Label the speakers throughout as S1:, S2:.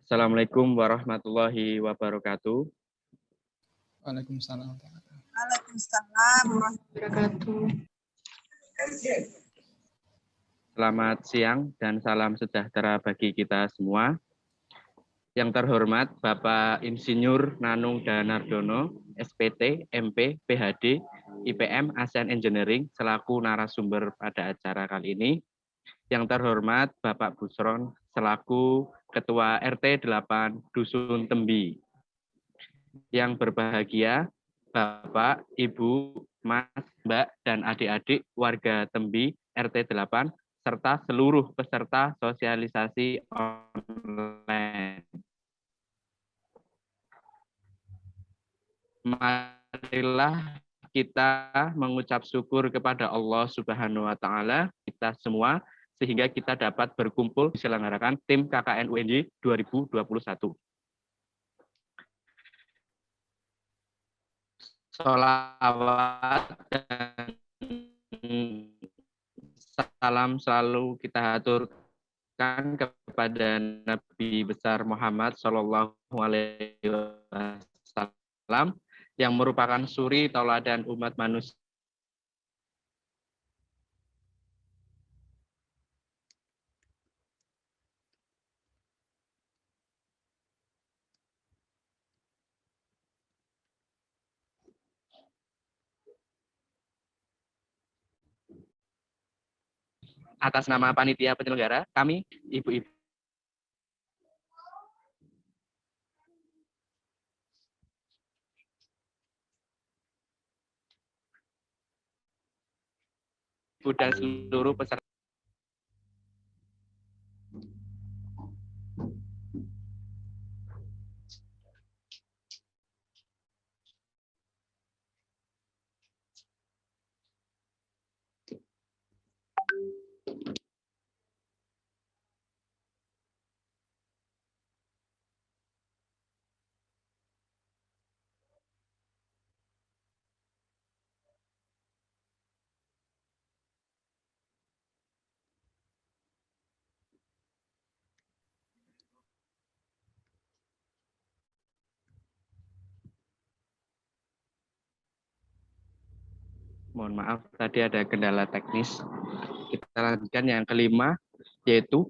S1: Assalamualaikum warahmatullahi wabarakatuh.
S2: Waalaikumsalam.
S3: Waalaikumsalam warahmatullahi wabarakatuh.
S1: Selamat siang dan salam sejahtera bagi kita semua. Yang terhormat Bapak Insinyur Nanung Danardono, SPT, MP, PhD, IPM, ASEAN Engineering, selaku narasumber pada acara kali ini. Yang terhormat Bapak Busron, selaku Ketua RT 8 Dusun Tembi. Yang berbahagia Bapak, Ibu, Mas, Mbak, dan adik-adik warga Tembi RT 8, serta seluruh peserta sosialisasi online. Marilah kita mengucap syukur kepada Allah Subhanahu wa Ta'ala, kita semua, sehingga kita dapat berkumpul diselenggarakan tim KKN UNJ 2021. Sholawat dan salam selalu kita haturkan kepada Nabi besar Muhammad Shallallahu Alaihi Wasallam yang merupakan suri tauladan umat manusia. Atas nama panitia penyelenggara, kami, ibu-ibu, dan seluruh peserta. Mohon maaf, tadi ada kendala teknis. Kita lanjutkan yang kelima, yaitu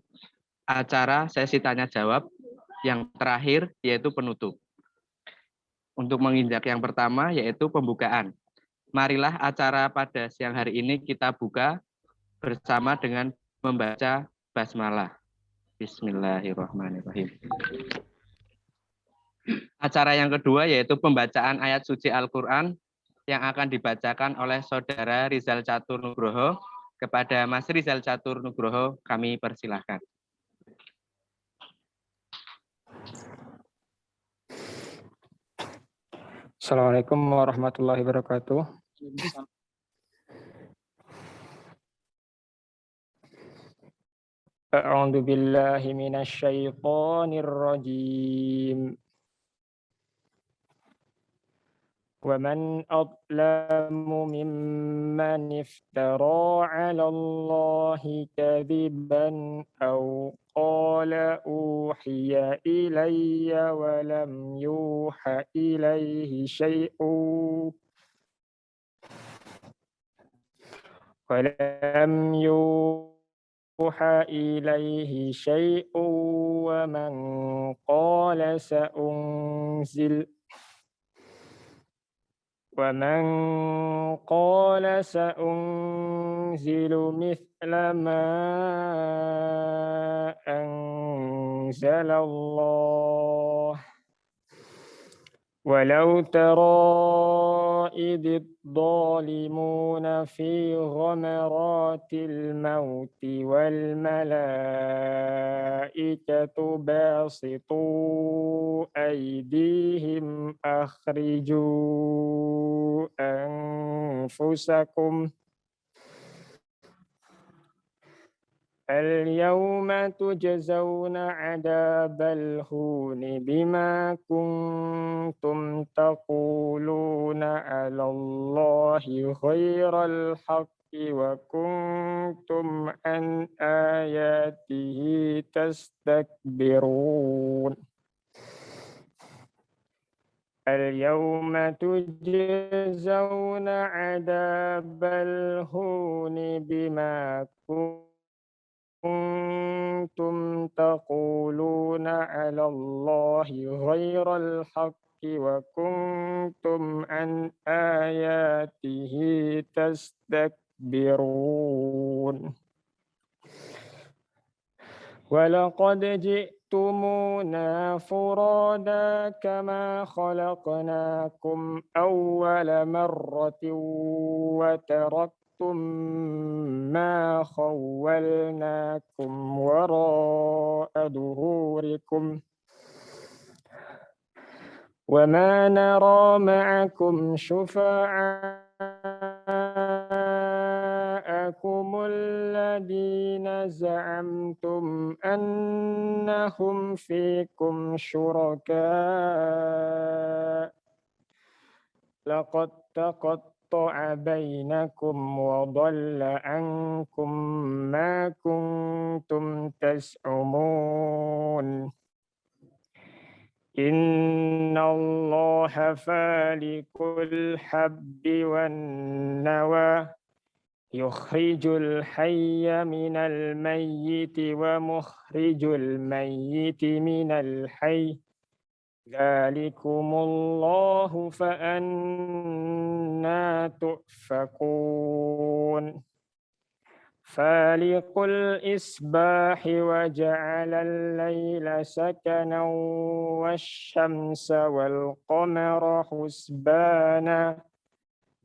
S1: acara sesi tanya jawab. Yang terakhir, yaitu penutup. Untuk menginjak yang pertama, yaitu pembukaan. Marilah acara pada siang hari ini kita buka bersama dengan membaca basmalah. Bismillahirrahmanirrahim. Acara yang kedua, yaitu pembacaan ayat suci Al-Quran yang akan dibacakan oleh Saudara Rizal Catur Nugroho. Kepada Mas Rizal Catur Nugroho, kami persilahkan.
S2: Assalamualaikum warahmatullahi wabarakatuh. A'udzu billahi minasy syaithanir rajim. ومن أظلم ممن افترى على الله كذبا أو قال أوحي إلي ولم يوحى إليه شيء ومن قال سأنزل مثل ما أنزل الله ولو ترى إذ الظالمون في غمرات الموت والملائكة باسطوا أيديهم أخرجوا أنفسكم اليوم تجزون عذاب الهون بما كنتم تقولون على الله غير الحق وكنتم عن آياته تستكبرون اليوم تجزون عذاب الهون بما كنتم تقولون على الله غير الحق وكنتم عن آياته تستكبرون ولقد جئتمونا فرادا كما خلقناكم أول مرة وتركتم ما خولناكم وراء ظهوركم وما نرى معكم شفعاءكم الذين زعمتم أنهم فيكم شركاء لقد تقطع بينكم وضل عنكم ما كنتم تزعمون إن الله فالق الحب والنوى يخرج الحي من الميت ومخرج الميت من الحي ذلكم الله فأنى تؤفكون فالق الإصباح وجعل الليل سكنا والشمس والقمر حسبانا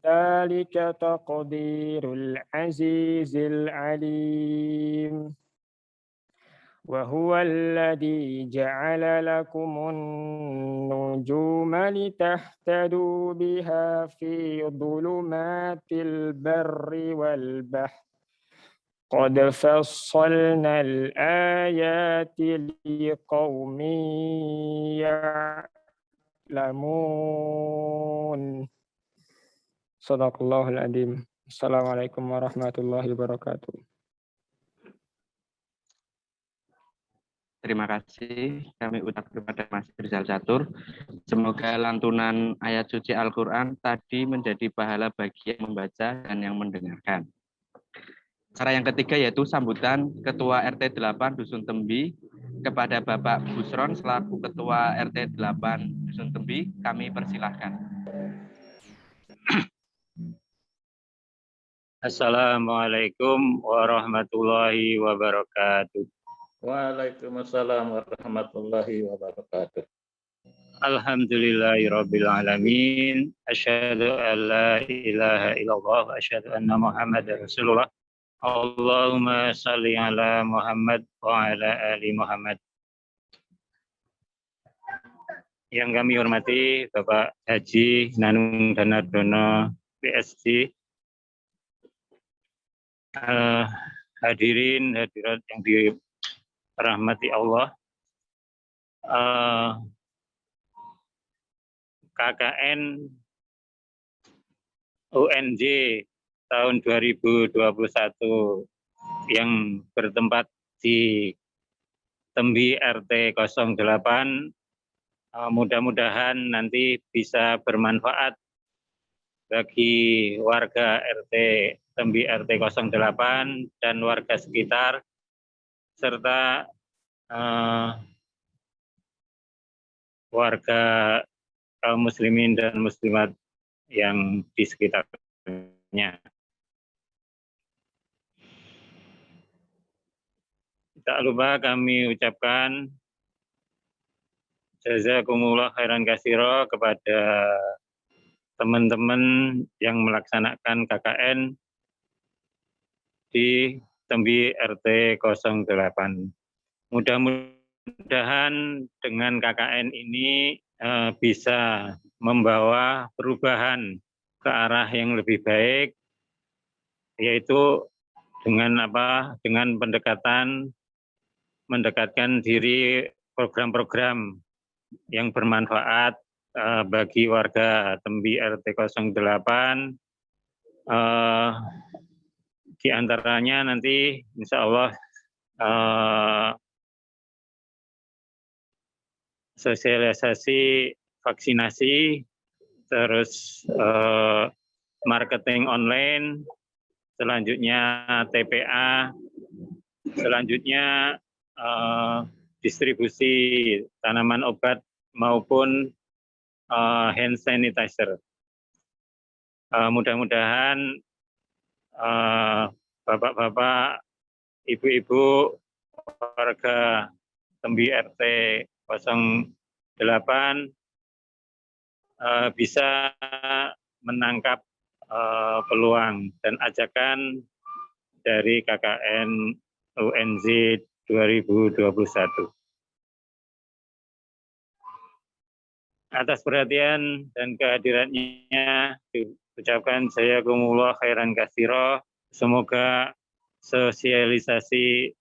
S2: ذلك تقدير العزيز العليم وهو الذي جعل لكم النجوم لتهتدوا بها في ظلمات البر والبحر قد فصلنا الآيات لقوم يعلمون صدق الله العظيم. Assalamualaikum warahmatullahi wabarakatuh.
S1: Terima kasih kami ucapkan kepada Mas Rizal Catur. Semoga lantunan ayat suci Al-Quran tadi menjadi pahala bagi yang membaca dan yang mendengarkan. Cara yang ketiga yaitu sambutan Ketua RT 8 Dusun Tembi kepada Bapak Busron selaku Ketua RT 8 Dusun Tembi, kami persilahkan.
S4: Assalamualaikum warahmatullahi wabarakatuh.
S5: Waalaikumsalam warahmatullahi wabarakatuh.
S4: Alhamdulillahirabbil alamin. Asyhadu an la ilaha illallah wa asyhadu anna Muhammadar Rasulullah. Allahumma shalli ala Muhammad wa ala ali Muhammad. Yang kami hormati Bapak Haji Nanung Danardono PSG, hadirin hadirat yang dirahmati Allah, KKN UNJ tahun 2021 yang bertempat di Tembi RT 08, mudah-mudahan nanti bisa bermanfaat bagi warga RT Tembi RT 08 dan warga sekitar serta warga kaum muslimin dan muslimat yang di sekitarnya. Tak lupa kami ucapkan jazakumullah khairan katsira kepada teman-teman yang melaksanakan KKN di Tembi RT 08. Mudah-mudahan dengan KKN ini bisa membawa perubahan ke arah yang lebih baik, yaitu dengan dengan mendekatkan diri program-program yang bermanfaat bagi warga Tembi RT 08, di antaranya nanti insya Allah sosialisasi vaksinasi, terus marketing online, selanjutnya TPA, selanjutnya distribusi tanaman obat maupun hand sanitizer. Mudah-mudahan bapak-bapak, ibu-ibu, warga Tembi RT 08 bisa menangkap peluang dan ajakan dari KKN UNZ 2021. Atas perhatian dan kehadirannya diucapkan jazakumullah khairan katsira. Semoga sosialisasi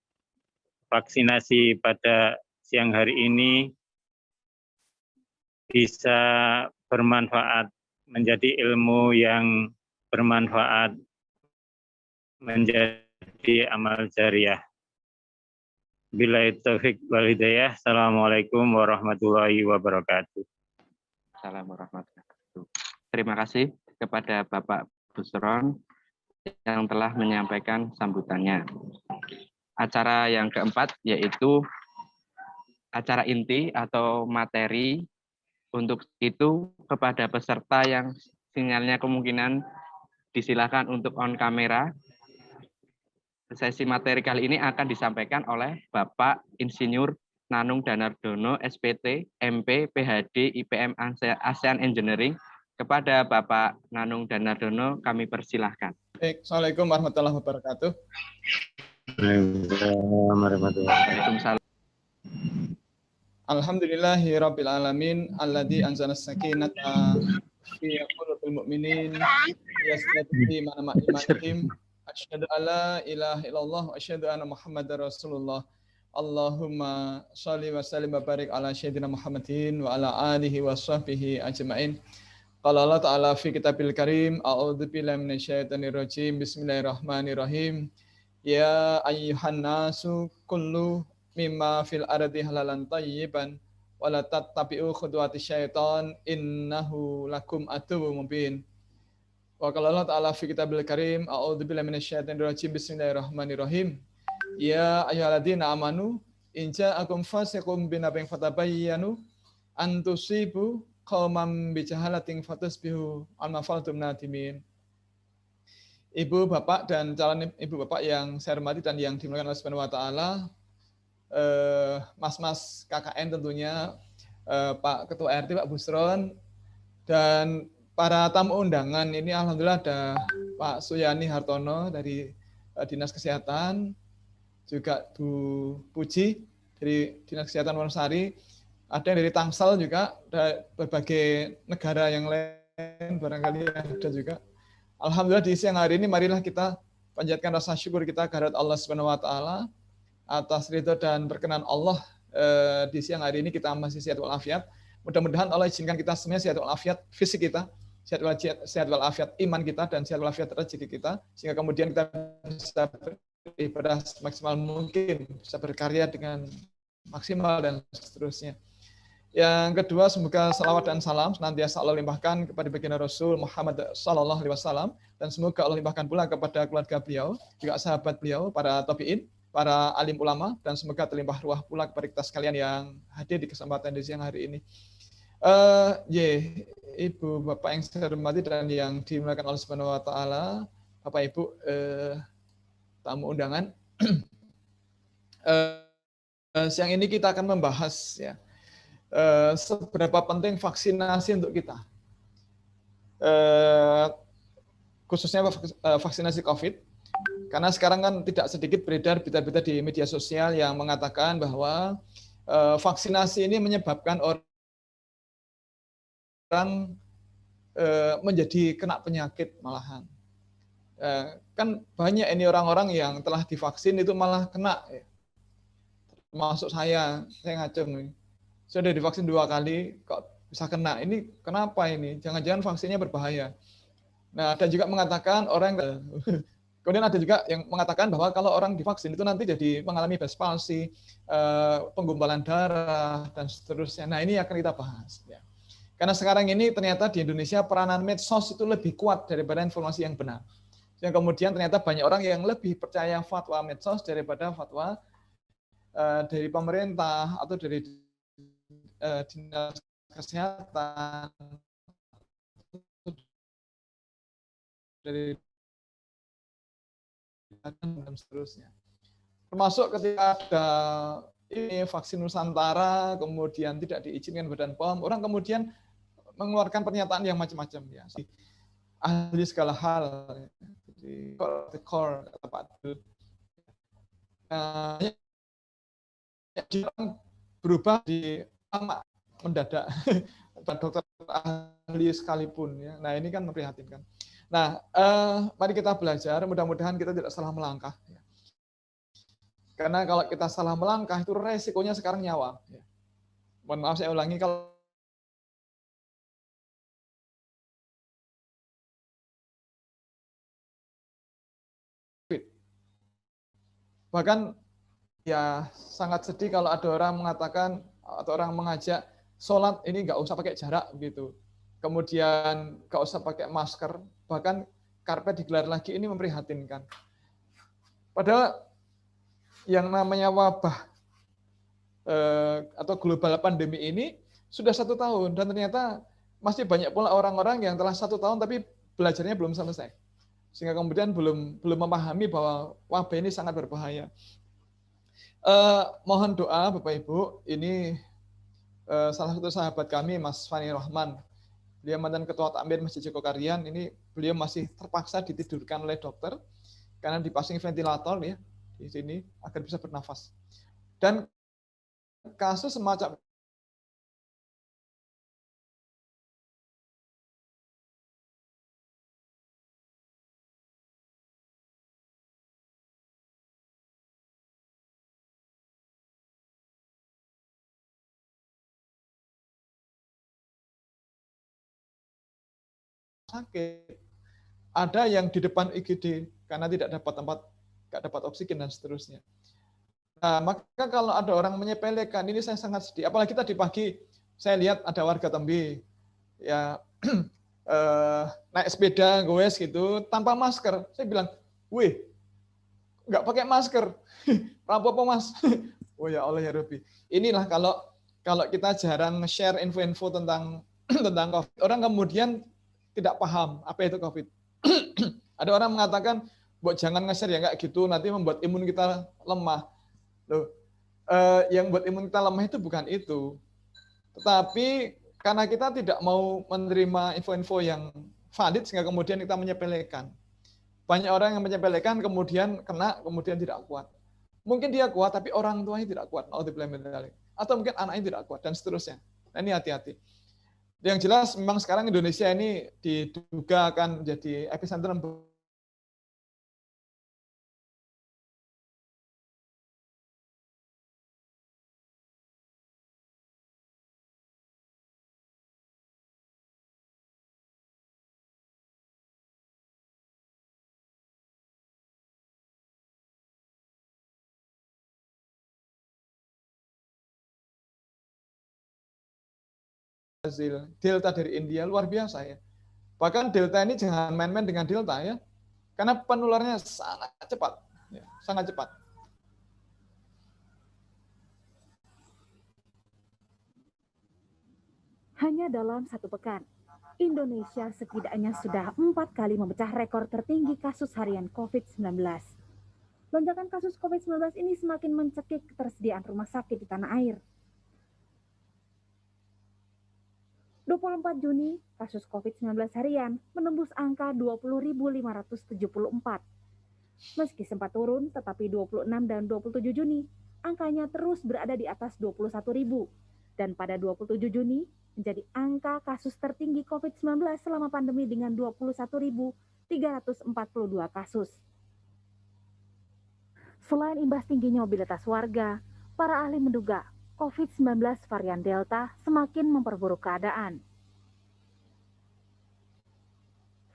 S4: vaksinasi pada siang hari ini bisa bermanfaat, menjadi ilmu yang bermanfaat, menjadi amal jariah. Billahi taufiq wal hidayah. Assalamualaikum warahmatullahi wabarakatuh.
S1: Assalamualaikum warahmatullahi wabarakatuh. Terima kasih kepada Bapak Busron yang telah menyampaikan sambutannya. Acara yang keempat yaitu acara inti atau materi. Untuk itu kepada peserta yang sinyalnya kemungkinan disilakan untuk on kamera. Sesi materi kali ini akan disampaikan oleh Bapak Insinyur Nanung Danardono, SPT, MP, PhD, IPM ASEAN Engineering. Kepada Bapak Nanung Danardono kami persilahkan.
S6: Baik, Assalamualaikum warahmatullahi wabarakatuh.
S1: Waalaikumsalam.
S6: Alhamdulillahirabbil alamin alladzi anzala sakinata fi qulubil mu'minin yastati mana imanihim asyhadu alla ilaha illallah wa asyhadu anna muhammadar rasulullah. Allahumma shalli wa sallim wa barik ala sayyidina Muhammadin wa ala alihi wa sahbihi ajmain. Qala Allah ta'ala fi kitabil karim a'udzu billahi minasyaitonir rajim. Bismillahirrahmanirrahim. Ya ayyuhan nasu kullu mimma fil ardi halalan thayyiban wa la tattabi'u khutuwati syaitan innahu lakum aduwwum mubin. Wa qala Allah ta'ala fi kitabil karim a'udzu billahi minasyaitonir rajim. Bismillahirrahmanirrahim. Ya ayyuhalladzina amanu in ja'akum fasiqun binaba'in fatabayyanu an tusibu qauman bijahalatin fatusbihu amma fa'altum nadimin. Ibu, Bapak, dan calon Ibu Bapak yang saya hormati dan yang dimuliakan Allah Subhanahu wa taala, Mas-mas KKN tentunya, Pak Ketua RT, Pak Busron, dan para tamu undangan ini alhamdulillah ada Pak Suyani Hartono dari Dinas Kesehatan, juga Bu Puji dari Dinas Kesehatan Wonosari, ada yang dari Tangsel juga, ada berbagai negara yang lain barangkali ada juga. Alhamdulillah di siang hari ini marilah kita panjatkan rasa syukur kita kehadirat Allah Subhanahu wa taala atas ridho dan berkenan Allah. Di siang hari ini kita masih sehat walafiat. Mudah-mudahan Allah izinkan kita semuanya sehat walafiat fisik kita, sehat walafiat iman kita, dan sehat walafiat rezeki kita, sehingga kemudian kita bisa beribadah semaksimal mungkin, bisa berkarya dengan maksimal dan seterusnya. Yang kedua, semoga salawat dan salam senantiasa Allah limpahkan kepada baginda Rasul Muhammad sallallahu alaihi wasallam, dan semoga Allah limpahkan pula kepada keluarga beliau, juga sahabat beliau, para tabi'in, para alim ulama, dan semoga terlimpah ruah pula kepada kita sekalian yang hadir di kesempatan di siang hari ini. Ibu Bapak yang saya hormati dan yang dimuliakan Allah Subhanahu wa taala, Bapak Ibu tamu undangan. Siang ini kita akan membahas ya seberapa penting vaksinasi untuk kita, khususnya vaksinasi COVID, karena sekarang kan tidak sedikit beredar berita-berita di media sosial yang mengatakan bahwa vaksinasi ini menyebabkan orang menjadi kena penyakit malahan. Kan banyak ini orang-orang yang telah divaksin itu malah kena, ya. Termasuk saya ngacung nih. Sudah divaksin 2 kali, kok bisa kena? Ini kenapa ini? Jangan-jangan vaksinnya berbahaya. Nah, dan juga mengatakan orang Kemudian ada juga yang mengatakan bahwa kalau orang divaksin itu nanti jadi mengalami Best palsy, penggumpalan darah, dan seterusnya. Nah, ini akan kita bahas. Ya. Karena sekarang ini ternyata di Indonesia peranan medsos itu lebih kuat daripada informasi yang benar. Yang kemudian ternyata banyak orang yang lebih percaya fatwa medsos daripada fatwa dari pemerintah atau dari dinas kesehatan, dari dan seterusnya. Termasuk ketika ada ini vaksin Nusantara kemudian tidak diizinkan Badan POM, orang kemudian mengeluarkan pernyataan yang macam-macam ya. Ahli segala hal, di core kata Pak Abdul. Berubah di mendadak dokter ahli sekalipun ya. Nah, ini kan memprihatinkan. Nah, mari kita belajar, mudah-mudahan kita tidak salah melangkah. Karena kalau kita salah melangkah, itu resikonya sekarang nyawa. Mohon maaf, saya ulangi, kalau bahkan ya sangat sedih kalau ada orang mengatakan atau orang mengajak sholat ini nggak usah pakai jarak gitu. Kemudian nggak usah pakai masker, bahkan karpet digelar lagi, ini memprihatinkan. Padahal yang namanya wabah atau global pandemi ini sudah 1 tahun dan ternyata masih banyak pula orang-orang yang telah 1 tahun tapi belajarnya belum selesai, sehingga kemudian belum memahami bahwa wabah ini sangat berbahaya. Mohon doa Bapak Ibu, ini salah satu sahabat kami Mas Fani Rahman, beliau mantan ketua takmir Masjid Jogokarian, ini beliau masih terpaksa ditidurkan oleh dokter karena dipasang ventilator ya di sini agar bisa bernafas. Dan kasus semacam sakit, ada yang di depan IGD karena tidak dapat oksigen dan seterusnya. Nah, maka kalau ada orang menyepelekan, ini saya sangat sedih. Apalagi tadi pagi saya lihat ada warga Tembi ya naik sepeda goes gitu tanpa masker. Saya bilang, wih, nggak pakai masker, apa Mas? Oh ya Allah ya Rabbi. Inilah kalau kita jarang share info-info tentang COVID, orang kemudian tidak paham apa itu COVID. Ada orang mengatakan, buat jangan nge-share ya nggak gitu, nanti membuat imun kita lemah. Loh, yang buat imun kita lemah itu bukan itu. Tetapi karena kita tidak mau menerima info-info yang valid sehingga kemudian kita menyepelekan. Banyak orang yang menyepelekan kemudian kena, kemudian tidak kuat. Mungkin dia kuat tapi orang tuanya tidak kuat. Atau mungkin anaknya tidak kuat dan seterusnya. Nah, ini hati-hati. Yang jelas memang sekarang Indonesia ini diduga akan menjadi epicentrum Delta dari India, luar biasa ya. Bahkan Delta ini jangan main-main dengan Delta ya, karena penularannya sangat cepat, ya, sangat cepat.
S7: Hanya dalam 1 pekan, Indonesia setidaknya sudah 4 kali memecah rekor tertinggi kasus harian COVID-19. Lonjakan kasus COVID-19 ini semakin mencekik ketersediaan rumah sakit di tanah air. 24 Juni, kasus COVID-19 harian menembus angka 20.574. Meski sempat turun, tetapi 26 dan 27 Juni, angkanya terus berada di atas 21.000. Dan pada 27 Juni, menjadi angka kasus tertinggi COVID-19 selama pandemi dengan 21.342 kasus. Selain imbas tingginya mobilitas warga, para ahli menduga COVID-19 varian Delta semakin memperburuk keadaan.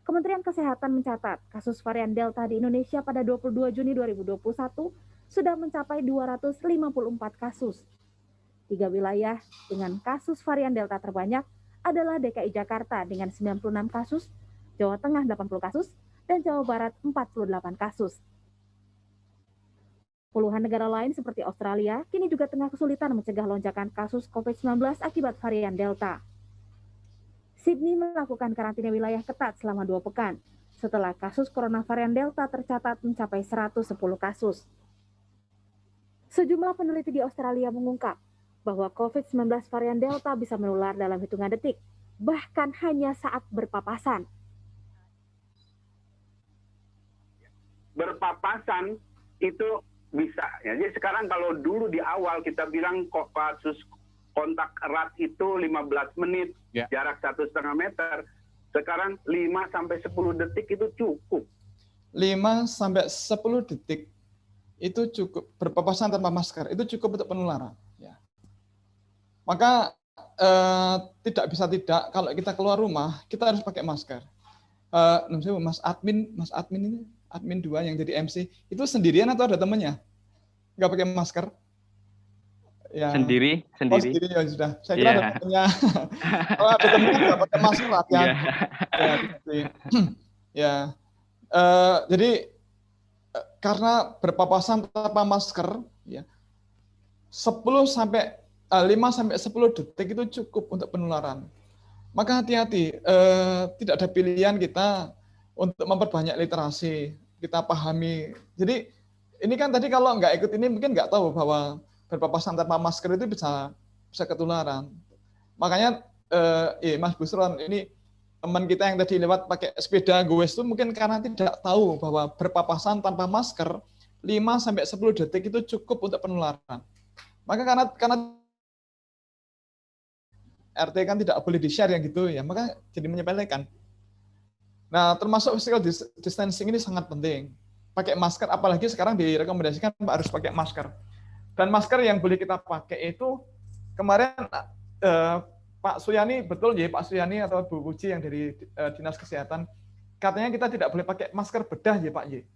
S7: Kementerian Kesehatan mencatat kasus varian Delta di Indonesia pada 22 Juni 2021 sudah mencapai 254 kasus. 3 wilayah dengan kasus varian Delta terbanyak adalah DKI Jakarta dengan 96 kasus, Jawa Tengah 80 kasus, dan Jawa Barat 48 kasus. Puluhan negara lain seperti Australia kini juga tengah kesulitan mencegah lonjakan kasus COVID-19 akibat varian Delta. Sydney melakukan karantina wilayah ketat selama 2 pekan setelah kasus corona varian Delta tercatat mencapai 110 kasus. Sejumlah peneliti di Australia mengungkap bahwa COVID-19 varian Delta bisa menular dalam hitungan detik, bahkan hanya saat berpapasan.
S8: Berpapasan itu bisa. Ya. Jadi sekarang kalau dulu di awal kita bilang kok kasus kontak erat itu 15 menit, jarak 1,5 meter. Sekarang 5-10 detik itu cukup.
S6: 5-10 detik itu cukup, berpapasan tanpa masker, itu cukup untuk penularan. Ya. Maka tidak bisa tidak, kalau kita keluar rumah, kita harus pakai masker. Mas admin ini, admin 2 yang jadi MC, itu sendirian atau ada temannya? Nggak pakai masker? Ya.
S1: Sendiri.
S6: Oh, sendiri ya sudah. Saya kira ada temannya. Oh, ada temannya nggak pakai masker latihan. Jadi karena berpapasan tanpa masker, ya 5-10 detik itu cukup untuk penularan. Maka hati-hati, tidak ada pilihan kita untuk memperbanyak literasi, kita pahami. Jadi ini kan tadi kalau nggak ikut ini mungkin nggak tahu bahwa berpapasan tanpa masker itu bisa ketularan. Makanya Mas Busron, ini teman kita yang tadi lewat pakai sepeda goes itu mungkin karena tidak tahu bahwa berpapasan tanpa masker 5-10 detik itu cukup untuk penularan. Maka karena RT kan tidak boleh di-share yang gitu ya, maka jadi menyepelekan. Nah, termasuk physical distancing ini sangat penting. Pakai masker, apalagi sekarang direkomendasikan harus pakai masker. Dan masker yang boleh kita pakai itu kemarin Pak Suyani, betul ya Pak Suyani atau Bu Puji yang dari Dinas Kesehatan, katanya kita tidak boleh pakai masker bedah ya Pak Y.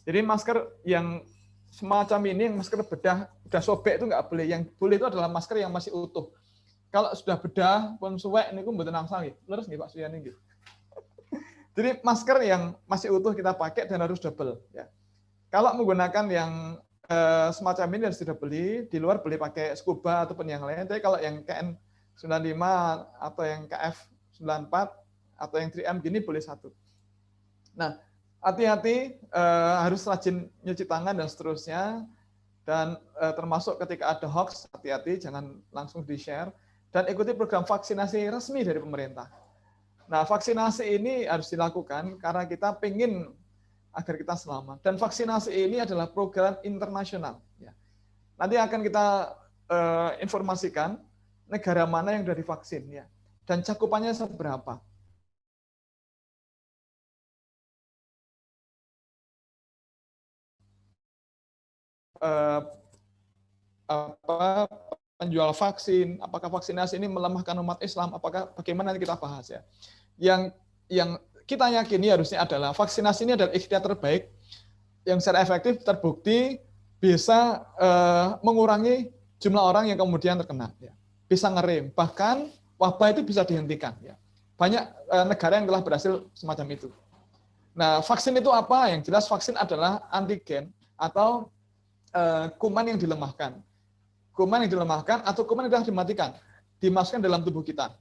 S6: Jadi masker yang semacam ini, yang masker bedah, udah sobek itu nggak boleh. Yang boleh itu adalah masker yang masih utuh. Kalau sudah bedah, pun suwek, ini pun mboten angsal ya. Leres nggih Pak Suyani gitu. Jadi masker yang masih utuh kita pakai dan harus double. Ya. Kalau menggunakan yang semacam ini harus sudah beli, di luar beli pakai scuba ataupun yang lain. Tapi kalau yang KN95 atau yang KF94 atau yang 3M gini boleh satu. Nah, hati-hati, harus rajin nyuci tangan dan seterusnya. Dan termasuk ketika ada hoax, hati-hati, jangan langsung di-share. Dan ikuti program vaksinasi resmi dari pemerintah. Nah, vaksinasi ini harus dilakukan karena kita ingin agar kita selamat. Dan vaksinasi ini adalah program internasional. Nanti akan kita informasikan negara mana yang sudah divaksin, ya, dan cakupannya seberapa. Penjual vaksin, apakah vaksinasi ini melemahkan umat Islam, apakah bagaimana nanti kita bahas ya. Yang kita yakini harusnya adalah vaksinasi ini adalah ikhtiar terbaik yang secara efektif terbukti bisa mengurangi jumlah orang yang kemudian terkena, ya. Bisa ngerem, bahkan wabah itu bisa dihentikan. Ya. Banyak negara yang telah berhasil semacam itu. Nah, vaksin itu apa? Yang jelas vaksin adalah antigen atau kuman yang dilemahkan. Kuman yang dilemahkan atau kuman yang telah dimatikan, dimasukkan dalam tubuh kita.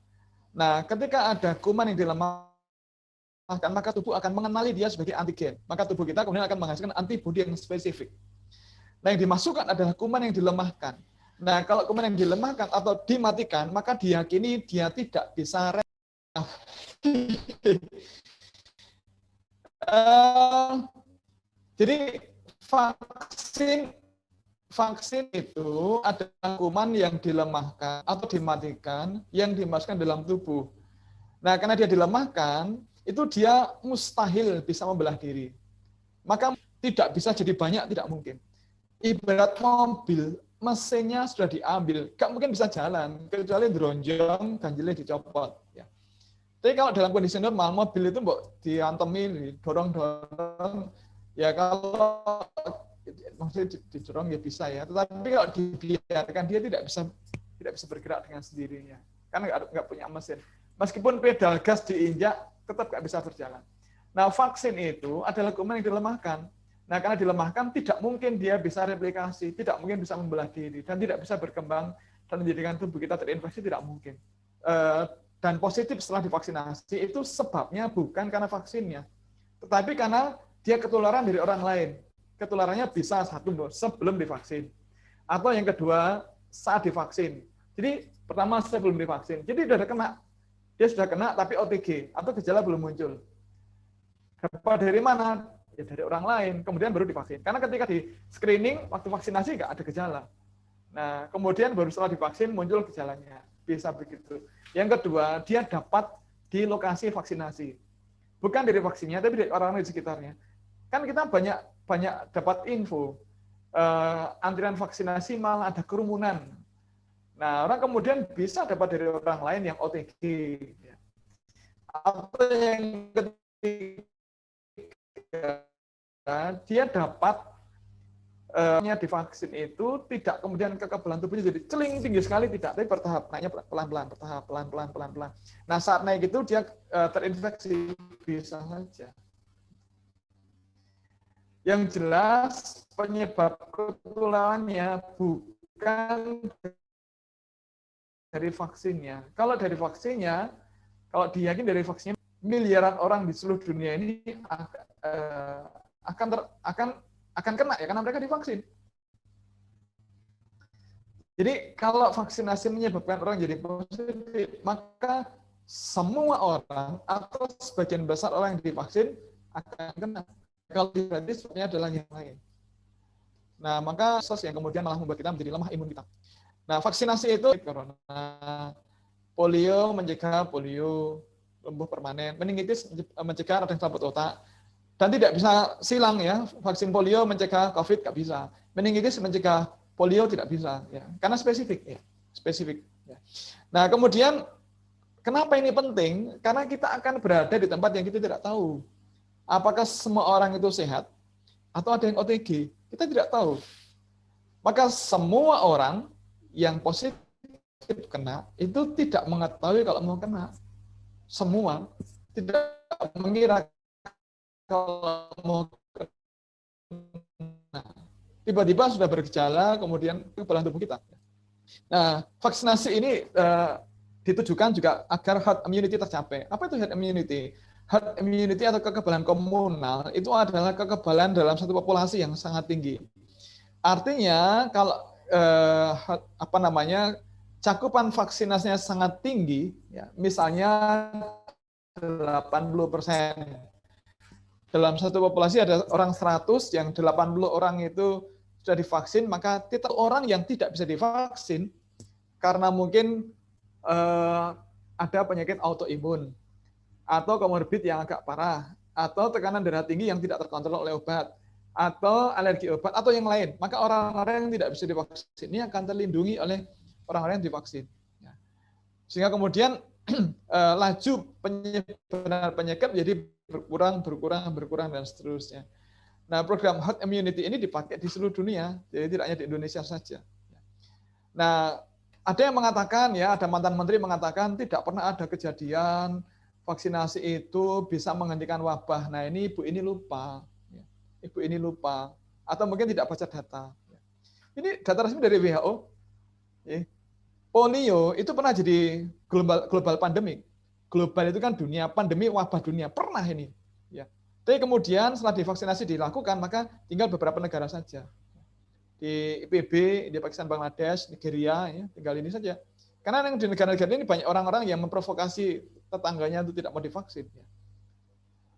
S6: Nah, ketika ada kuman yang dilemahkan, maka tubuh akan mengenali dia sebagai antigen. Maka tubuh kita kemudian akan menghasilkan antibodi yang spesifik. Nah, yang dimasukkan adalah kuman yang dilemahkan. Nah, kalau kuman yang dilemahkan atau dimatikan, maka diyakini dia tidak bisa jadi vaksin itu adalah kuman yang dilemahkan atau dimatikan yang dimasukkan dalam tubuh. Nah, karena dia dilemahkan, itu dia mustahil bisa membelah diri. Maka tidak bisa jadi banyak, tidak mungkin. Ibarat mobil, mesinnya sudah diambil, nggak mungkin bisa jalan, kecuali dronjong, ganjilnya dicopot. Ya. Tapi kalau dalam kondisi normal, mobil itu mbok diantemi, didorong-dorong, ya kalau maksudnya didorong ya bisa ya. Tetapi kalau dibiarkan dia tidak bisa bergerak dengan sendirinya, karena nggak punya mesin. Meskipun pedal gas diinjak, tetap nggak bisa berjalan. Nah, vaksin itu adalah kuman yang dilemahkan. Nah, karena dilemahkan, tidak mungkin dia bisa replikasi, tidak mungkin bisa membelah diri, dan tidak bisa berkembang dan menjadikan tubuh kita terinfeksi, tidak mungkin. Dan positif setelah divaksinasi itu sebabnya bukan karena vaksinnya, tetapi karena dia ketularan dari orang lain. Ketularannya bisa satu sebelum divaksin, atau yang kedua saat divaksin. Jadi pertama sebelum divaksin, jadi dia sudah kena tapi OTG atau gejala belum muncul. Dapat dari mana? Ya dari orang lain, kemudian baru divaksin. Karena ketika di screening, waktu vaksinasi nggak ada gejala. Nah, kemudian baru setelah divaksin muncul gejalanya. Bisa begitu. Yang kedua, dia dapat di lokasi vaksinasi. Bukan dari vaksinnya, tapi dari orang-orang di sekitarnya. Kan kita banyak dapat info. Antrian vaksinasi malah ada kerumunan. Nah, orang kemudian bisa dapat dari orang lain yang OTG. Atau yang ketiga, dia dapat divaksin itu tidak kemudian kekebalan tubuhnya jadi celing tinggi sekali, tidak, tapi bertahap, naiknya pelan-pelan, bertahap, pelan-pelan. Nah, saat naik itu dia terinfeksi, bisa saja. Yang jelas penyebab ketularannya bukan dari vaksinnya. Kalau dari vaksinnya, kalau diyakin dari vaksinnya, miliaran orang di seluruh dunia ini akan kena ya karena mereka divaksin. Jadi kalau vaksinasi menyebabkan orang jadi positif, maka semua orang atau sebagian besar orang yang divaksin akan kena. Kalau berarti sebabnya adalah yang lain. Nah, maka sos yang kemudian malah membuat kita menjadi lemah imun kita. Nah, vaksinasi itu corona, polio mencegah polio, lumpuh permanen, meningitis mencegah radang selaput otak, dan tidak bisa silang ya, vaksin polio mencegah COVID nggak bisa, meningitis mencegah polio tidak bisa, ya, karena spesifik ya, spesifik. Ya. Nah, kemudian kenapa ini penting? Karena kita akan berada di tempat yang kita tidak tahu. Apakah semua orang itu sehat atau ada yang OTG? Kita tidak tahu. Maka semua orang yang positif kena itu tidak mengetahui kalau mau kena. Semua tidak mengira kalau mau kena. Tiba-tiba sudah bergejala, kemudian kekebalan tubuh kita. Nah, vaksinasi ini ditujukan juga agar herd immunity tercapai. Apa itu herd immunity? Herd immunity atau kekebalan komunal itu adalah kekebalan dalam satu populasi yang sangat tinggi. Artinya kalau cakupan vaksinasinya sangat tinggi, ya, misalnya 80%. Dalam satu populasi ada orang 100, yang 80 orang itu sudah divaksin, maka tiap orang yang tidak bisa divaksin karena mungkin ada penyakit autoimun atau komorbid yang agak parah, atau tekanan darah tinggi yang tidak terkontrol oleh obat, atau alergi obat, atau yang lain. Maka orang-orang yang tidak bisa divaksin ini akan terlindungi oleh orang-orang yang divaksin. Sehingga kemudian laju penyebaran penyakit jadi berkurang, dan seterusnya. Nah, program herd immunity ini dipakai di seluruh dunia, jadi tidak hanya di Indonesia saja. Nah, ada yang mengatakan, ya, ada mantan menteri mengatakan tidak pernah ada kejadian vaksinasi itu bisa menghentikan wabah. Nah, ini Ibu ini lupa. Ibu ini lupa. Atau mungkin tidak baca data. Ini data resmi dari WHO. Polio itu pernah jadi global pandemi. Global itu kan dunia, pandemi wabah dunia. Pernah ini. Ya. Tapi kemudian setelah divaksinasi dilakukan, maka tinggal beberapa negara saja. Di IPB, di Pakistan, Bangladesh, Nigeria, ya, tinggal ini saja. Karena yang di negara-negara ini banyak orang-orang yang memprovokasi tetangganya itu tidak mau divaksin.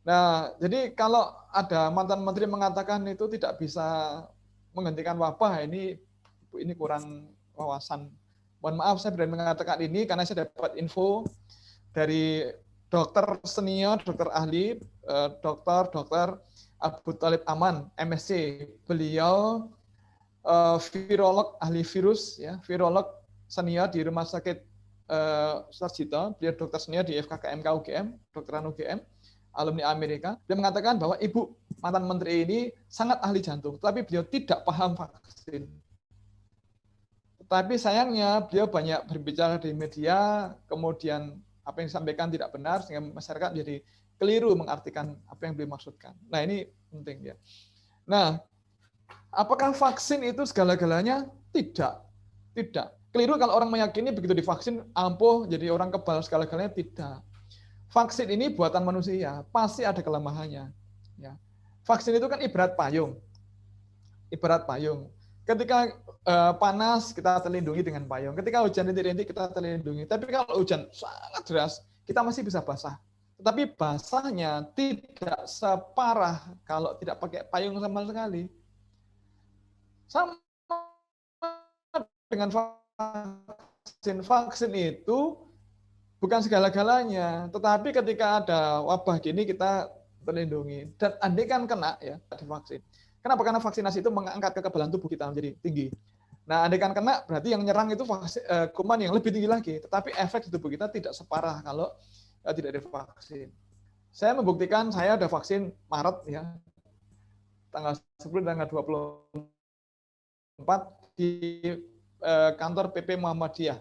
S6: Nah, jadi kalau ada mantan menteri mengatakan itu tidak bisa menghentikan wabah, ini kurang wawasan. Mohon maaf saya berani mengatakan ini karena saya dapat info dari dokter senior, dokter ahli, dokter Abu Talib Aman, MSc. Beliau virolog ahli virus, ya, virolog senior di Rumah Sakit Sarjito, beliau dokter senior di FKKMK UGM, dokteran UGM, alumni Amerika. Dia mengatakan bahwa ibu mantan menteri ini sangat ahli jantung, tetapi beliau tidak paham vaksin. Tetapi sayangnya beliau banyak berbicara di media, kemudian apa yang disampaikan tidak benar, sehingga masyarakat menjadi keliru mengartikan apa yang beliau maksudkan. Nah ini penting ya. Nah, apakah vaksin itu segala-galanya? Tidak. Tidak. Keliru kalau orang meyakini begitu divaksin ampuh jadi orang kebal segala-galanya. Tidak. Vaksin ini buatan manusia, pasti ada kelemahannya. Ya. Vaksin itu kan ibarat payung. Ibarat payung. Ketika panas kita terlindungi dengan payung. Ketika hujan rintik-rintik kita terlindungi. Tapi kalau hujan sangat deras, kita masih bisa basah. Tetapi basahnya tidak separah kalau tidak pakai payung sama sekali. Sama dengan vaksin. Vaksin itu bukan segala-galanya. Tetapi ketika ada wabah gini kita terlindungi. Dan andai kan kena ya divaksin. Kenapa? Karena vaksinasi itu mengangkat kekebalan tubuh kita menjadi tinggi. Nah, andai kan kena, berarti yang nyerang itu kuman yang lebih tinggi lagi. Tetapi efek di tubuh kita tidak separah kalau tidak divaksin. Saya membuktikan, saya ada vaksin Maret ya, tanggal 10 tanggal 24 di kantor PP Muhammadiyah.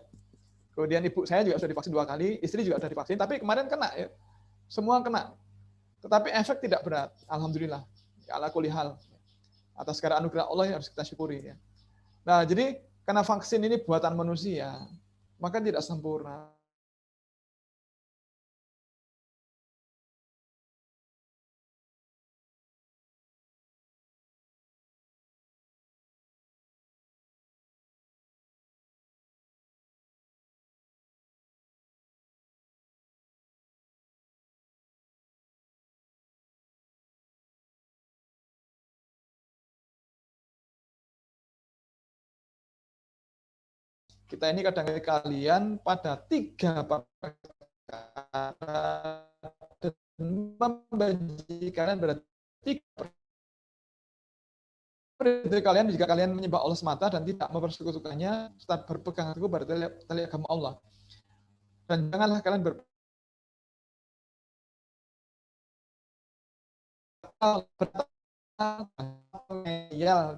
S6: Kemudian ibu saya juga sudah divaksin 2 kali, istri juga sudah divaksin, tapi kemarin kena ya, semua kena. Tetapi efek tidak berat, alhamdulillah. Ala kulli hal. Atas segala anugerah Allah yang harus kita syukuri ya. Nah, jadi karena vaksin ini buatan manusia, maka tidak sempurna. Kita ini kadang-kadang kalian pada 3 perkara dan membenci kalian berarti 3 kalian jika kalian menyembah Allah semata dan tidak mempersekutukannya, tetap berpegang teguh pada tali agama Allah. Dan janganlah kalian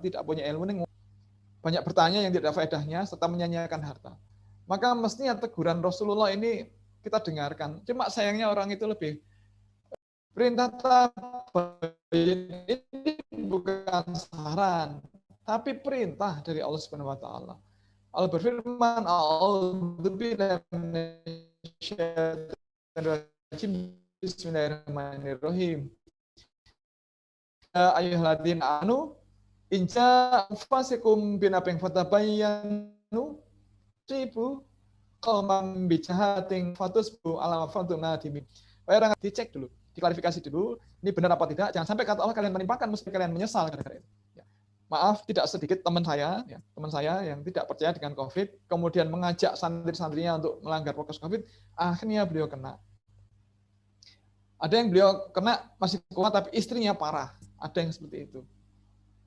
S6: tidak punya ilmu, banyak bertanya yang tidak ada faedahnya, serta menyanyiakan harta. Maka mestinya teguran Rasulullah ini kita dengarkan. Cuma sayangnya orang itu lebih perintah tabayun ini bukan saran, tapi perintah dari Allah Subhanahu wa taala. Allah berfirman, Bismillahirrahmanirrahim. Ayyuhalladzina amanu inja fasikum binaping fatabayyanu sibu qauman bijahatin fatusbu ala fatum nadimi. Orang dicek dulu, diklarifikasi dulu, ini benar apa tidak. Jangan sampai kata Allah kalian menimpakan, mesti kalian menyesal gara-gara itu. Ya. Maaf, tidak sedikit teman saya yang tidak percaya dengan COVID, kemudian mengajak santri-santrinya untuk melanggar prokes COVID, akhirnya beliau kena. Ada yang beliau kena masih kuat, tapi istrinya parah. Ada yang seperti itu.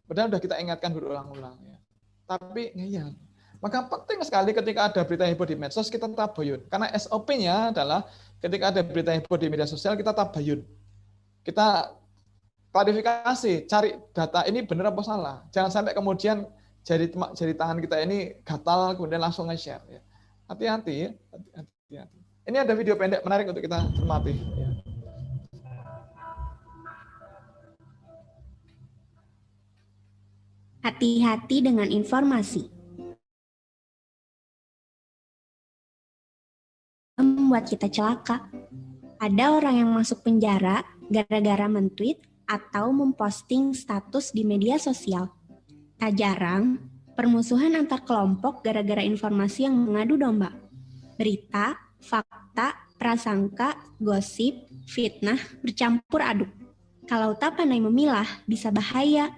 S6: Padahal sudah kita ingatkan berulang-ulang. Ya. Tapi ngeyel. Maka penting sekali ketika ada berita heboh di medsos, kita tabayun. Karena SOP-nya adalah ketika ada berita heboh di media sosial, kita tabayun. Kita klarifikasi, cari data ini benar apa salah. Jangan sampai kemudian jari tangan kita ini gatal, kemudian langsung nge-share. Ya. Hati-hati. Ya. Ini ada video pendek menarik untuk kita cermati. Ya.
S9: Hati-hati dengan informasi. Membuat kita celaka. Ada orang yang masuk penjara gara-gara mentweet atau memposting status di media sosial. Tak jarang, permusuhan antar kelompok gara-gara informasi yang mengadu domba. Berita, fakta, prasangka, gosip, fitnah bercampur aduk. Kalau tak pandai memilah, bisa bahaya.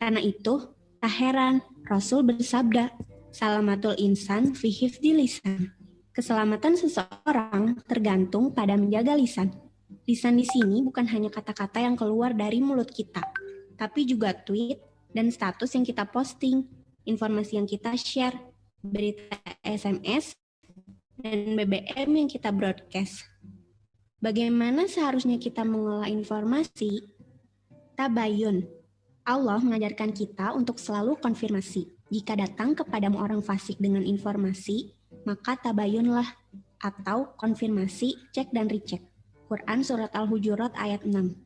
S9: Karena itu, tak heran Rasul bersabda, Salamatul insan fi hifdzi lisan. Keselamatan seseorang tergantung pada menjaga lisan. Lisan di sini bukan hanya kata-kata yang keluar dari mulut kita, tapi juga tweet dan status yang kita posting, informasi yang kita share, berita SMS, dan BBM yang kita broadcast. Bagaimana seharusnya kita mengolah informasi? Tabayun. Allah mengajarkan kita untuk selalu konfirmasi. Jika datang kepadamu orang fasik dengan informasi, maka tabayunlah atau konfirmasi, cek dan recheck. Quran Surat Al-Hujurat ayat 6.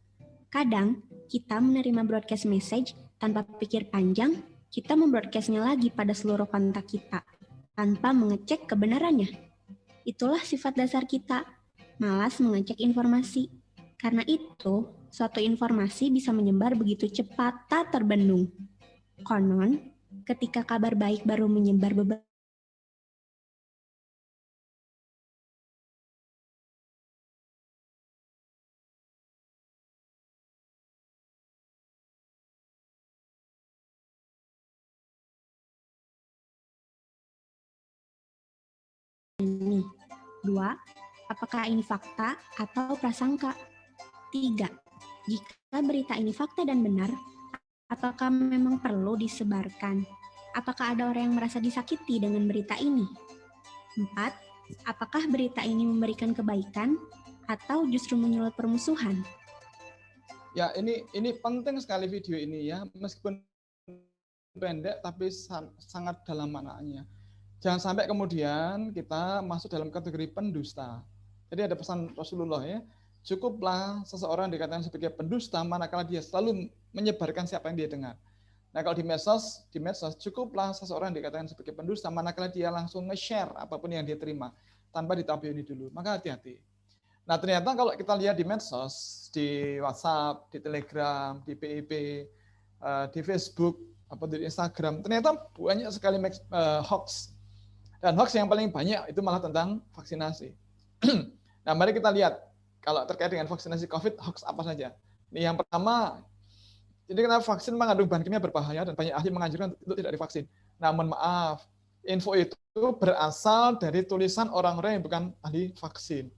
S9: Kadang, kita menerima broadcast message tanpa pikir panjang, kita membroadcastnya lagi pada seluruh kontak kita, tanpa mengecek kebenarannya. Itulah sifat dasar kita, malas mengecek informasi. Karena itu, suatu informasi bisa menyebar begitu cepat tak terbendung. Konon, ketika kabar baik baru menyebar beberapa ini. 2. Apakah ini fakta atau prasangka? 3. Jika berita ini fakta dan benar, apakah memang perlu disebarkan? Apakah ada orang yang merasa disakiti dengan berita ini? 4. Apakah berita ini memberikan kebaikan atau justru menyulut permusuhan?
S6: Ya, ini penting sekali video ini ya, meskipun pendek tapi sangat dalam maknanya. Jangan sampai kemudian kita masuk dalam kategori pendusta. Jadi ada pesan Rasulullah ya, cukuplah seseorang dikatakan sebagai pendusta manakala dia selalu menyebarkan siapa yang dia dengar. Nah, kalau di medsos cukuplah seseorang dikatakan sebagai pendusta manakala dia langsung nge-share apapun yang dia terima tanpa ditabayuni dulu. Maka hati-hati. Nah, ternyata kalau kita lihat di medsos, di WhatsApp, di Telegram, di PIP, di Facebook, atau di Instagram, ternyata banyak sekali hoax. Dan hoax yang paling banyak itu malah tentang vaksinasi. Nah, mari kita lihat kalau terkait dengan vaksinasi COVID, hoax apa saja. Ini yang pertama, jadi karena vaksin mengandung bahan kimia berbahaya dan banyak ahli menganjurkan untuk tidak divaksin. Namun maaf, info itu berasal dari tulisan orang-orang yang bukan ahli vaksin.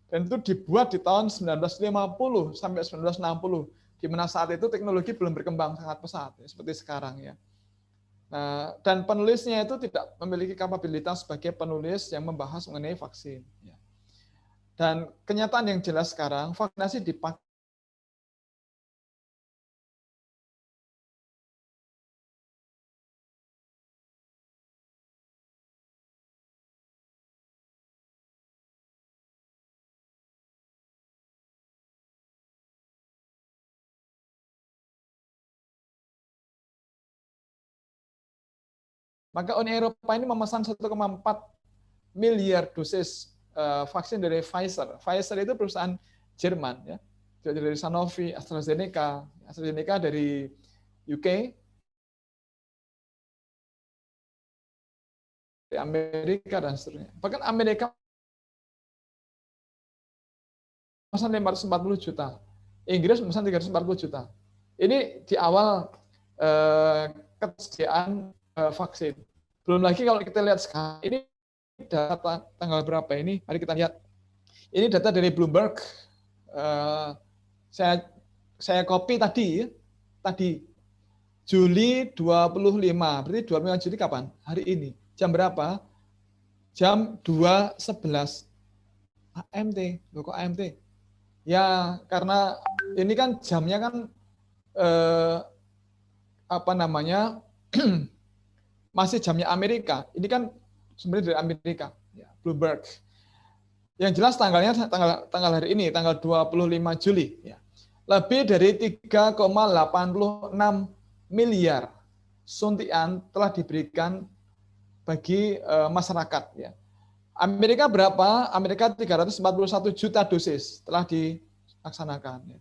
S6: Dan itu dibuat di tahun 1950 sampai 1960, di mana saat itu teknologi belum berkembang sangat pesat, ya, seperti sekarang ya. Nah, dan penulisnya itu tidak memiliki kapabilitas sebagai penulis yang membahas mengenai vaksin. Ya. Dan kenyataan yang jelas sekarang, vaksinasi dipakai Maka Uni Eropa ini memesan 1,4 miliar dosis vaksin dari Pfizer. Pfizer itu perusahaan Jerman, ya, dari Sanofi, AstraZeneca dari UK, dari Amerika dan seterusnya. Bahkan Amerika memesan 540 juta, Inggris memesan 340 juta. Ini di awal ketersediaan vaksin. Belum lagi kalau kita lihat sekarang, ini data tanggal berapa ini? Mari kita lihat. Ini data dari Bloomberg. Saya copy tadi Juli 25. Berarti 25 Juli kapan? Hari ini. Jam berapa? Jam 2.11 AMT. Loh, kok AMT? Ya, karena ini kan jamnya kan masih jamnya Amerika. Ini kan sebenarnya dari Amerika, ya, Bloomberg. Yang jelas tanggalnya tanggal hari ini, tanggal 25 Juli. Ya. Lebih dari 3,86 miliar suntikan telah diberikan bagi masyarakat. Ya. Amerika berapa? Amerika 341 juta dosis telah dilaksanakan. Ya.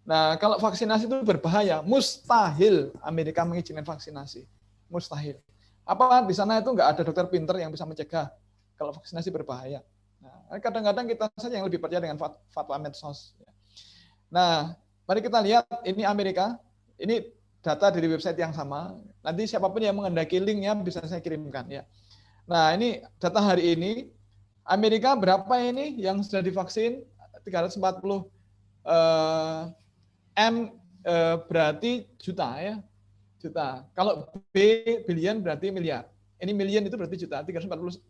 S6: Nah, kalau vaksinasi itu berbahaya, mustahil Amerika mengizinkan vaksinasi. Mustahil. Apa di sana itu nggak ada dokter pinter yang bisa mencegah kalau vaksinasi berbahaya. Nah, kadang-kadang kita saja yang lebih percaya dengan fatwa medsos. Nah, mari kita lihat ini Amerika. Ini data dari website yang sama. Nanti siapapun yang menghendaki linknya bisa saya kirimkan ya. Nah, ini data hari ini. Amerika berapa ini yang sudah divaksin? 340 M berarti juta ya. Juta. Kalau B billion berarti miliar. Ini million itu berarti juta, 341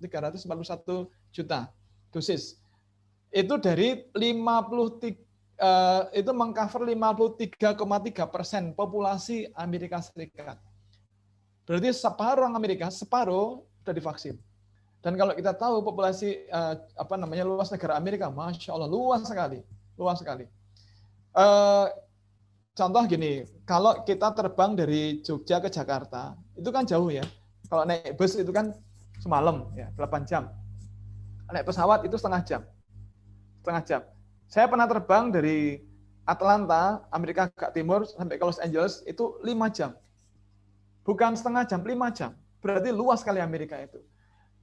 S6: juta dosis. Itu dari 53, itu mengcover 53,3% populasi Amerika Serikat. Berarti separuh orang Amerika, separuh sudah divaksin. Dan kalau kita tahu populasi luas negara Amerika, Masya Allah luas sekali, luas sekali. Contoh gini, kalau kita terbang dari Jogja ke Jakarta, itu kan jauh ya. Kalau naik bus itu kan semalam, ya 8 jam. Naik pesawat itu setengah jam. Setengah jam. Saya pernah terbang dari Atlanta, Amerika agak timur, sampai ke Los Angeles, itu 5 jam. Bukan setengah jam, 5 jam. Berarti luas sekali Amerika itu.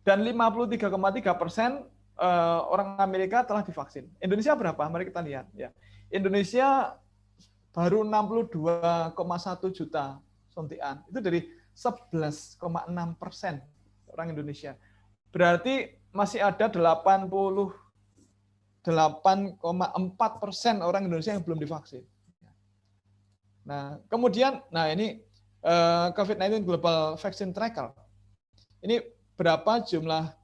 S6: Dan 53,3% orang Amerika telah divaksin. Indonesia berapa? Mari kita lihat. Ya. Indonesia baru 62,1 juta suntikan. Itu dari 11,6% orang Indonesia. Berarti masih ada 88,4% orang Indonesia yang belum divaksin. Nah, kemudian, ini COVID-19 Global Vaccine Tracker. Ini berapa jumlah,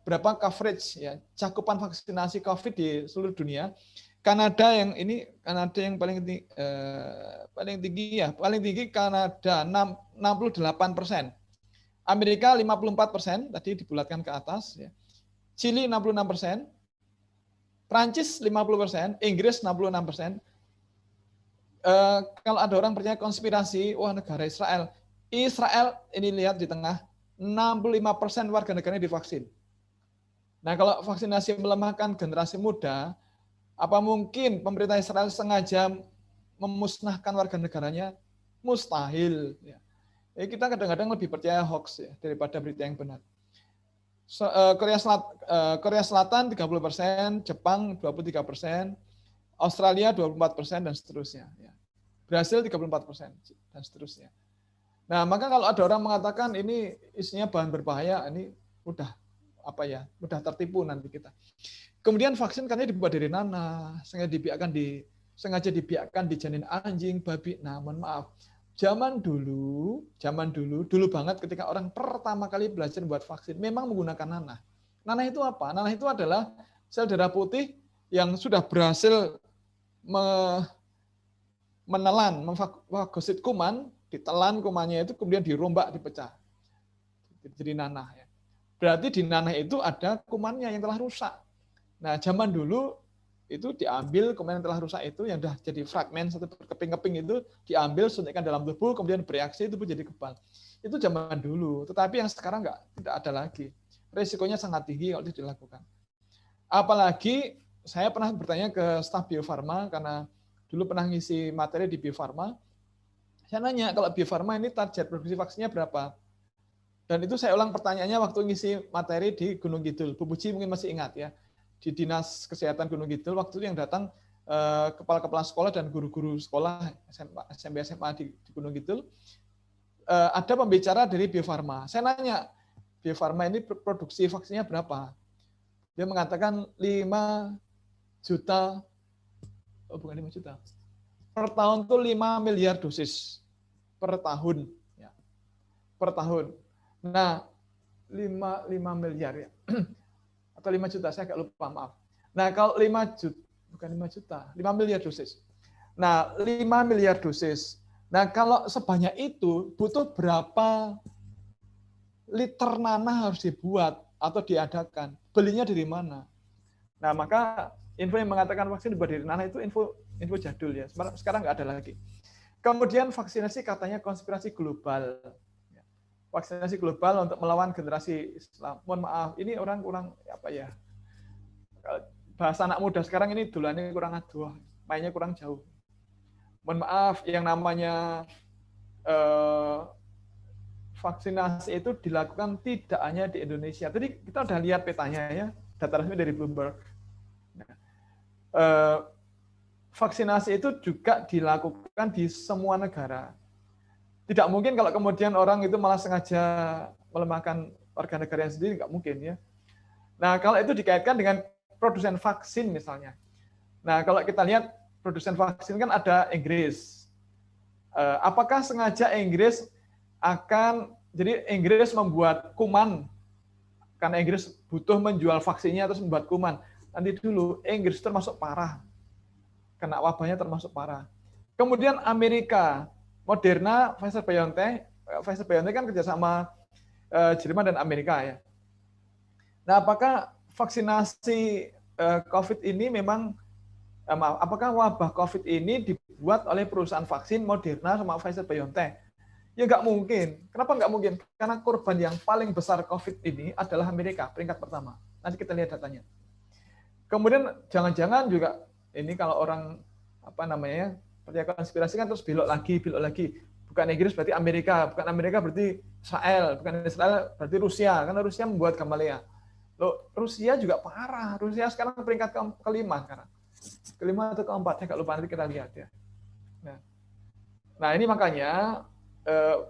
S6: berapa coverage ya, cakupan vaksinasi COVID di seluruh dunia. Kanada yang paling tinggi Kanada 68%, Amerika 54%, tadi dibulatkan ke atas ya. Chili 66%, Prancis 50%, Inggris 66%. Kalau ada orang percaya konspirasi, wah negara Israel ini lihat di tengah, 65% warga negaranya divaksin. Nah kalau vaksinasi melemahkan generasi muda, apa mungkin pemerintah Israel sengaja memusnahkan warga negaranya? Mustahil. Ya. Kita kadang-kadang lebih percaya hoax ya, daripada berita yang benar. Korea Selatan 30%, Jepang 23%, Australia 24% dan seterusnya. Ya. Brasil 34% dan seterusnya. Nah maka kalau ada orang mengatakan ini isinya bahan berbahaya, ini mudah tertipu nanti kita. Kemudian vaksin katanya dibuat dari nanah, sengaja dibiarkan di janin anjing, babi. Nah, mohon maaf. Zaman dulu banget ketika orang pertama kali belajar buat vaksin, memang menggunakan nanah. Nanah itu apa? Nanah itu adalah sel darah putih yang sudah berhasil menelan, memfagosit kuman, ditelan kumannya itu kemudian dirombak, dipecah. Jadi nanah ya. Berarti di nanah itu ada kumannya yang telah rusak. Nah, zaman dulu itu diambil kuman yang telah rusak itu, yang sudah jadi fragmen satu berkeping-keping itu diambil, suntikkan dalam tubuh, kemudian bereaksi, tubuh jadi kebal. Itu zaman dulu. Tetapi yang sekarang tidak ada lagi. Risikonya sangat tinggi kalau itu dilakukan. Apalagi saya pernah bertanya ke staf Bio Farma, karena dulu pernah ngisi materi di Bio Farma. Saya nanya, kalau Bio Farma ini target produksi vaksinnya berapa? Dan itu saya ulang pertanyaannya waktu ngisi materi di Gunung Kidul. Bu Puji mungkin masih ingat ya. Di Dinas Kesehatan Gunung Kidul, waktu itu yang datang kepala-kepala sekolah dan guru-guru sekolah SMP SMA di Gunung Kidul, ada pembicara dari Bio Farma. Saya nanya, Bio Farma ini produksi vaksinnya berapa? Dia mengatakan 5 juta, bukan 5 juta, per tahun itu 5 miliar dosis per tahun. Ya. Per tahun. Nah, 5 miliar ya. Atau 5 juta, saya agak lupa, maaf. Nah, kalau 5 miliar dosis. Nah, 5 miliar dosis. Nah, kalau sebanyak itu, butuh berapa liter nanah harus dibuat atau diadakan? Belinya dari mana? Nah, maka info yang mengatakan vaksin dibuat dari nanah itu info jadul ya. Sekarang nggak ada lagi. Kemudian vaksinasi katanya konspirasi global. Vaksinasi global untuk melawan generasi Islam. Mohon maaf, ini orang kurang bahasa anak muda sekarang ini duluannya kurang aduh, mainnya kurang jauh. Mohon maaf, yang namanya vaksinasi itu dilakukan tidak hanya di Indonesia. Tadi kita udah lihat petanya ya, data resmi dari Bloomberg. Vaksinasi itu juga dilakukan di semua negara. Tidak mungkin kalau kemudian orang itu malah sengaja melemahkan warga negara yang sendiri, nggak mungkin ya. Nah, kalau itu dikaitkan dengan produsen vaksin misalnya. Nah, kalau kita lihat produsen vaksin kan ada Inggris. Apakah sengaja Inggris akan Jadi Inggris membuat kuman karena Inggris butuh menjual vaksinnya terus membuat kuman. Nanti dulu Inggris termasuk parah, kena wabahnya termasuk parah. Kemudian Amerika, Moderna, Pfizer-BioNTech kan kerjasama Jerman dan Amerika ya. Nah, apakah vaksinasi COVID ini memang apakah wabah COVID ini dibuat oleh perusahaan vaksin Moderna sama Pfizer-BioNTech? Ya nggak mungkin. Kenapa nggak mungkin? Karena korban yang paling besar COVID ini adalah Amerika, peringkat pertama. Nanti kita lihat datanya. Kemudian jangan-jangan juga ini kalau orang percaya konspirasi kan terus belok lagi. Bukan Inggris berarti Amerika, bukan Amerika berarti Israel, bukan Israel berarti Rusia, karena Rusia membuat Gamaleya. Loh, Rusia juga parah. Rusia sekarang peringkat kelima sekarang. Kelima atau keempat, saya nggak lupa, nanti kita lihat ya. Nah ini makanya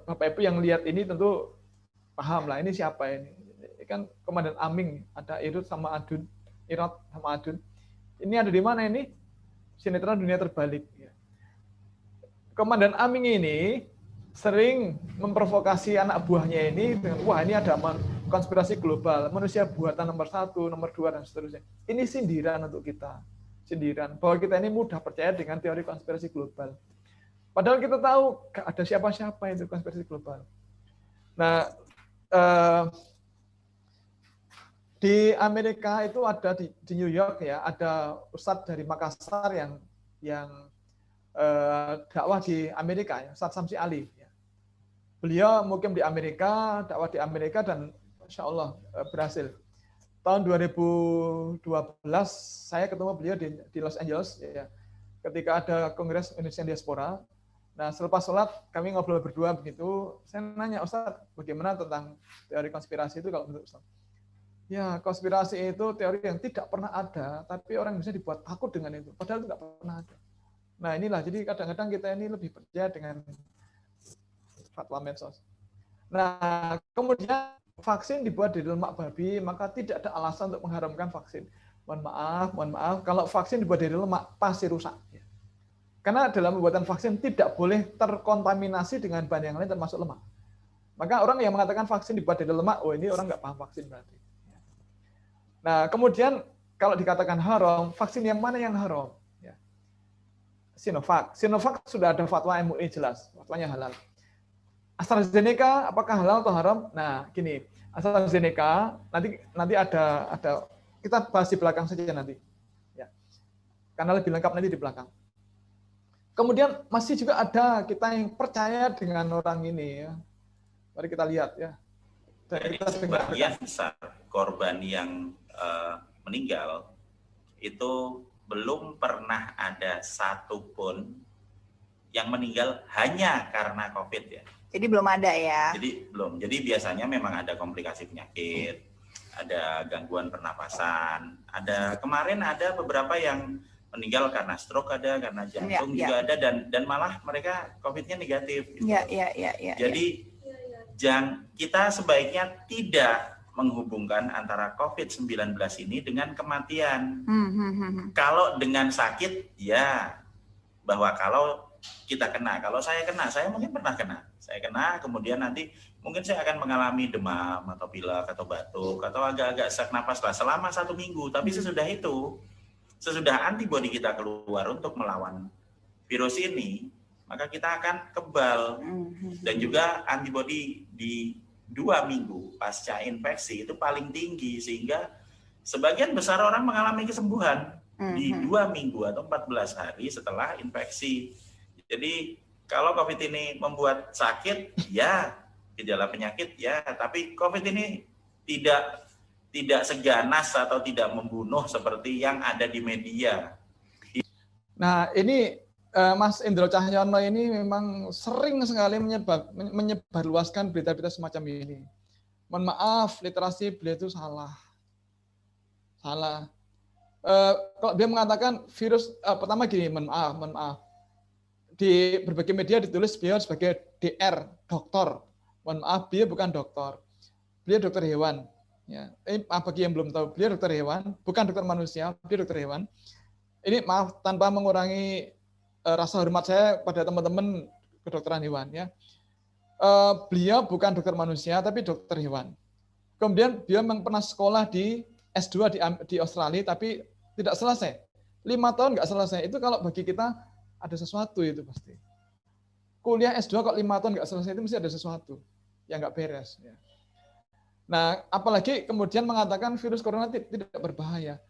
S6: Bapak Ibu yang lihat ini tentu paham lah ini siapa ini. Ini kan Komandan Aming, ada Irot sama Adun. Ini ada di mana ini? Sinetron Dunia Terbalik. Komandan Aming ini sering memprovokasi anak buahnya ini dengan wah ini ada konspirasi global, manusia buatan nomor 1, nomor 2 dan seterusnya. Ini sindiran untuk kita. Sindiran bahwa kita ini mudah percaya dengan teori konspirasi global. Padahal kita tahu ada siapa-siapa itu konspirasi global. Nah, di Amerika itu ada di New York ya, ada ustadz dari Makassar yang dakwah di Amerika ya, Ustadz Samsi Ali. Ya. Beliau mukim di Amerika, dakwah di Amerika dan Insya Allah berhasil. Tahun 2012 saya ketemu beliau di Los Angeles ya, ketika ada Kongres Indonesia Diaspora. Nah, selepas sholat, kami ngobrol berdua begitu. Saya nanya, Ustadz, bagaimana tentang teori konspirasi itu kalau menurut Ustadz? Ya, konspirasi itu teori yang tidak pernah ada, tapi orang bisa dibuat takut dengan itu. Padahal itu tidak pernah ada. Nah, inilah, jadi kadang-kadang kita ini lebih percaya dengan fatwa medsos. Nah, kemudian vaksin dibuat dari lemak babi, maka tidak ada alasan untuk mengharamkan vaksin. Mohon maaf, kalau vaksin dibuat dari lemak, pasti rusak. Karena dalam pembuatan vaksin tidak boleh terkontaminasi dengan bahan yang lain termasuk lemak. Maka orang yang mengatakan vaksin dibuat dari lemak, oh ini orang nggak paham vaksin berarti. Nah, kemudian kalau dikatakan haram, vaksin yang mana yang haram? Ya. Sinovac. Sinovac sudah ada fatwa MUI jelas, fatwanya halal. AstraZeneca apakah halal atau haram? Nah, gini, AstraZeneca nanti ada kita bahas di belakang saja nanti. Ya. Karena lebih lengkap nanti di belakang. Kemudian masih juga ada kita yang percaya dengan orang ini ya. Mari kita lihat ya.
S10: Dari sebagian besar korban yang meninggal itu belum pernah ada satupun yang meninggal hanya karena COVID ya.
S3: Jadi belum ada ya?
S10: Jadi belum. Jadi biasanya memang ada komplikasi penyakit, ada gangguan pernapasan, kemarin ada beberapa yang meninggal karena stroke ada, karena jantung juga ada dan malah mereka COVID-nya negatif. Gitu. Jadi kita sebaiknya tidak menghubungkan antara COVID-19 ini dengan kematian. Kalau dengan sakit, ya bahwa kalau kita kena, kalau saya kena, saya mungkin pernah kena. Saya kena, kemudian nanti mungkin saya akan mengalami demam atau pilek atau batuk atau agak-agak sesak napas lah selama 1 minggu. Tapi sesudah antibodi kita keluar untuk melawan virus ini, maka kita akan kebal. Dan juga antibodi di 2 minggu pasca infeksi itu paling tinggi, sehingga sebagian besar orang mengalami kesembuhan di 2 minggu atau 14 hari setelah infeksi. Jadi kalau COVID ini membuat sakit, ya gejala penyakit ya, tapi COVID ini tidak seganas atau tidak membunuh seperti yang ada di media.
S6: Nah, ini Mas Indro Cahyono ini memang sering sekali menyebarluaskan berita-berita semacam ini. Mohon maaf, literasi beliau itu salah. Kalau dia mengatakan virus, pertama gini, mohon maaf. Di berbagai media ditulis beliau sebagai DR, dokter. Mohon maaf, beliau bukan dokter. Beliau dokter hewan. Ya, ini bagi yang belum tahu, beliau dokter hewan, bukan dokter manusia, beliau dokter hewan. Ini maaf tanpa mengurangi rasa hormat saya pada teman-teman kedokteran hewan ya. beliau bukan dokter manusia, tapi dokter hewan. Kemudian beliau memang pernah sekolah di S2 di Australia, tapi tidak selesai. 5 tahun nggak selesai. Itu kalau bagi kita ada sesuatu itu pasti. Kuliah S2 kok 5 tahun nggak selesai, itu mesti ada sesuatu yang nggak beres. Ya. Nah, apalagi kemudian mengatakan virus corona tidak berbahaya.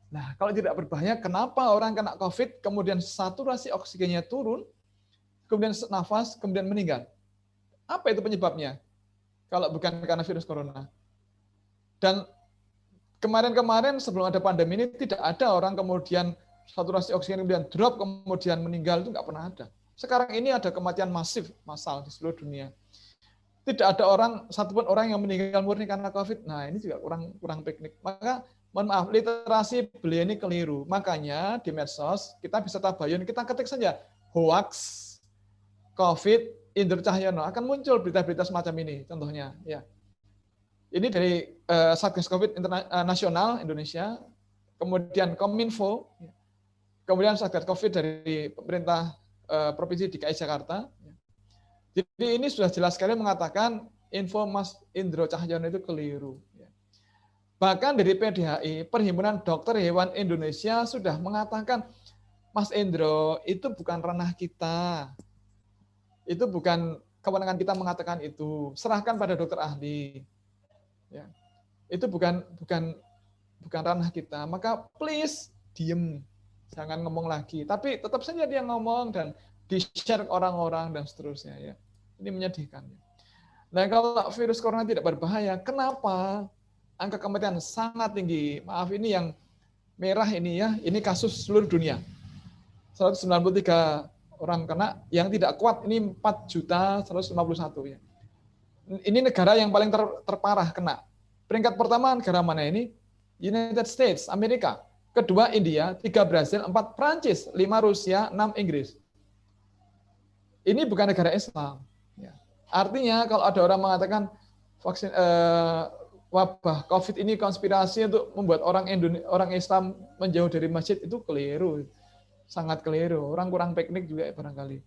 S6: Nah, kalau tidak berbahaya, kenapa orang kena COVID, kemudian saturasi oksigennya turun, kemudian nafas, kemudian meninggal? Apa itu penyebabnya? Kalau bukan karena virus corona. Dan kemarin-kemarin sebelum ada pandemi ini, tidak ada orang kemudian saturasi oksigen kemudian drop, kemudian meninggal, itu nggak pernah ada. Sekarang ini ada kematian massal di seluruh dunia. Tidak ada satupun orang yang meninggal murni karena COVID. Nah, ini juga kurang piknik. Maka, mohon maaf, literasi beliau ini keliru. Makanya di medsos, kita bisa tabayun, kita ketik saja, hoax, COVID, Indro Cahyono, akan muncul berita-berita semacam ini, contohnya. Ya. Ini dari Satgas COVID Nasional Indonesia, kemudian Kominfo, kemudian Satgas COVID dari pemerintah Provinsi DKI Jakarta. Jadi ini sudah jelas sekali mengatakan info Mas Indro Cahyono itu keliru. Bahkan dari PDHI, Perhimpunan Dokter Hewan Indonesia, sudah mengatakan, Mas Indro, itu bukan ranah kita. Itu bukan kewenangan kita mengatakan itu. Serahkan pada dokter ahli. Ya. Itu bukan ranah kita. Maka please diem, jangan ngomong lagi. Tapi tetap saja dia ngomong dan di-share orang-orang dan seterusnya. Ya. Ini menyedihkan. Nah, kalau virus corona tidak berbahaya, kenapa angka kematian sangat tinggi? Maaf, ini yang merah ini ya, ini kasus seluruh dunia. 193 orang kena, yang tidak kuat ini 4.151 ya. Ini negara yang paling terparah kena. Peringkat pertama negara mana ini? United States, Amerika. Kedua India, 3 Brasil, 4 Prancis, 5 Rusia, 6 Inggris. Ini bukan negara Islam. Ya. Artinya kalau ada orang mengatakan vaksin wabah COVID ini konspirasi untuk membuat orang Islam menjauh dari masjid, itu keliru. Sangat keliru. Orang kurang piknik juga barangkali.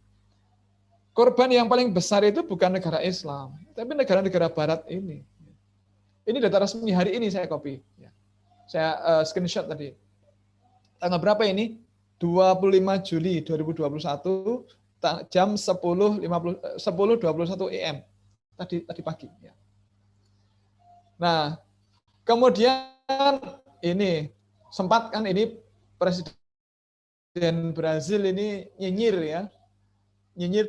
S6: Korban yang paling besar itu bukan negara Islam, tapi negara-negara Barat ini. Ini data resmi hari ini saya copy. Saya screenshot tadi. Tanggal berapa ini? 25 Juli 2021, jam 10.21 AM. Tadi pagi. Nah, kemudian ini sempat kan ini Presiden Brazil ini nyinyir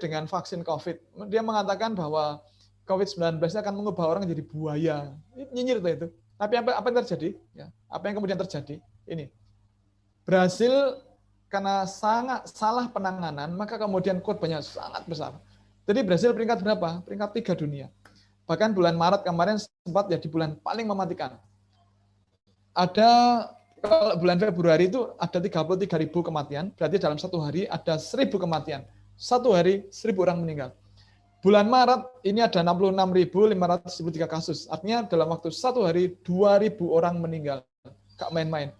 S6: dengan vaksin COVID. Dia mengatakan bahwa COVID-19 akan mengubah orang jadi buaya. Nyinyir itu. Tapi apa yang terjadi? Ya, apa yang kemudian terjadi? Ini. Brazil karena sangat salah penanganan, maka kemudian korbannya sangat besar. Jadi Brazil peringkat berapa? Peringkat 3 dunia. Bahkan bulan Maret kemarin sempat jadi bulan paling mematikan. Kalau bulan Februari itu ada 33.000 kematian, berarti dalam satu hari ada 1.000 kematian. Satu hari 1.000 orang meninggal. Bulan Maret ini ada 66.573 kasus. Artinya dalam waktu satu hari 2.000 orang meninggal. Gak main-main.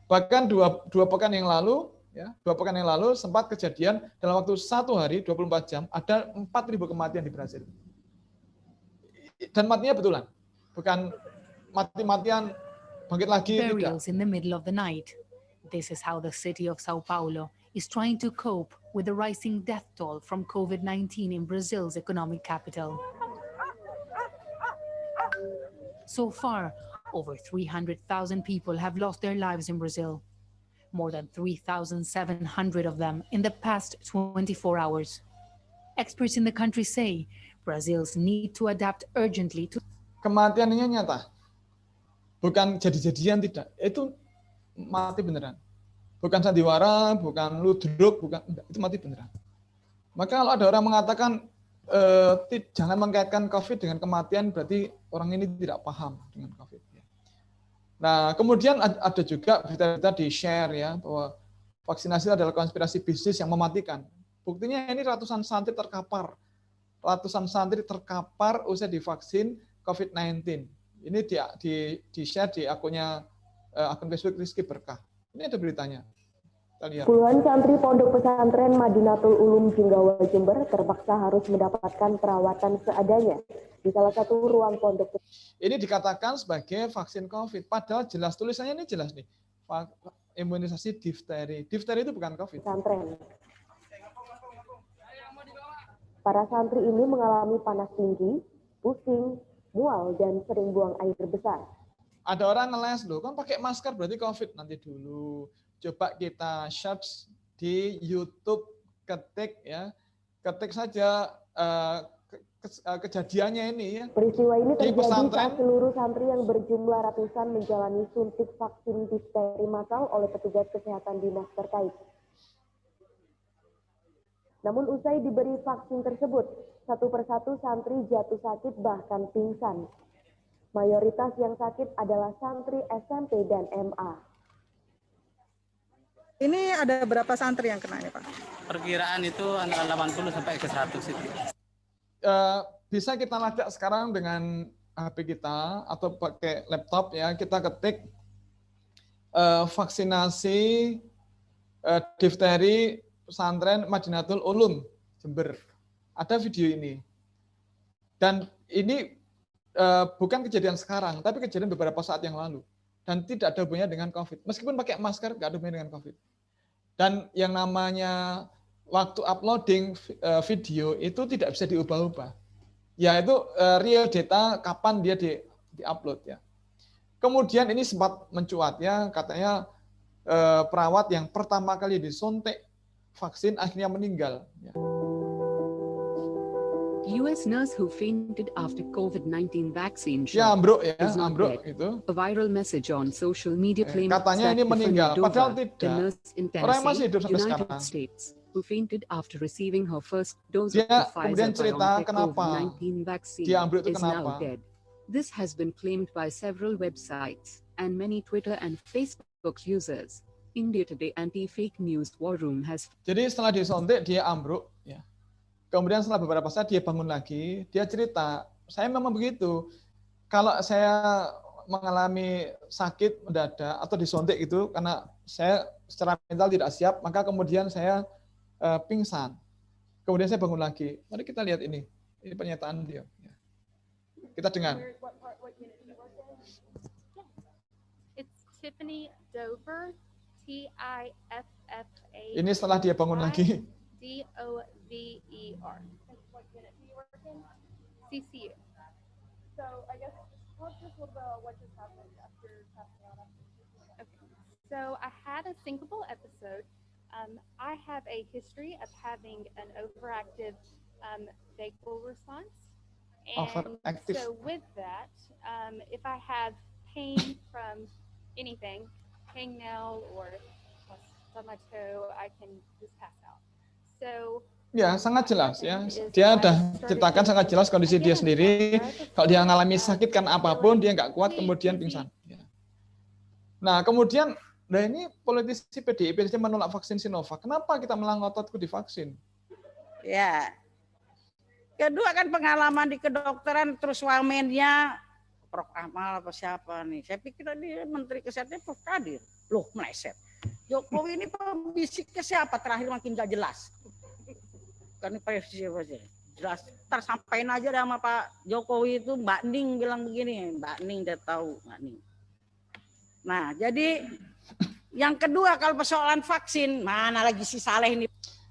S6: Bahkan dua pekan yang lalu sempat kejadian dalam waktu satu hari 24 jam ada 4.000 kematian di Brasil. Dan matinya betulan. Bukan mati-matian bangkit lagi,
S11: burials in the middle of the night. This is how the city of Sao Paulo is trying to cope with the rising death toll from COVID-19 in Brazil's economic capital. So far, over 300,000 people have lost their lives in Brazil. More than 3,700 of them in the past 24 hours. Experts in the country say Brazils need to adapt urgently to...
S6: Kematiannya nyata. Bukan jadi-jadian, tidak. Itu mati beneran. Bukan sandiwara, bukan ludruk, bukan, enggak, itu mati beneran. Maka kalau ada orang mengatakan jangan mengkaitkan COVID dengan kematian, berarti orang ini tidak paham dengan COVID. Nah, kemudian ada juga berita-berita di-share ya, bahwa vaksinasi adalah konspirasi bisnis yang mematikan. Buktinya ini ratusan santri terkapar. Usai divaksin COVID-19. Ini di-share di akun Facebook Rizky Berkah. Ini ada beritanya.
S12: Puluhan santri Pondok Pesantren Madinatul Ulum Jinggawa Jember terpaksa harus mendapatkan perawatan seadanya di salah satu ruang pondok.
S6: Ini dikatakan sebagai vaksin COVID, padahal jelas tulisannya ini jelas nih, imunisasi difteri. Difteri itu bukan COVID.
S12: Pesantren. Para santri ini mengalami panas tinggi, pusing, mual, dan sering buang air besar.
S6: Ada orang ngeles loh, kan pakai masker berarti COVID nanti dulu. Coba kita search di YouTube, ketik saja kejadiannya ini ya.
S12: Peristiwa ini terjadi saat seluruh santri yang berjumlah ratusan menjalani suntik vaksin difteri massal oleh petugas kesehatan dinas terkait. Namun usai diberi vaksin tersebut, satu persatu santri jatuh sakit bahkan pingsan. Mayoritas yang sakit adalah santri SMP dan MA.
S3: Ini ada berapa santri yang kena ini, Pak?
S13: Perkiraan itu antara 80 sampai ke 100 itu.
S6: Bisa kita lacak sekarang dengan HP kita atau pakai laptop ya, kita ketik vaksinasi difteri pesantren Madinatul Ulum Jember. Ada video ini. Dan ini bukan kejadian sekarang, tapi kejadian beberapa saat yang lalu. Dan tidak ada hubungannya dengan COVID. Meskipun pakai masker, tidak ada hubungannya dengan COVID. Dan yang namanya waktu uploading video itu tidak bisa diubah-ubah. Ya itu real data kapan dia di-upload ya. Kemudian ini sempat mencuat ya, katanya perawat yang pertama kali disuntik vaksin akhirnya meninggal. Ya.
S14: US nurse who fainted after COVID-19 vaccine
S6: ya, ambruk ya,
S14: is not
S6: ambruk
S14: dead.
S6: itu.
S14: A viral message on social media claims
S6: katanya ini meninggal, padahal tidak. Orang masih hidup sampai
S14: United
S6: sekarang.
S14: States, who fainted after receiving her first dose
S6: Dia
S14: of the
S6: kemudian cerita kenapa
S14: COVID-19 vaccine
S6: dia ambruk itu
S14: is now
S6: kenapa.
S14: dead. This has been claimed by several websites and many Twitter and Facebook users. India Today anti-fake news war room has.
S6: Jadi setelah disuntik dia ambruk ya. Kemudian setelah beberapa saat dia bangun lagi, dia cerita, saya memang begitu. Kalau saya mengalami sakit mendadak atau disuntik itu karena saya secara mental tidak siap, maka kemudian saya pingsan. Kemudian saya bangun lagi. Mari kita lihat ini. Ini pernyataan dia. Kita dengar.
S15: It's Tiffany Dover, T-I-F-F-A.
S6: Ini setelah dia bangun lagi.
S15: D-O-V-E-R. CCU.
S16: So I guess tell us just a little bit about what just happened after passing out.
S15: Okay. So I had a syncopal episode. I have a history of having an overactive vagal response. And
S6: Overactive.
S15: so with that, if I have pain from anything, hangnail or on my toe, I can just pass out. So
S6: ya, sangat jelas ya. Dia sudah ceritakan sangat jelas kondisi dia sendiri. Kalau dia mengalami sakit kan apapun, dia nggak kuat, kemudian pingsan. Ya. Nah, kemudian, nah ini politisi PDIP saja menolak vaksin Sinovac. Kenapa kita melangototku divaksin?
S17: Ya. Kedua kan pengalaman di kedokteran, terus wamennya Prof. Amal apa siapa nih? Saya pikir tadi Menteri Kesehatan Prof. Kadir. Loh, meleset. Jokowi ini pembisiknya siapa? Terakhir makin nggak jelas. Kan ini jelas. Tersampaikan aja sama Pak Jokowi itu, Mbak Ning bilang begini. Mbak Ning udah tahu, Mbak Ning. Nah, jadi yang kedua kalau persoalan vaksin, mana lagi si Saleh ini?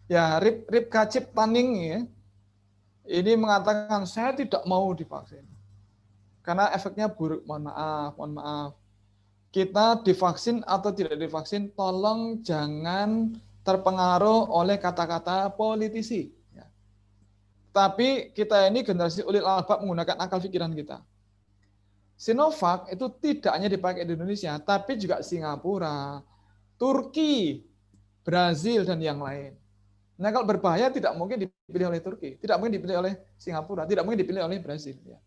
S6: Ya, Rip Kacip Taning ya. Ini mengatakan saya tidak mau divaksin. Karena efeknya buruk, mohon maaf. Kita divaksin atau tidak divaksin, tolong jangan terpengaruh oleh kata-kata politisi. Ya. Tapi kita ini generasi ulil albab menggunakan akal pikiran kita. Sinovac itu tidak hanya dipakai di Indonesia, tapi juga Singapura, Turki, Brazil, dan yang lain. Nah, kalau berbahaya tidak mungkin dipilih oleh Turki, tidak mungkin dipilih oleh Singapura, tidak mungkin dipilih oleh Brazil. Ya.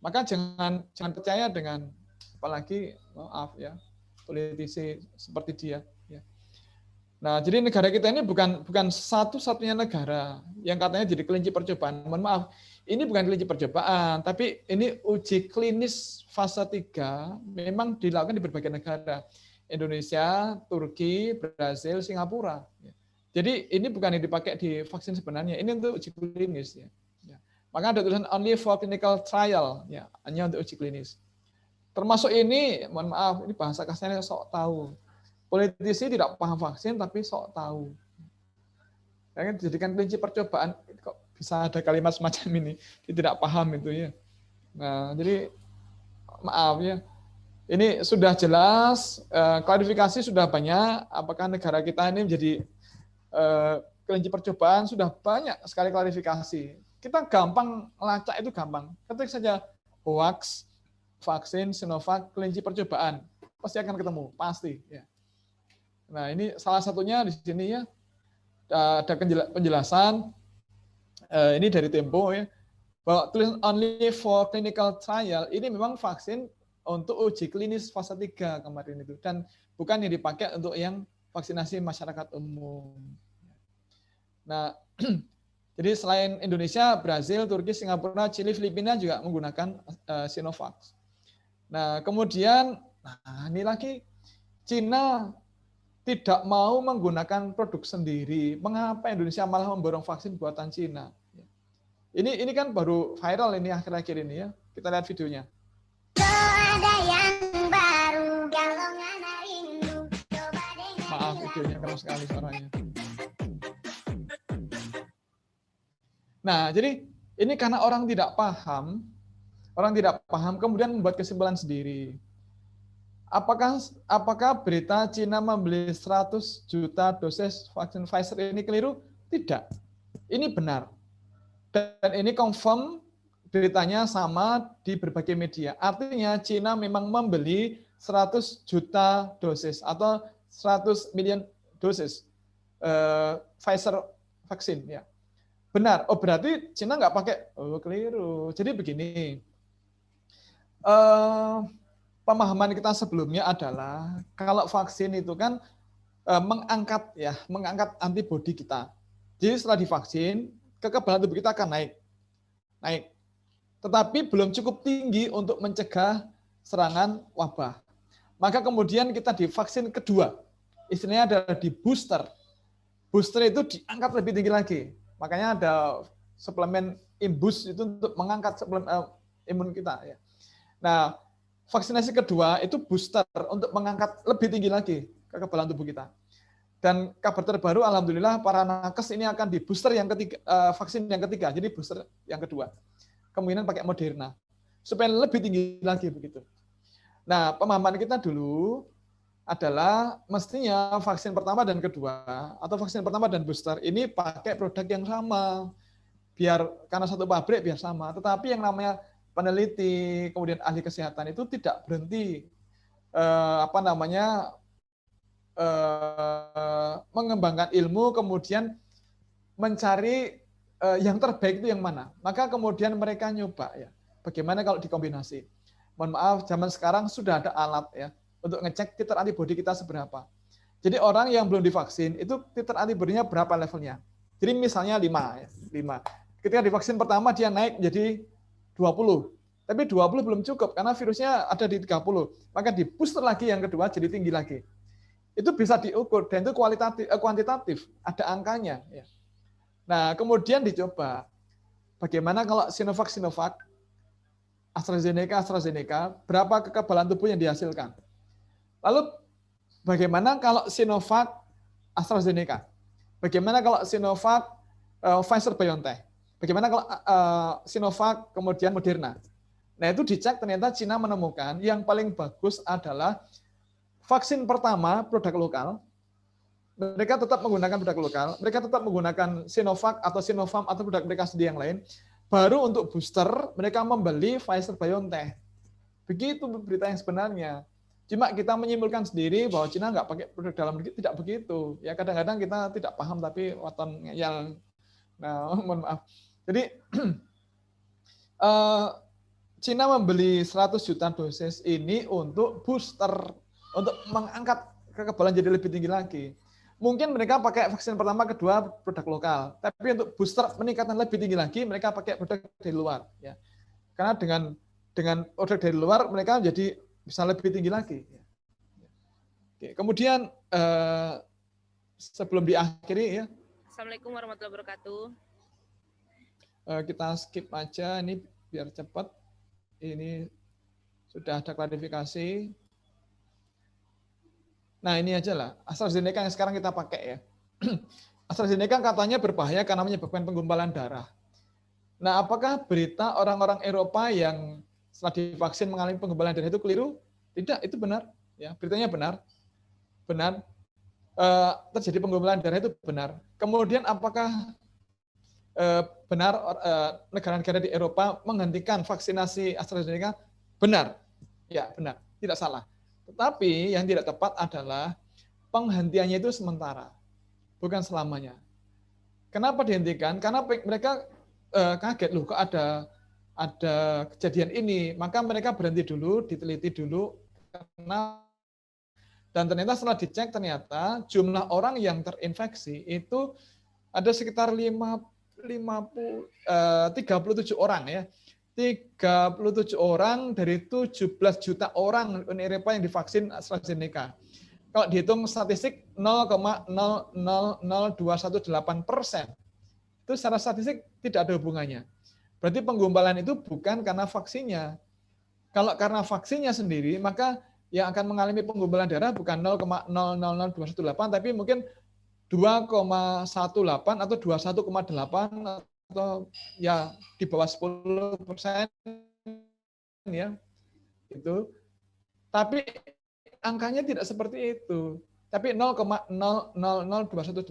S6: Maka jangan percaya dengan, apalagi maaf ya, politisi seperti dia. Ya. Nah, jadi negara kita ini bukan satu-satunya negara yang katanya jadi kelinci percobaan. Mohon maaf, ini bukan kelinci percobaan, tapi ini uji klinis fase 3 memang dilakukan di berbagai negara. Indonesia, Turki, Brasil, Singapura. Jadi ini bukan yang dipakai di vaksin sebenarnya, ini untuk uji klinis. Ya. Maka ada tulisan only for clinical trial, ya, hanya untuk uji klinis. Termasuk ini, mohon maaf, ini bahasa kasarnya sok tahu. Politisi tidak paham vaksin tapi sok tahu. Ya, dijadikan kelinci percobaan, kok bisa ada kalimat semacam ini, dia tidak paham itu ya. Nah, jadi maaf ya. Ini sudah jelas, klarifikasi sudah banyak, apakah negara kita ini menjadi kelinci percobaan, sudah banyak sekali klarifikasi. Kita gampang lacak itu gampang. Ketik saja hoax, vaksin, Sinovac, kelinci percobaan. Pasti akan ketemu, pasti. Ya. Nah ini salah satunya di sini ya, ada penjelasan, ini dari Tempo ya, bahwa tulisan only for clinical trial, ini memang vaksin untuk uji klinis fase 3 kemarin itu. Dan bukan yang dipakai untuk yang vaksinasi masyarakat umum. Nah, jadi selain Indonesia, Brasil, Turki, Singapura, Chili, Filipina juga menggunakan Sinovac. Nah, kemudian, ini lagi, Cina tidak mau menggunakan produk sendiri. Mengapa Indonesia malah memborong vaksin buatan Cina? Ini kan baru viral ini akhir-akhir ini ya. Kita lihat videonya. Maaf, videonya keras sekali suaranya. Nah, jadi ini karena orang tidak paham kemudian membuat kesimpulan sendiri. Apakah berita Cina membeli 100 juta dosis vaksin Pfizer ini keliru? Tidak. Ini benar. Dan ini confirm beritanya sama di berbagai media. Artinya Cina memang membeli 100 juta dosis atau 100 million dosis Pfizer vaksin ya. Benar. Oh berarti Cina nggak pakai? Oh keliru. Jadi begini, pemahaman kita sebelumnya adalah kalau vaksin itu kan mengangkat antibodi kita. Jadi setelah divaksin kekebalan tubuh kita akan naik. Tetapi belum cukup tinggi untuk mencegah serangan wabah. Maka kemudian kita divaksin kedua. Istilahnya adalah di booster. Booster itu diangkat lebih tinggi lagi. Makanya ada suplemen Imbus itu untuk mengangkat imun kita. Ya. Nah, vaksinasi kedua itu booster untuk mengangkat lebih tinggi lagi kekebalan tubuh kita. Dan kabar terbaru, alhamdulillah para nakes ini akan di booster yang ketiga, vaksin yang ketiga, jadi booster yang kedua. Kemungkinan pakai Moderna supaya lebih tinggi lagi begitu. Nah, pemahaman kita dulu adalah mestinya vaksin pertama dan kedua atau vaksin pertama dan booster ini pakai produk yang sama, biar karena satu pabrik biar sama. Tetapi yang namanya peneliti kemudian ahli kesehatan itu tidak berhenti mengembangkan ilmu kemudian mencari yang terbaik itu yang mana. Maka kemudian mereka nyoba ya. Bagaimana kalau dikombinasi? Mohon maaf, zaman sekarang sudah ada alat ya untuk ngecek titer antibodi kita seberapa. Jadi orang yang belum divaksin itu titer antibodinya berapa levelnya. Jadi misalnya 5 ya, 5. Ketika divaksin pertama dia naik jadi 20. Tapi 20 belum cukup karena virusnya ada di 30. Maka di booster lagi yang kedua jadi tinggi lagi. Itu bisa diukur dan itu kuantitatif, ada angkanya ya. Nah, kemudian dicoba bagaimana kalau Sinovac, AstraZeneca, berapa kekebalan tubuh yang dihasilkan. Lalu bagaimana kalau Sinovac, AstraZeneca? Bagaimana kalau Sinovac, Pfizer-BioNTech? Bagaimana kalau Sinovac, kemudian Moderna? Nah itu dicek ternyata Cina menemukan yang paling bagus adalah vaksin pertama produk lokal. Mereka tetap menggunakan produk lokal, mereka tetap menggunakan Sinovac atau Sinopharm atau produk mereka sendiri yang lain. Baru untuk booster, mereka membeli Pfizer-BioNTech. Begitu berita yang sebenarnya. Cuma kita menyimpulkan sendiri bahwa Cina nggak pakai produk dalam negeri, tidak begitu. Ya kadang-kadang kita tidak paham tapi waton ngeyel. Nah, mohon maaf. Jadi Cina membeli 100 juta dosis ini untuk booster, untuk mengangkat kekebalan jadi lebih tinggi lagi. Mungkin mereka pakai vaksin pertama, kedua produk lokal, tapi untuk booster meningkatkan lebih tinggi lagi, mereka pakai produk dari luar. Ya. Karena dengan produk dari luar mereka jadi bisa lebih tinggi lagi. Oke, kemudian sebelum diakhiri ya,
S18: Assalamualaikum warahmatullahi wabarakatuh.
S6: Kita skip aja ini biar cepat. Ini sudah ada klarifikasi. Nah ini aja lah, AstraZeneca yang sekarang kita pakai ya. AstraZeneca katanya berbahaya karena menyebabkan penggumpalan darah. Nah apakah berita orang-orang Eropa yang setelah divaksin mengalami penggumpalan darah itu keliru? Tidak, itu benar. Ya, beritanya benar. Benar. Terjadi penggumpalan darah itu benar. Kemudian apakah benar negara-negara di Eropa menghentikan vaksinasi AstraZeneca? Benar. Ya, benar. Tidak salah. Tetapi yang tidak tepat adalah penghentiannya itu sementara, bukan selamanya. Kenapa dihentikan? Karena mereka kaget, loh kok ada kejadian ini, maka mereka berhenti dulu, diteliti dulu, dan ternyata setelah dicek ternyata jumlah orang yang terinfeksi itu ada sekitar 37 orang ya. 37 orang dari 17 juta orang Uni Eropa yang divaksin AstraZeneca. Kalau dihitung statistik 0,00218%. Itu secara statistik tidak ada hubungannya. Berarti penggumpalan itu bukan karena vaksinnya. Kalau karena vaksinnya sendiri, maka yang akan mengalami penggumpalan darah bukan 0,000218, tapi mungkin 2,18 atau 21,8 atau ya di bawah 10% ya itu. Tapi angkanya tidak seperti itu. Tapi 0,000218.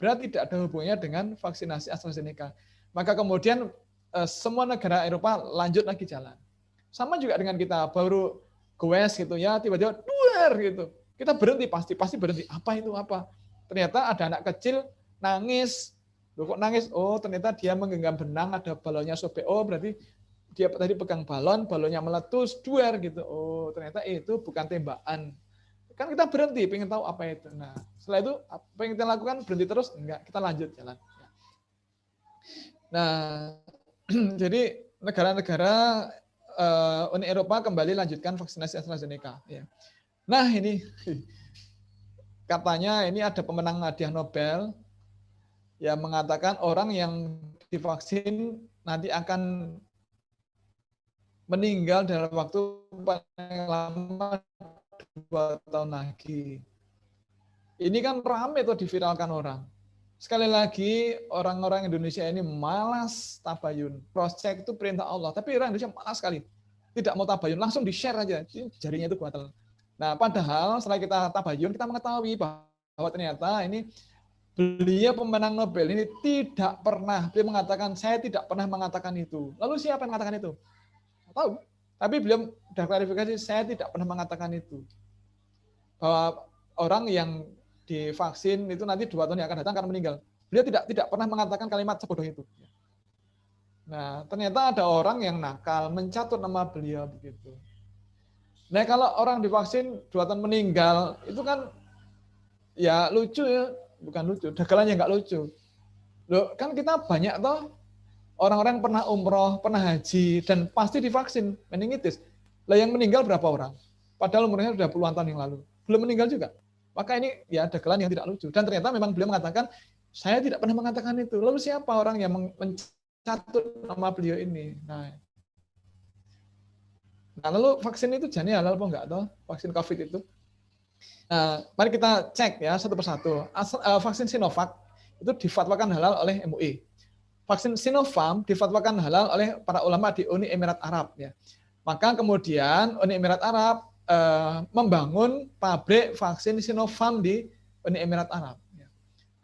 S6: Berarti tidak ada hubungannya dengan vaksinasi AstraZeneca. Maka kemudian semua negara Eropa lanjut lagi jalan. Sama juga dengan kita, baru goes gitu ya, tiba-tiba duer gitu. Kita berhenti, pasti berhenti. Apa itu apa? Ternyata ada anak kecil nangis. Loh, kok nangis? Oh, ternyata dia menggenggam benang, ada balonnya sobek. Oh, berarti dia tadi pegang balon, balonnya meletus, duer gitu. Oh, ternyata itu bukan tembakan. Kan kita berhenti, pengen tahu apa itu. Nah, setelah itu apa yang kita lakukan? Berhenti terus? Enggak, kita lanjut jalan. Nah, jadi negara-negara Uni Eropa kembali lanjutkan vaksinasi AstraZeneca. Ya. Nah, ini katanya ini ada pemenang hadiah Nobel yang mengatakan orang yang divaksin nanti akan meninggal dalam waktu paling lama 2 tahun lagi. Ini kan ramai tuh diviralkan orang. Sekali lagi orang-orang Indonesia ini malas tabayun. Cross check itu perintah Allah, tapi orang Indonesia malas sekali. Tidak mau tabayun, langsung di-share aja. Jarinya itu gatal. Nah, padahal setelah kita tabayun, kita mengetahui bahwa ternyata ini beliau pemenang Nobel ini tidak pernah, beliau mengatakan, saya tidak pernah mengatakan itu. Lalu siapa yang mengatakan itu? Tidak tahu. Tapi beliau sudah klarifikasi, saya tidak pernah mengatakan itu. Bahwa orang yang divaksin itu nanti 2 tahun yang akan datang akan meninggal. Beliau tidak pernah mengatakan kalimat sebodoh itu. Nah, ternyata ada orang yang nakal, mencatut nama beliau begitu. Nah, kalau orang divaksin 2 tahun meninggal, itu kan ya lucu ya. Bukan lucu, dagalannya nggak lucu. Loh, kan kita banyak toh orang-orang pernah umroh, pernah haji, dan pasti divaksin meningitis. Lah yang meninggal berapa orang? Padahal umurnya sudah puluhan tahun yang lalu. Belum meninggal juga. Maka ini ya dagalan yang tidak lucu. Dan ternyata memang beliau mengatakan, saya tidak pernah mengatakan itu. Lalu siapa orang yang mencatut nama beliau ini? Nah lalu vaksin itu jadi halal apa enggak toh? Vaksin COVID itu? Nah, mari kita cek ya satu persatu. Vaksin Sinovac itu difatwakan halal oleh MUI. Vaksin Sinopharm difatwakan halal oleh para ulama di Uni Emirat Arab. Ya. Maka kemudian Uni Emirat Arab membangun pabrik vaksin Sinopharm di Uni Emirat Arab. Ya.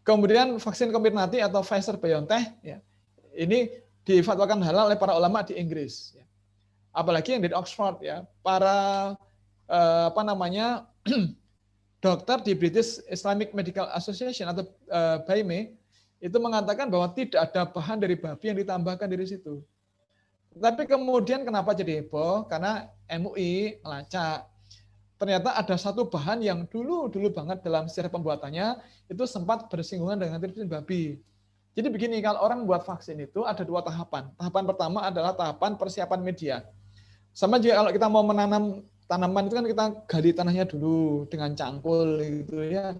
S6: Kemudian vaksin Comirnaty atau Pfizer-BioNTech ya, ini difatwakan halal oleh para ulama di Inggris. Ya. Apalagi yang di Oxford ya, para dokter di British Islamic Medical Association atau BIME itu mengatakan bahwa tidak ada bahan dari babi yang ditambahkan dari situ. Tapi kemudian kenapa jadi heboh? Karena MUI melacak. Ternyata ada satu bahan yang dulu banget dalam sejarah pembuatannya itu sempat bersinggungan dengan tripsin babi. Jadi begini, kalau orang buat vaksin itu ada 2 tahapan. Tahapan pertama adalah tahapan persiapan media. Sama juga kalau kita mau menanam tanaman itu kan kita gali tanahnya dulu dengan cangkul gitu ya.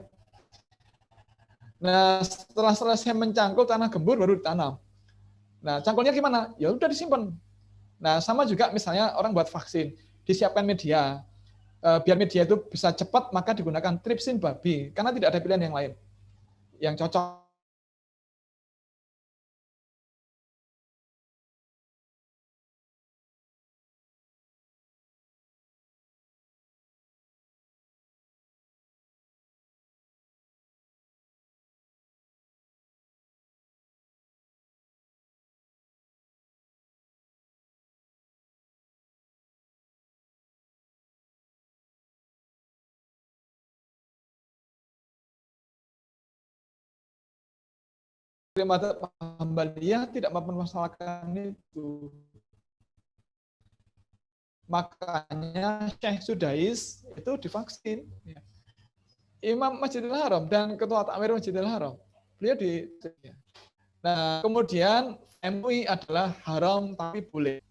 S6: Nah, setelah selesai mencangkul tanah gembur baru ditanam. Nah, cangkulnya gimana? Ya udah disimpan. Nah, sama juga misalnya orang buat vaksin, disiapkan media. Biar media itu bisa cepat, maka digunakan tripsin babi, karena tidak ada pilihan yang lain yang cocok. Madzhab Hambaliyah tidak mempermasalahkan itu. Makanya Syekh Sudais itu divaksin. Imam Masjidil Haram dan Ketua Takmir Masjidil Haram. Beliau di. Nah, kemudian MUI adalah haram tapi boleh.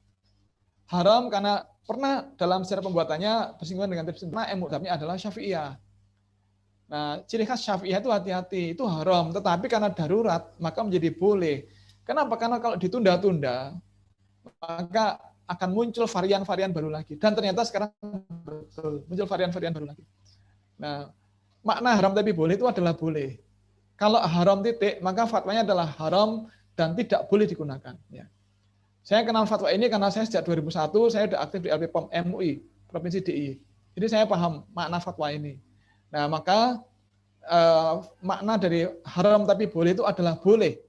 S6: Haram karena pernah dalam sejarah pembuatannya bersinggungan dengan tripsin. Karena MUI adalah Syafi'iyah. Nah, ciri khas Syafi'iyah itu hati-hati, itu haram. Tetapi karena darurat, maka menjadi boleh. Kenapa? Karena kalau ditunda-tunda, maka akan muncul varian-varian baru lagi. Dan ternyata sekarang betul, muncul varian-varian baru lagi. Nah, makna haram tapi boleh itu adalah boleh. Kalau haram titik, maka fatwanya adalah haram dan tidak boleh digunakan. Ya. Saya kenal fatwa ini karena saya sejak 2001, saya sudah aktif di LPPOM MUI, Provinsi DI. Jadi saya paham makna fatwa ini. Nah, maka makna dari haram tapi boleh itu adalah boleh.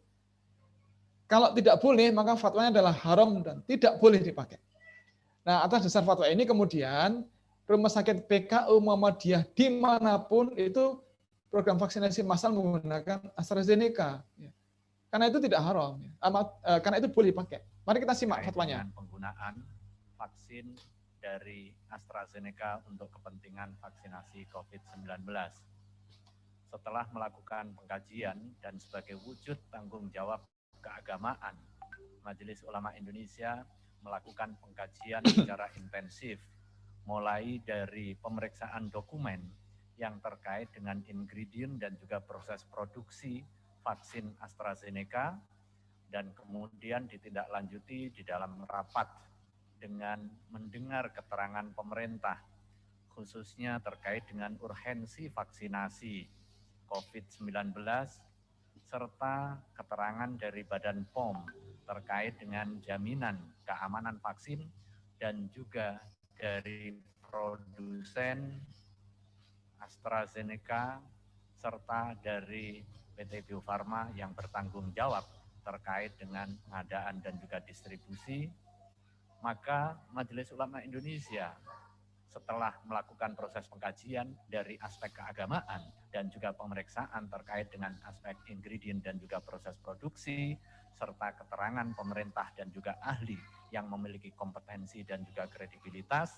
S6: Kalau tidak boleh, maka fatwanya adalah haram dan tidak boleh dipakai. Nah, atas dasar fatwa ini kemudian Rumah Sakit PKU Muhammadiyah dimanapun itu program vaksinasi massal menggunakan AstraZeneca. Karena itu tidak haram. Karena itu boleh dipakai. Mari kita simak fatwanya.
S19: Penggunaan vaksin dari AstraZeneca untuk kepentingan vaksinasi COVID-19. Setelah melakukan pengkajian dan sebagai wujud tanggung jawab keagamaan, Majelis Ulama Indonesia melakukan pengkajian secara intensif, mulai dari pemeriksaan dokumen yang terkait dengan ingredient dan juga proses produksi vaksin AstraZeneca, dan kemudian ditindaklanjuti di dalam rapat dengan mendengar keterangan pemerintah, khususnya terkait dengan urgensi vaksinasi COVID-19, serta keterangan dari Badan POM terkait dengan jaminan keamanan vaksin, dan juga dari produsen AstraZeneca, serta dari PT Bio Farma yang bertanggung jawab terkait dengan pengadaan dan juga distribusi. Maka Majelis Ulama Indonesia setelah melakukan proses pengkajian dari aspek keagamaan dan juga pemeriksaan terkait dengan aspek ingredient dan juga proses produksi, serta keterangan pemerintah dan juga ahli yang memiliki kompetensi dan juga kredibilitas,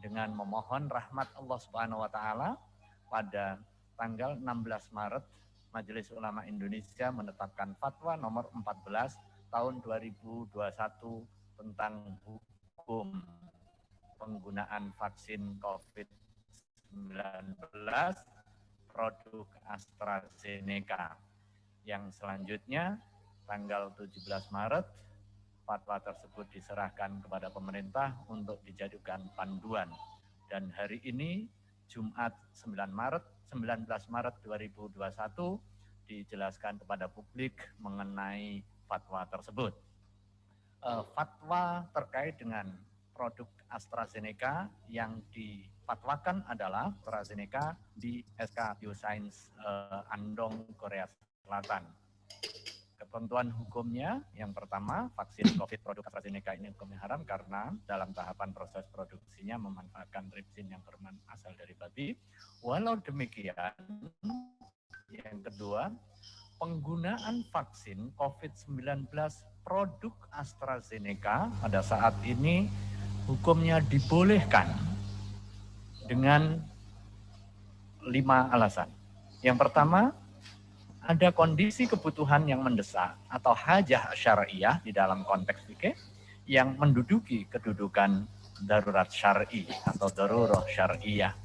S19: dengan memohon rahmat Allah Subhanahu wa taala, pada tanggal 16 Maret Majelis Ulama Indonesia menetapkan fatwa nomor 14 tahun 2021 tentang hukum penggunaan vaksin COVID-19 produk AstraZeneca. Yang selanjutnya, tanggal 17 Maret, fatwa tersebut diserahkan kepada pemerintah untuk dijadikan panduan. Dan hari ini, Jumat 19 Maret 2021, dijelaskan kepada publik mengenai fatwa tersebut. Fatwa terkait dengan produk AstraZeneca yang difatwakan adalah AstraZeneca di SK Bioscience Andong, Korea Selatan. Ketentuan hukumnya, yang pertama, vaksin COVID produk AstraZeneca ini hukumnya haram karena dalam tahapan proses produksinya memanfaatkan tripsin yang berasal dari babi. Walau demikian, yang kedua, penggunaan vaksin COVID-19 produk AstraZeneca pada saat ini hukumnya dibolehkan dengan 5 alasan. Yang pertama, ada kondisi kebutuhan yang mendesak atau hajah syariah di dalam konteks fikih yang menduduki kedudukan darurat syar'i atau darurah syar'iyah.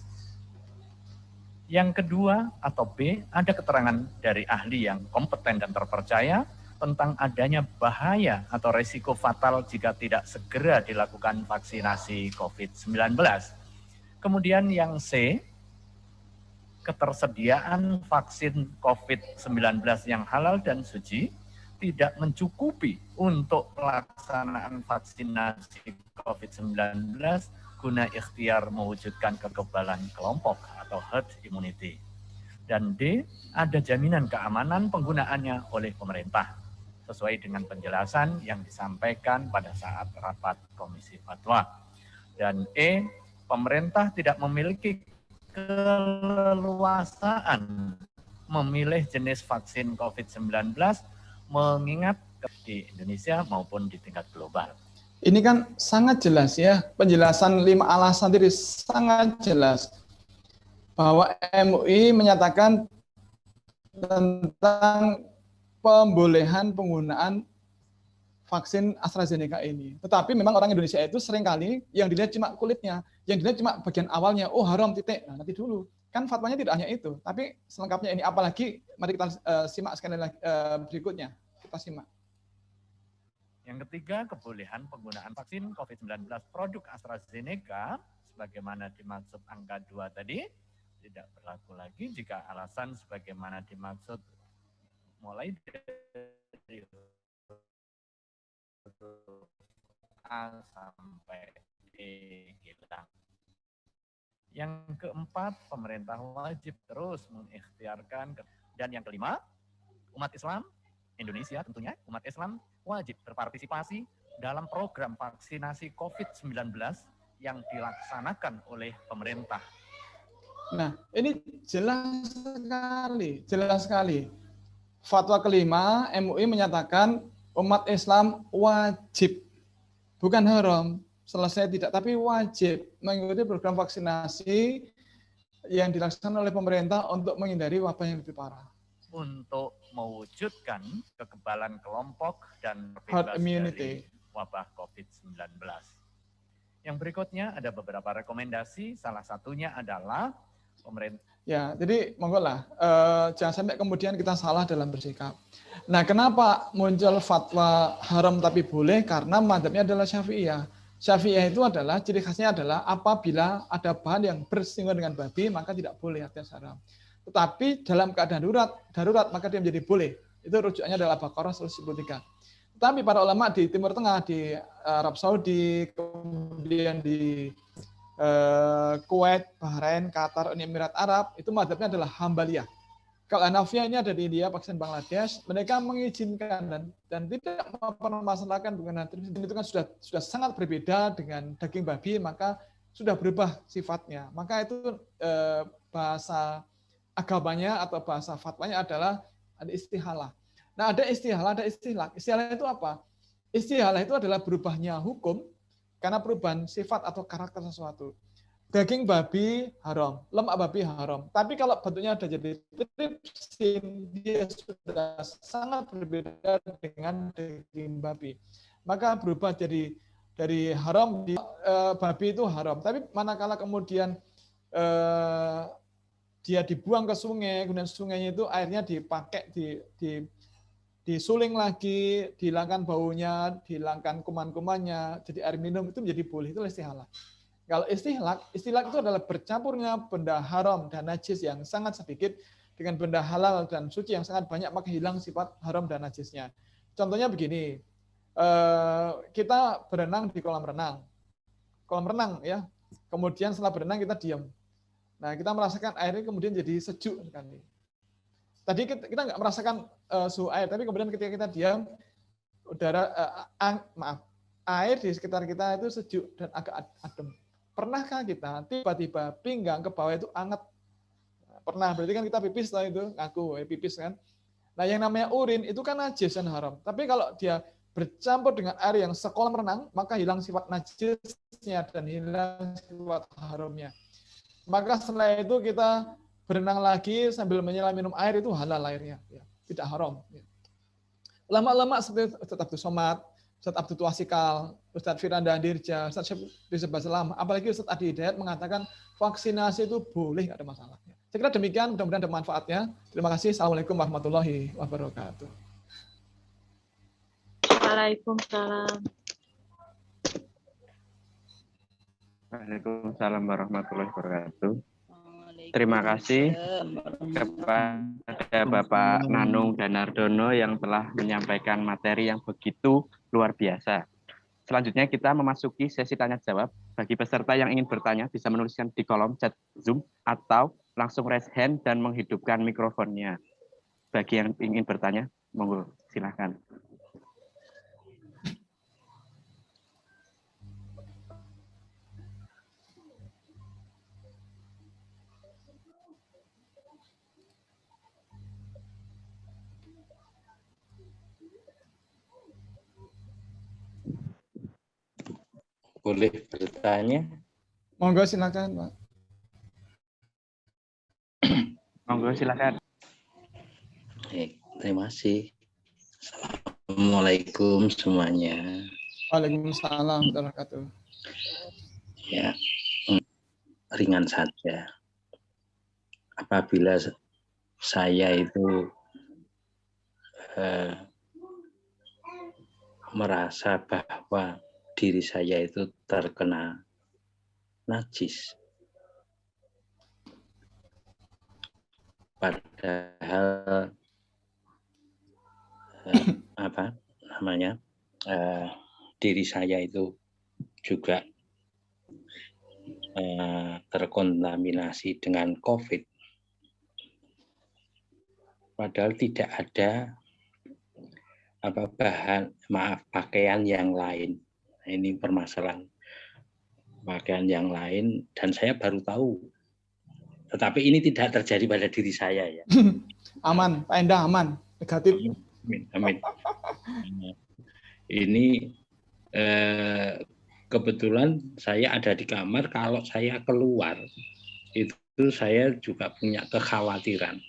S19: Yang kedua atau B, ada keterangan dari ahli yang kompeten dan terpercaya tentang adanya bahaya atau resiko fatal jika tidak segera dilakukan vaksinasi COVID-19. Kemudian yang C, ketersediaan vaksin COVID-19 yang halal dan suci tidak mencukupi untuk pelaksanaan vaksinasi COVID-19 guna ikhtiar mewujudkan kekebalan kelompok atau herd immunity. Dan D, ada jaminan keamanan penggunaannya oleh pemerintah sesuai dengan penjelasan yang disampaikan pada saat rapat Komisi Fatwa. Dan E, pemerintah tidak memiliki keleluasaan memilih jenis vaksin COVID-19 mengingat di Indonesia maupun di tingkat global.
S6: Ini kan sangat jelas ya, penjelasan 5 alasan tadi sangat jelas bahwa MUI menyatakan tentang pembolehan penggunaan vaksin AstraZeneca ini. Tetapi memang orang Indonesia itu seringkali yang dilihat cuma kulitnya, yang dilihat cuma bagian awalnya, oh haram titik. Nah, nanti dulu. Kan fatwanya tidak hanya itu, tapi selengkapnya ini apalagi mari kita simak sekali lagi berikutnya. Kita simak.
S19: Yang ketiga, kebolehan penggunaan vaksin COVID-19 produk AstraZeneca sebagaimana dimaksud angka 2 tadi tidak berlaku lagi jika alasan sebagaimana dimaksud mulai dari A sampai E hilang. Yang keempat, pemerintah wajib terus mengikhtiarkan. Dan yang kelima, umat Islam Indonesia tentunya, umat Islam wajib berpartisipasi dalam program vaksinasi COVID-19 yang dilaksanakan oleh pemerintah.
S6: Nah, ini jelas sekali. Fatwa kelima, MUI menyatakan umat Islam wajib, bukan haram, selesai tidak, tapi wajib mengikuti program vaksinasi yang dilaksanakan oleh pemerintah untuk menghindari wabah yang lebih parah.
S19: Untuk mewujudkan kekebalan kelompok dan
S6: herd
S19: bebas
S6: immunity
S19: dari wabah COVID-19. Yang berikutnya ada beberapa rekomendasi, salah satunya adalah pemerintah.
S6: Ya, jadi monggo lah, jangan sampai kemudian kita salah dalam bersikap. Nah, kenapa muncul fatwa haram tapi boleh? Karena mazhabnya adalah Syafi'iyah. Syafi'iyah itu adalah, ciri khasnya adalah apabila ada bahan yang bersinggungan dengan babi, maka tidak boleh, artinya haram. Tetapi dalam keadaan darurat maka dia menjadi boleh. Itu rujukannya adalah Baqarah 193. Tetapi para ulama di Timur Tengah, di Arab Saudi, kemudian di Kuwait, Bahrain, Qatar, Uni Emirat Arab, itu mazhabnya adalah Hambaliyah. Kalau Hanafiyah ini ada di India, Pakistan, Bangladesh, mereka mengizinkan dan tidak mempermasalahkan dengan itu kan sudah sangat berbeda dengan daging babi, maka sudah berubah sifatnya. Maka itu bahasa agamanya atau bahasa fatwanya adalah ada istihalah. Nah, ada istihalah, ada istilah. Istihalah itu apa? Istihalah itu adalah berubahnya hukum karena perubahan sifat atau karakter sesuatu. Daging babi haram, lemak babi haram. Tapi kalau bentuknya ada jadi tripsin, dia sudah sangat berbeda dengan daging babi. Maka berubah jadi dari haram di babi itu haram. Tapi manakala kemudian dia dibuang ke sungai, kemudian sungainya itu airnya dipakai, disuling lagi, dihilangkan baunya, dihilangkan kuman-kumannya, jadi air minum, itu menjadi boleh, itu istihalah. Kalau istihlak itu adalah bercampurnya benda haram dan najis yang sangat sedikit dengan benda halal dan suci yang sangat banyak, maka hilang sifat haram dan najisnya. Contohnya begini, kita berenang di kolam renang ya, kemudian setelah berenang kita diam. Nah, kita merasakan airnya kemudian jadi sejuk sekali. Tadi kita nggak merasakan suhu air, tapi kemudian ketika kita diam, air di sekitar kita itu sejuk dan agak adem. Pernahkah kita tiba-tiba pinggang ke bawah itu hangat? Pernah, berarti kan kita pipis lah itu, ngaku pipis kan. Nah, yang namanya urin itu kan najis dan haram. Tapi kalau dia bercampur dengan air yang sekolam renang, maka hilang sifat najisnya dan hilang sifat haramnya. Maka setelah itu kita berenang lagi sambil menyelam minum air, itu halal airnya, ya, tidak haram. Ya. Ulama-ulama seperti tetap Somad, Ustadz Abdul Twasikal, Ustadz Firanda Dirja, Ustadz Syafri Basalam, apalagi Ustadz Adi Hidayat mengatakan vaksinasi itu boleh, nggak ada masalah. Saya kira demikian, mudah-mudahan ada manfaatnya. Terima kasih. Assalamualaikum warahmatullahi wabarakatuh.
S20: Waalaikumsalam.
S1: Waalaikumsalam warahmatullahi wabarakatuh. Terima kasih kepada Bapak Nanung dan Nardono yang telah menyampaikan materi yang begitu luar biasa. Selanjutnya kita memasuki sesi tanya jawab. Bagi peserta yang ingin bertanya bisa menuliskan di kolom chat Zoom atau langsung raise hand dan menghidupkan mikrofonnya. Bagi yang ingin bertanya, monggo silakan.
S5: Boleh bertanya?
S6: Monggo silakan, Pak.
S1: Monggo silakan.
S5: Terima kasih. Assalamualaikum semuanya.
S6: Waalaikumsalam warahmatullahi wabarakatuh.
S5: Ya, ringan saja. Apabila saya itu merasa bahwa diri saya itu terkena najis, padahal diri saya itu juga terkontaminasi dengan COVID, padahal tidak ada pakaian yang lain. Ini permasalahan pakaian yang lain, dan saya baru tahu. Tetapi ini tidak terjadi pada diri saya ya.
S6: Aman, Pak Endah aman, negatif.
S5: Amin. Ini kebetulan saya ada di kamar. Kalau saya keluar itu saya juga punya kekhawatiran.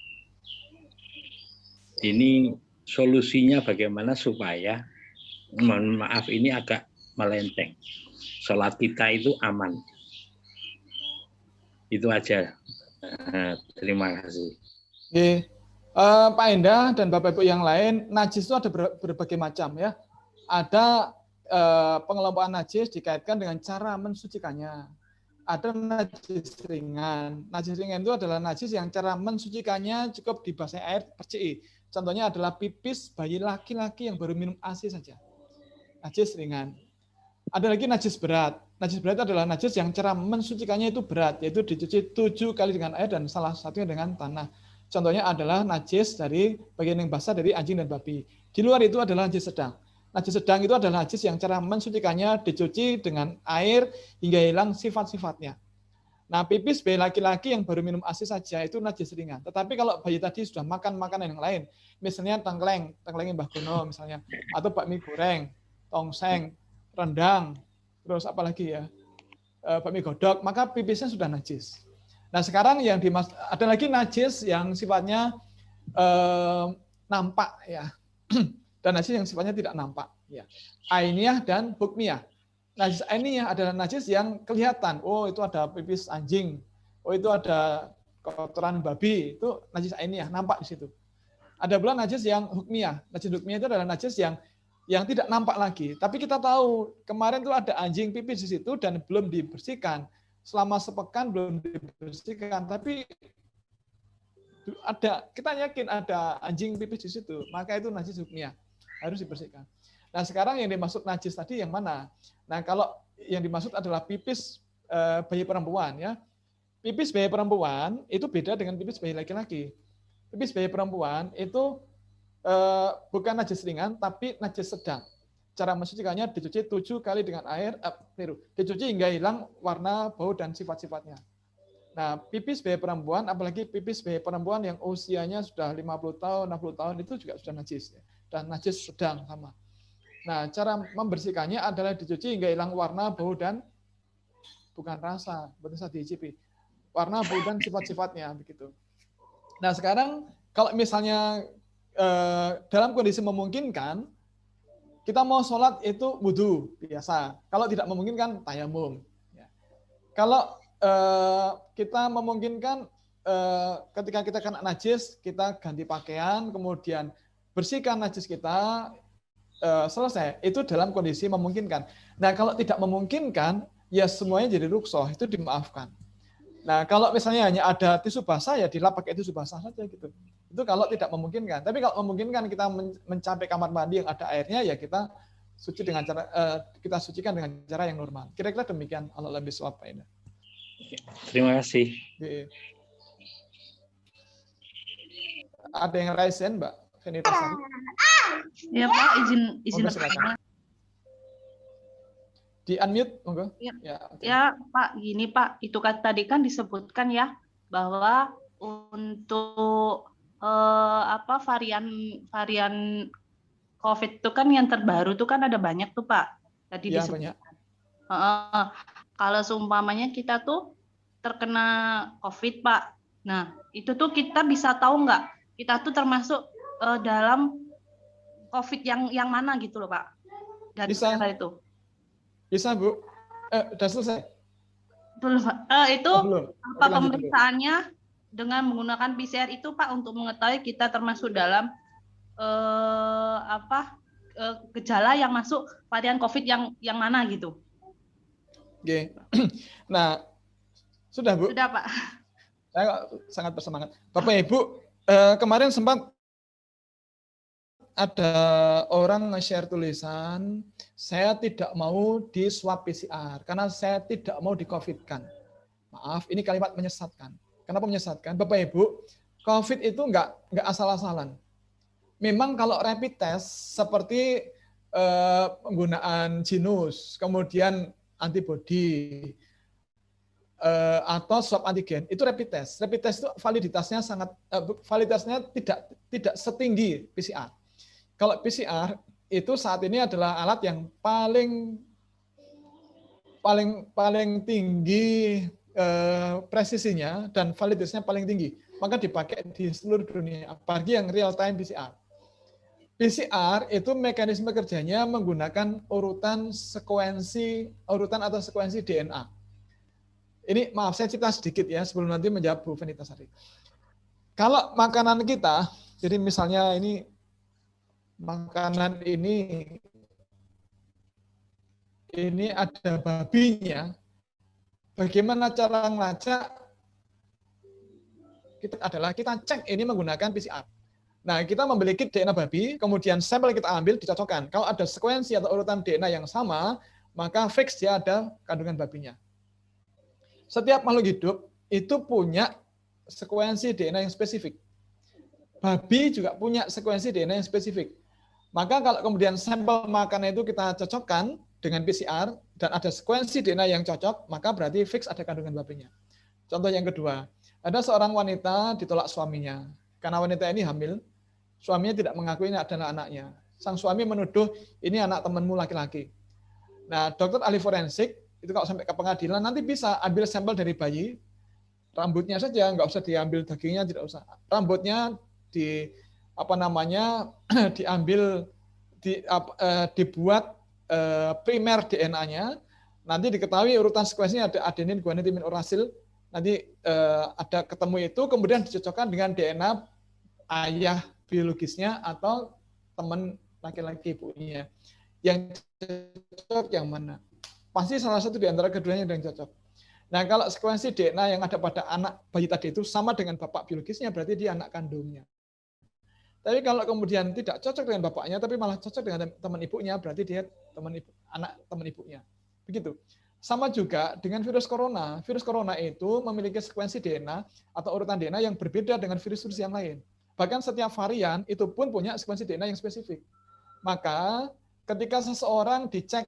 S5: Ini solusinya bagaimana supaya, mohon maaf ini agak melenceng, sholat kita itu aman. Itu aja. Terima kasih.
S6: Pak Endah dan Bapak Ibu yang lain, najis itu ada berbagai macam ya. Ada pengelompokan najis dikaitkan dengan cara mensucikannya. Ada najis ringan. Najis ringan itu adalah najis yang cara mensucikannya cukup dibasahi air perci. Contohnya adalah pipis bayi laki-laki yang baru minum ASI saja. Najis ringan. Ada lagi najis berat. Najis berat adalah najis yang cara mensucikannya itu berat, yaitu dicuci 7 kali dengan air dan salah satunya dengan tanah. Contohnya adalah najis dari bagian yang basah dari anjing dan babi. Di luar itu adalah najis sedang. Najis sedang itu adalah najis yang cara mensucikannya dicuci dengan air hingga hilang sifat-sifatnya. Nah, pipis bayi laki-laki yang baru minum ASI saja itu najis ringan. Tetapi kalau bayi tadi sudah makan makanan yang lain, misalnya tengkleng Mbah Gono misalnya, atau bakmi goreng, tongseng, rendang, terus apalagi ya, bakmi godok, maka pipisnya sudah najis. Nah sekarang yang ada lagi najis yang sifatnya nampak ya, dan najis yang sifatnya tidak nampak. Ya. Ainiyah dan hukmiyah. Najis ainiyah adalah najis yang kelihatan. Oh itu ada pipis anjing, oh itu ada kotoran babi, itu najis ainiyah, nampak di situ. Ada pula najis yang hukmiyah. Najis hukmiyah itu adalah najis yang tidak nampak lagi. Tapi kita tahu kemarin itu ada anjing pipis di situ dan belum dibersihkan. Selama sepekan belum dibersihkan. Tapi kita yakin ada anjing pipis di situ. Maka itu najis hukmiyah. Harus dibersihkan. Nah sekarang yang dimaksud najis tadi yang mana? Nah kalau yang dimaksud adalah pipis bayi perempuan. Ya. Pipis bayi perempuan itu beda dengan pipis bayi laki-laki. Pipis bayi perempuan itu bukan najis ringan, tapi najis sedang. Cara mensucikannya dicuci 7 kali dengan air, dicuci hingga hilang warna, bau, dan sifat-sifatnya. Nah, pipis bayi perempuan, apalagi pipis bayi perempuan yang usianya sudah 50 tahun, 60 tahun, itu juga sudah najis. Dan najis sedang sama. Nah, cara membersihkannya adalah dicuci hingga hilang warna, bau, dan bukan rasa, betul saja diicipi. Warna, bau, dan sifat-sifatnya. Begitu. Nah, sekarang kalau misalnya dalam kondisi memungkinkan, kita mau sholat itu wudhu biasa. Kalau tidak memungkinkan tayamum. Ya. Kalau kita memungkinkan ketika kita kena najis, kita ganti pakaian, kemudian bersihkan najis kita, selesai. Itu dalam kondisi memungkinkan. Nah, kalau tidak memungkinkan, ya semuanya jadi rukhsah, itu dimaafkan. Nah, kalau misalnya hanya ada tisu basah, ya dilap pakai tisu basah saja gitu. Itu kalau tidak memungkinkan. Tapi kalau memungkinkan kita mencapai kamar mandi yang ada airnya, ya kita suci dengan cara kita sucikan dengan cara yang normal. Kira-kira demikian. Allah lebih bisawab.
S5: Terima kasih.
S6: Ada yang raise hand, Mbak Fenita Sari?
S21: Ya Pak, izin bertanya.
S6: Di unmute, monggo.
S21: Ya, ya Pak, gini Pak, itu kan tadi kan disebutkan ya bahwa untuk varian COVID itu kan yang terbaru itu kan ada banyak tuh Pak. Tadi
S6: ya,
S21: disebutkan. Kalau seumpamanya kita tuh terkena COVID Pak, nah itu tuh kita bisa tahu nggak? Kita tuh termasuk dalam COVID yang mana gitu loh Pak? Dari
S6: bisa.
S21: Itu. Bisa
S6: Bu. Udah selesai?
S21: Belum. Itu
S6: belum.
S21: apa pemeriksaannya dengan menggunakan PCR itu Pak untuk mengetahui kita termasuk dalam gejala yang masuk varian COVID yang mana gitu.
S6: Oke. Nah, sudah Bu.
S21: Sudah Pak.
S6: Saya sangat bersemangat. Bapak Ibu, kemarin sempat ada orang nge-share tulisan, saya tidak mau di swab PCR karena saya tidak mau di-COVID-kan. Maaf, ini kalimat menyesatkan. Kenapa menyesatkan? Bapak Ibu, COVID itu enggak asal-asalan. Memang kalau rapid test seperti penggunaan genus, kemudian antibody, atau swab antigen, itu rapid test. Rapid test itu validitasnya tidak setinggi PCR. Kalau PCR itu saat ini adalah alat yang paling tinggi presisinya dan validitasnya paling tinggi. Maka dipakai di seluruh dunia, apalagi yang real time PCR. PCR itu mekanisme kerjanya menggunakan urutan atau sekuensi DNA. Ini maaf saya cerita sedikit ya sebelum nanti menjawab Bu Fenita Sari. Kalau makanan kita, jadi misalnya ini makanan ini ada babinya, bagaimana cara ngelacak? Kita cek ini menggunakan PCR. Nah, kita membeli kit DNA babi, kemudian sampel kita ambil, dicocokkan. Kalau ada sekuensi atau urutan DNA yang sama, maka fix dia ada kandungan babinya. Setiap makhluk hidup itu punya sekuensi DNA yang spesifik. Babi juga punya sekuensi DNA yang spesifik. Maka kalau kemudian sampel makanan itu kita cocokkan dengan PCR dan ada sekuensi DNA yang cocok, maka berarti fix ada kandungan babinya. Contoh yang kedua, ada seorang wanita ditolak suaminya. Karena wanita ini hamil, suaminya tidak mengakui ini adalah anaknya. Sang suami menuduh ini anak temanmu laki-laki. Nah, dokter ahli forensik itu kalau sampai ke pengadilan nanti bisa ambil sampel dari bayi, rambutnya saja, nggak usah diambil dagingnya, tidak usah. Rambutnya dibuat primer DNA-nya, nanti diketahui urutan sekuensinya ada adenin, guanin, timin, urasil, nanti ada ketemu itu, kemudian dicocokkan dengan DNA ayah biologisnya atau teman laki-laki ibunya. Yang cocok yang mana? Pasti salah satu di antara keduanya yang cocok. Nah, kalau sekuensi DNA yang ada pada anak bayi tadi itu sama dengan bapak biologisnya, berarti dia anak kandungnya. Tapi kalau kemudian tidak cocok dengan bapaknya, tapi malah cocok dengan teman ibunya, berarti dia anak teman ibunya. Begitu. Sama juga dengan virus corona. Virus corona itu memiliki sekuensi DNA atau urutan DNA yang berbeda dengan virus-virus yang lain. Bahkan setiap varian itu pun punya sekuensi DNA yang spesifik. Maka ketika seseorang dicek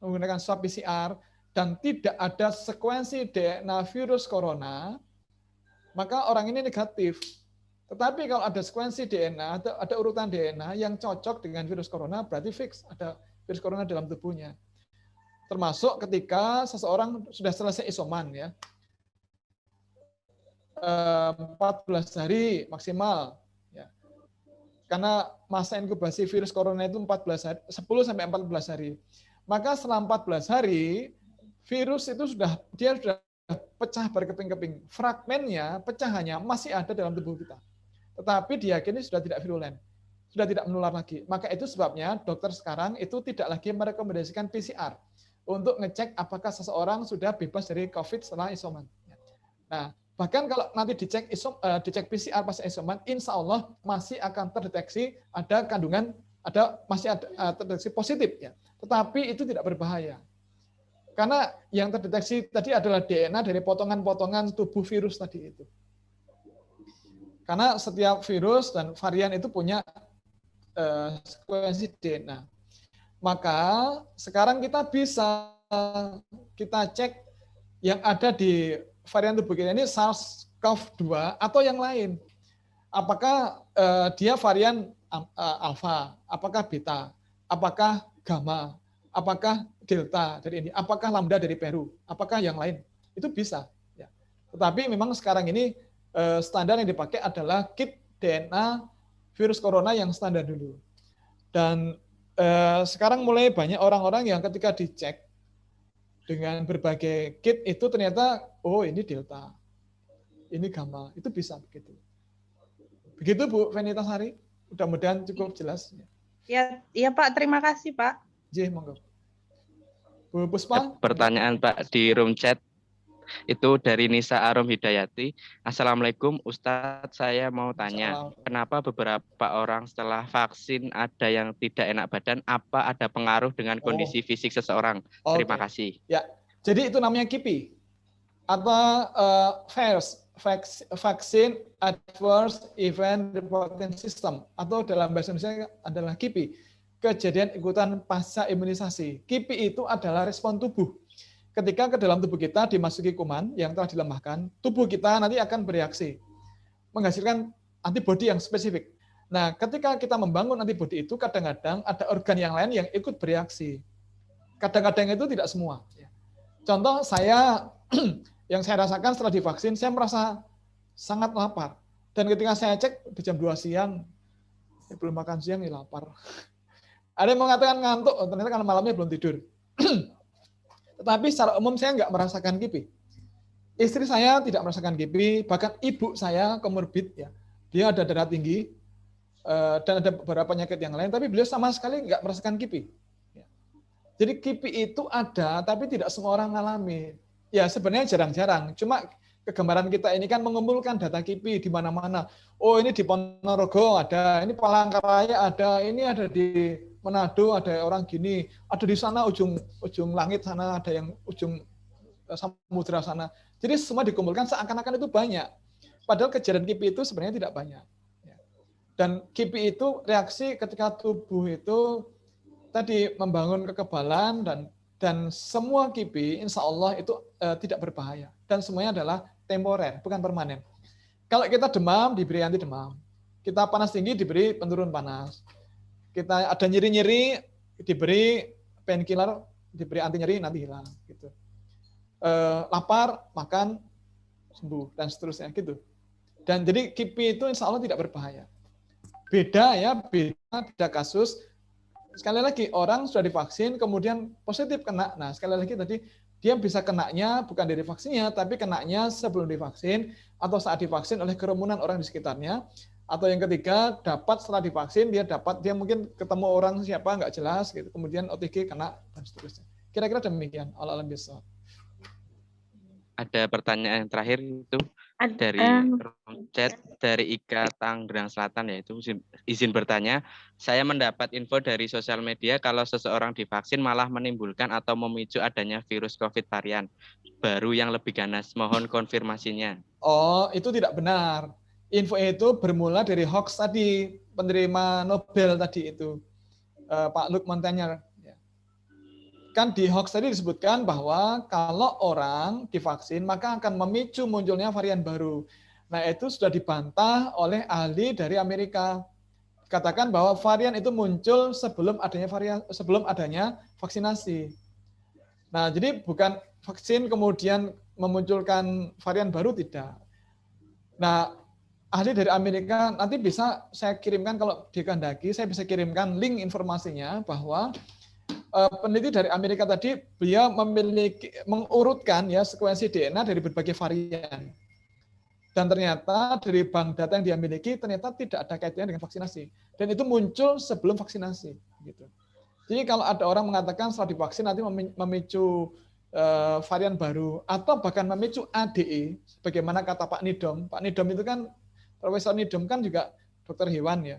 S6: menggunakan swab PCR dan tidak ada sekuensi DNA virus corona, maka orang ini negatif. Tetapi kalau ada sekuensi DNA, ada urutan DNA yang cocok dengan virus corona, berarti fix ada virus corona dalam tubuhnya. Termasuk ketika seseorang sudah selesai isoman, ya, 14 hari maksimal. Ya. karena masa inkubasi virus corona itu 14 hari, 10 sampai 14 hari. Maka setelah 14 hari, virus itu sudah pecah berkeping-keping. Fragmennya, pecahannya masih ada dalam tubuh kita. Tetapi diyakini sudah tidak virulen, sudah tidak menular lagi. Maka itu sebabnya dokter sekarang itu tidak lagi merekomendasikan PCR untuk ngecek apakah seseorang sudah bebas dari COVID setelah isoman. Nah, bahkan kalau nanti dicek PCR pas isoman, insya Allah masih akan terdeteksi ada kandungan, masih ada terdeteksi positif ya. Tetapi itu tidak berbahaya. Karena yang terdeteksi tadi adalah DNA dari potongan-potongan tubuh virus tadi itu. Karena setiap virus dan varian itu punya sekuensi DNA. Maka sekarang kita bisa cek yang ada di varian tubuh kita ini SARS-CoV-2 atau yang lain. Apakah dia varian alfa, apakah beta, apakah gamma, apakah delta dari ini, apakah lambda dari Peru, apakah yang lain, itu bisa. Ya. Tetapi memang sekarang ini standar yang dipakai adalah kit DNA virus corona yang standar dulu. Dan sekarang mulai banyak orang-orang yang ketika dicek dengan berbagai kit itu ternyata, oh ini delta, ini gamma, itu bisa begitu. Begitu Bu Venita Sari, mudah-mudahan cukup jelas.
S2: Ya Pak, terima kasih Pak.
S6: J, monggo. Bu Puspa.
S1: Pertanyaan Pak di room chat itu dari Nisa Arum Hidayati. Assalamualaikum Ustadz, saya mau tanya, kenapa beberapa orang setelah vaksin ada yang tidak enak badan? Apa ada pengaruh dengan kondisi fisik seseorang? Terima kasih.
S6: Ya, jadi itu namanya KIPI atau Vaccine Adverse Event Reporting System, atau dalam bahasa Indonesia adalah KIPI. Kejadian ikutan pasca imunisasi. KIPI itu adalah respon tubuh. Ketika ke dalam tubuh kita dimasuki kuman yang telah dilemahkan, tubuh kita nanti akan bereaksi, menghasilkan antibodi yang spesifik. Nah, ketika kita membangun antibodi itu, kadang-kadang ada organ yang lain yang ikut bereaksi. Kadang-kadang itu tidak semua. Contoh saya, yang saya rasakan setelah divaksin, saya merasa sangat lapar. Dan ketika saya cek di jam 2 siang, belum makan siang, ya lapar. Ada yang mengatakan ngantuk, ternyata karena malamnya belum tidur. Tetapi secara umum saya nggak merasakan KIPI. Istri saya tidak merasakan KIPI, bahkan ibu saya komorbid, ya, dia ada darah tinggi dan ada beberapa penyakit yang lain, tapi beliau sama sekali nggak merasakan KIPI. Jadi KIPI itu ada, tapi tidak semua orang mengalami. Ya sebenarnya jarang-jarang. Cuma kegambaran kita ini kan mengumpulkan data KIPI di mana-mana. Oh ini di Ponorogo ada, ini Palangkaraya ada, ini ada di Manado ada orang gini, ada di sana ujung langit sana, ada yang ujung samudra sana. Jadi semua dikumpulkan seakan-akan itu banyak. Padahal kejadian KIPI itu sebenarnya tidak banyak. Dan KIPI itu reaksi ketika tubuh itu tadi membangun kekebalan dan semua KIPI insya Allah itu tidak berbahaya. Dan semuanya adalah temporer, bukan permanen. Kalau kita demam, diberi anti demam. Kita panas tinggi, diberi penurun panas. Kita ada nyeri-nyeri, diberi painkiller, diberi anti nyeri, nanti hilang. Gitu. Lapar, makan, sembuh, dan seterusnya. Gitu. Dan jadi KIPI itu insya Allah tidak berbahaya. Beda kasus. Sekali lagi, orang sudah divaksin, kemudian positif kena. Nah, sekali lagi tadi, dia bisa kenanya bukan dari vaksinnya, tapi kenanya sebelum divaksin, atau saat divaksin oleh kerumunan orang di sekitarnya. Atau yang ketiga, dapat setelah divaksin, dia mungkin ketemu orang siapa, nggak jelas, gitu. Kemudian OTG kena, dan seterusnya. Kira-kira demikian. Allah alam bisawab.
S1: Ada pertanyaan yang terakhir itu dari chat dari Ika Tangerang Selatan, yaitu izin bertanya, saya mendapat info dari sosial media kalau seseorang divaksin malah menimbulkan atau memicu adanya virus COVID varian baru yang lebih ganas. Mohon konfirmasinya. Oh, itu tidak benar. Info itu bermula dari hoax tadi, penerima Nobel tadi itu, Pak Luc Montagnier. Kan di hoax tadi disebutkan bahwa kalau orang divaksin maka akan memicu munculnya varian baru. Nah itu sudah dibantah oleh ahli dari Amerika. Katakan bahwa varian itu muncul sebelum adanya vaksinasi. Nah jadi bukan vaksin kemudian memunculkan varian baru, tidak. Nah
S6: ahli dari Amerika, nanti bisa saya kirimkan kalau dikehendaki, saya bisa kirimkan link informasinya bahwa peneliti dari Amerika tadi, beliau mengurutkan ya sekuensi DNA dari berbagai varian. Dan ternyata dari bank data yang dia miliki ternyata tidak ada kaitannya dengan vaksinasi. Dan itu muncul sebelum vaksinasi. Gitu. Jadi kalau ada orang mengatakan setelah divaksin nanti memicu varian baru atau bahkan memicu ADE, bagaimana kata Pak Nidom. Pak Nidom itu kan, Profesor Nidom kan juga dokter hewan ya.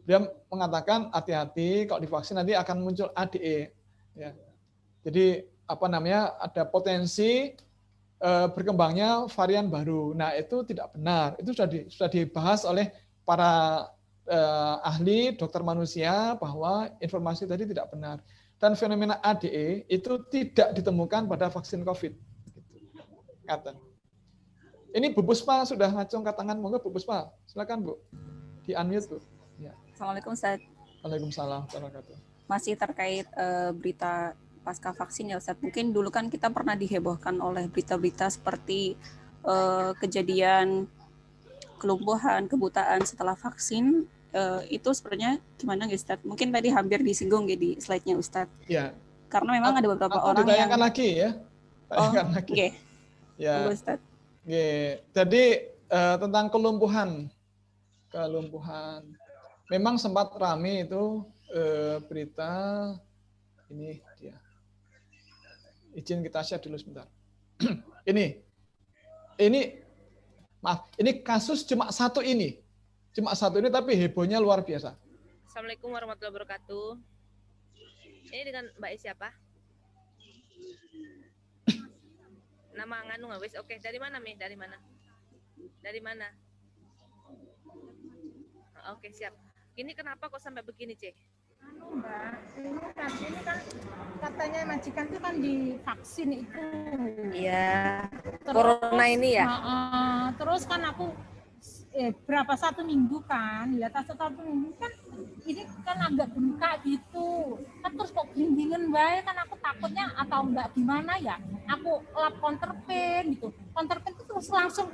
S6: Dia mengatakan hati-hati kalau divaksin nanti akan muncul ADE. Ya. Jadi ada potensi berkembangnya varian baru. Nah itu tidak benar. Itu sudah dibahas oleh para ahli dokter manusia bahwa informasi tadi tidak benar. Dan fenomena ADE itu tidak ditemukan pada vaksin COVID. Kata. Ini Bu Puspa sudah ngacung angkat tangan. Monggo Bu Puspa, silakan Bu. Di unmute Bu. Ya.
S4: Assalamualaikum Ustaz.
S6: Waalaikumsalam.
S4: Masih terkait berita pasca vaksin ya Ustaz. Mungkin dulu kan kita pernah dihebohkan oleh berita-berita seperti kejadian kelumpuhan, kebutaan setelah vaksin. Itu sebenarnya gimana nggak Ustaz? Mungkin tadi hampir disinggung di slide-nya Ustaz.
S6: Ya.
S4: Karena memang ada beberapa orang yang
S6: lagi ya.
S4: Oke.
S6: Ya.
S4: Ustaz.
S6: Jadi tentang kelumpuhan. Memang sempat ramai itu berita ini dia. Izin kita share dulu sebentar. Ini kasus cuma satu ini tapi hebohnya luar biasa.
S18: Assalamualaikum warahmatullahi wabarakatuh. Ini dengan Mbak siapa? Nama nganu nggak wis? Oke, dari mana Mi? Dari mana? Oke, siap. Ini kenapa kok sampai begini, Cek?
S22: Mbak, ini kan katanya majikan itu kan divaksin itu.
S18: Iya. Corona ini ya?
S22: Terus kan aku berapa satu minggu kan, ya satu minggu kan ini kan agak bengkak gitu. Kan terus kok gindingan bae kan aku takutnya atau enggak gimana ya. Aku lap counterpain gitu. Counterpain itu terus langsung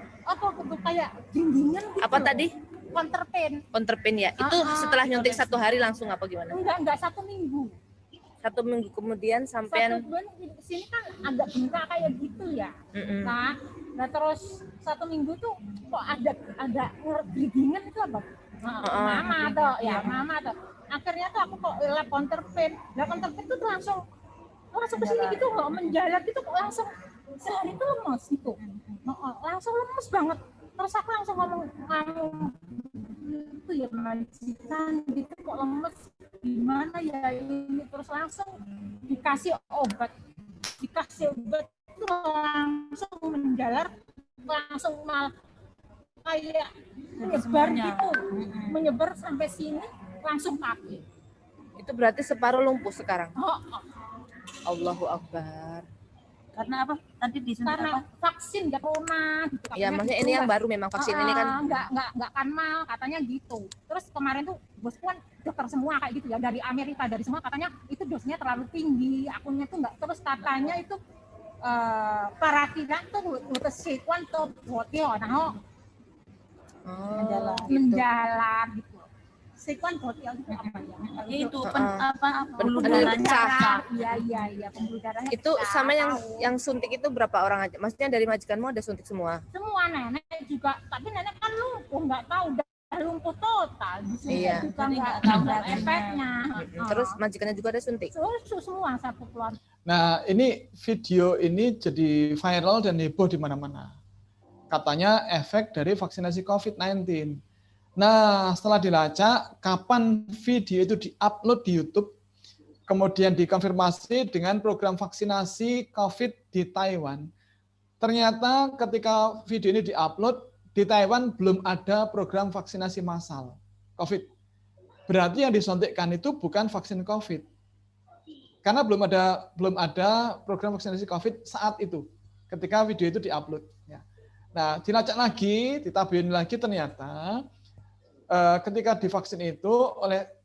S22: kayak gindingan gitu.
S18: Apa tadi?
S22: Counterpain
S18: ya. Itu setelah nyuntik 1 hari langsung apa gimana?
S22: Enggak 1 minggu.
S18: 1 minggu kemudian sampai
S22: sini kan agak bengkak kayak gitu ya. Nah terus 1 minggu tuh kok ada gerdingan itu apa? Mama atau akhirnya tuh aku kok lap counterpain. Lah counterpain tuh langsung ke sini gitu kok menjalar gitu kok langsung sehari itu lemes gitu. Langsung lemes banget. Terus aku langsung ngomong itu ya majikan gitu kok lemes gimana ya ini, terus langsung dikasih obat itu langsung menjalar, langsung malah kayak menyebar sampai sini langsung kaki.
S18: Itu berarti separuh lumpuh sekarang.
S22: Allahu Akbar.
S4: Karena apa? Tadi disuntik
S22: karena
S4: apa?
S22: Vaksin corona gitu.
S18: Ya, maksudnya ini yang baru memang vaksin ini kan.
S22: Enggak kan mal katanya gitu. Terus kemarin tuh bosku kan dokter semua kayak gitu ya, dari Amerika, dari semua katanya itu dosnya terlalu tinggi, akunnya tuh enggak. Terus katanya itu perhatian tuh sekuan tuh botol menjalar gitu. Sekuan botol itu apa ya?
S4: Itu
S22: pembuluh darah. Iya, pembuluh darahnya.
S18: Itu sama yang suntik itu berapa orang aja? Maksudnya dari majikanmu ada suntik semua?
S22: Semua, nenek juga. Tapi nenek kan lumpuh, nggak tahu udah lumpuh total.
S18: Iya.
S22: Juga nggak tahu efeknya.
S18: Terus majikannya juga ada suntik?
S22: Semua satu keluarga.
S6: Nah, ini video ini jadi viral dan heboh di mana-mana. Katanya efek dari vaksinasi COVID-19. Nah, setelah dilacak, kapan video itu di-upload di YouTube, kemudian dikonfirmasi dengan program vaksinasi COVID di Taiwan. Ternyata ketika video ini di-upload, di Taiwan belum ada program vaksinasi massal COVID. Berarti yang disuntikkan itu bukan vaksin COVID. Karena belum ada program vaksinasi COVID saat itu, ketika video itu di-upload. Nah, dilacak lagi, ditabuhin lagi, ternyata ketika divaksin itu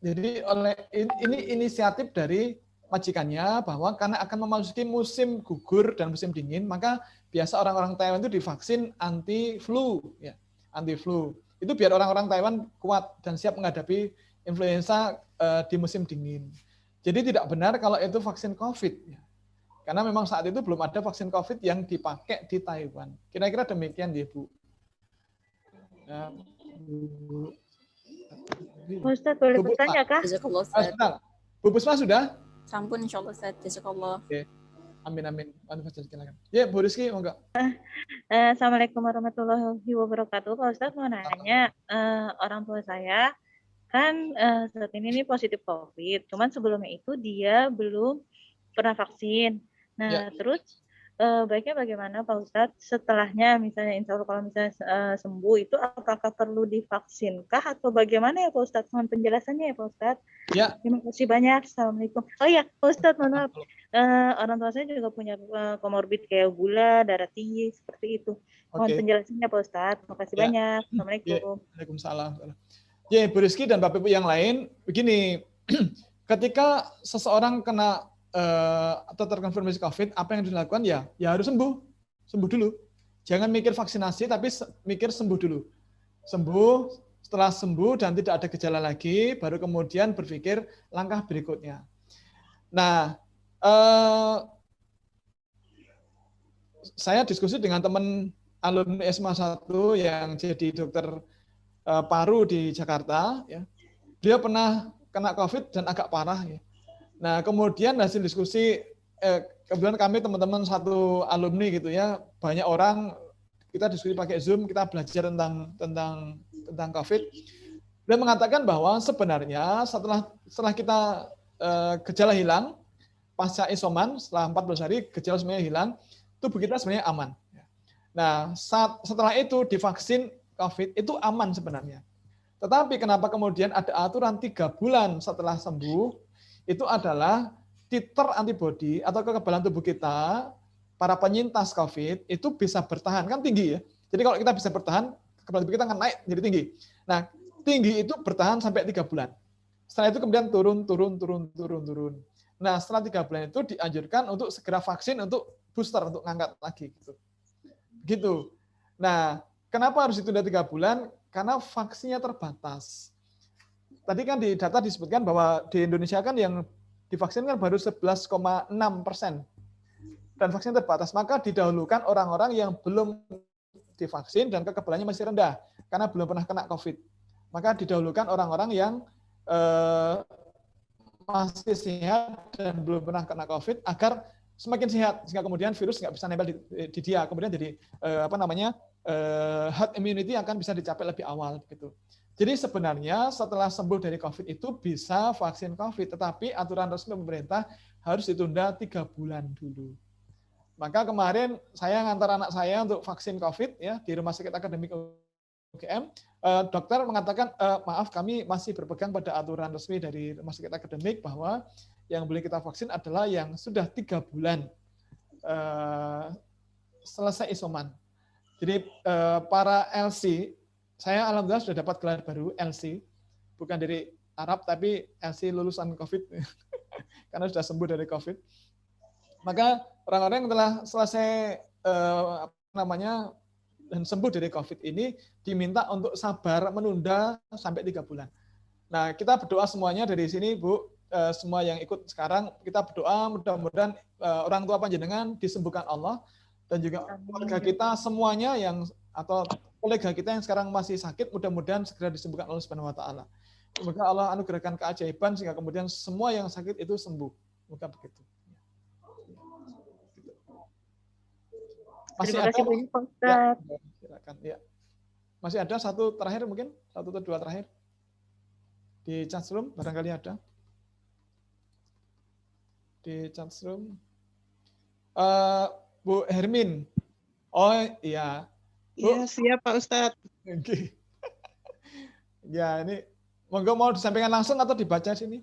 S6: ini inisiatif dari majikannya bahwa karena akan memasuki musim gugur dan musim dingin, maka biasa orang-orang Taiwan itu divaksin anti flu, ya, anti flu. Itu biar orang-orang Taiwan kuat dan siap menghadapi influenza di musim dingin. Jadi tidak benar kalau itu vaksin COVID. Karena memang saat itu belum ada vaksin COVID yang dipakai di Taiwan. Kira-kira demikian ya, Bu. Nah,
S20: Ustaz, boleh
S6: Bu Puspa.
S4: ya,
S20: bertanya kah?
S6: Sudah. Bu Puspa sudah?
S4: Sampun insyaallah Ustaz. Jazakallah.
S6: Oke. Amin amin. Silakan. Ya, Bu Rizky, monggo.
S20: Assalamualaikum warahmatullahi wabarakatuh. Pak Ustadz mau nanya, orang tua saya kan saat ini nih positif COVID, cuman sebelumnya itu dia belum pernah vaksin. Nah, terus baiknya bagaimana Pak Ustadz setelahnya, misalnya insya Allah kalau misalnya sembuh itu apakah perlu divaksinkah atau bagaimana ya Pak Ustadz? Mohon penjelasannya ya Pak Ustadz.
S6: Ya.
S20: Terima kasih banyak. Assalamualaikum. Oh iya Pak Ustadz, mohon maaf. Orang tua saya juga punya komorbid kayak gula, darah tinggi, seperti itu. Mohon penjelasannya Pak Ustadz. Terima kasih banyak. Assalamualaikum.
S6: Waalaikumsalam. Ya, Bu Rizky dan Bapak Ibu yang lain, begini, ketika seseorang kena atau terkonfirmasi COVID, apa yang dilakukan ya harus sembuh dulu. Jangan mikir vaksinasi, tapi mikir sembuh dulu. Setelah sembuh dan tidak ada gejala lagi, baru kemudian berpikir langkah berikutnya. Nah, saya diskusi dengan teman alumni SMA 1 yang jadi dokter paru di Jakarta. Ya. Beliau pernah kena COVID dan agak parah. Ya. Nah, kemudian hasil diskusi, kebetulan kami teman-teman satu alumni gitu ya, banyak orang, kita diskusi pakai Zoom, kita belajar tentang COVID. Beliau mengatakan bahwa sebenarnya setelah kita gejala hilang, pasca isoman, setelah 14 hari gejala semuanya hilang, tubuh kita sebenarnya aman. Nah, setelah itu divaksin COVID itu aman sebenarnya. Tetapi kenapa kemudian ada aturan 3 bulan setelah sembuh, itu adalah titer antibodi atau kekebalan tubuh kita, para penyintas COVID, itu bisa bertahan, kan tinggi ya. Jadi kalau kita bisa bertahan, kekebalan tubuh kita akan naik jadi tinggi. Nah, tinggi itu bertahan sampai 3 bulan. Setelah itu kemudian turun. Nah, setelah 3 bulan itu dianjurkan untuk segera vaksin untuk booster, untuk ngangkat lagi. Gitu. Nah, kenapa harus ditunda 3 bulan? Karena vaksinnya terbatas. Tadi kan di data disebutkan bahwa di Indonesia kan yang divaksin kan baru 11,6%. Dan vaksin terbatas, maka didahulukan orang-orang yang belum divaksin dan kekebalannya masih rendah, karena belum pernah kena COVID. Maka didahulukan orang-orang yang masih sehat dan belum pernah kena COVID, agar semakin sehat, sehingga kemudian virus nggak bisa nempel di dia. Kemudian jadi herd immunity akan bisa dicapai lebih awal. Begitu. Jadi sebenarnya setelah sembuh dari COVID itu bisa vaksin COVID, tetapi aturan resmi pemerintah harus ditunda 3 bulan dulu. Maka kemarin saya ngantar anak saya untuk vaksin COVID ya di Rumah Sakit Akademik UGM. Dokter mengatakan, maaf kami masih berpegang pada aturan resmi dari Rumah Sakit Akademik bahwa yang boleh kita vaksin adalah yang sudah 3 bulan selesai isoman. Jadi para LC, saya alhamdulillah sudah dapat gelar baru LC, bukan dari Arab tapi LC lulusan COVID karena sudah sembuh dari COVID. Maka orang-orang yang telah selesai dan sembuh dari COVID ini diminta untuk sabar menunda sampai 3 bulan. Nah, kita berdoa semuanya dari sini, Bu, semua yang ikut sekarang, kita berdoa mudah-mudahan orang tua panjenengan disembuhkan Allah, dan juga keluarga kita semuanya atau kolega kita yang sekarang masih sakit, mudah-mudahan segera disembuhkan Allah Subhanahu wa taala. Semoga Allah anugerahkan keajaiban sehingga kemudian semua yang sakit itu sembuh. Semoga begitu. Masih
S20: Terima kasih banyak Pak Ustadz.
S6: Ya, silakan. Ya. Masih ada satu terakhir mungkin, 1 atau 2 terakhir. Di chat room barangkali ada. Di chat room. Bu Hermin. Oh iya.
S3: Iya, siap Pak Ustadz.
S6: Oke. Ya, ini monggo mau disampaikan langsung atau dibaca sini?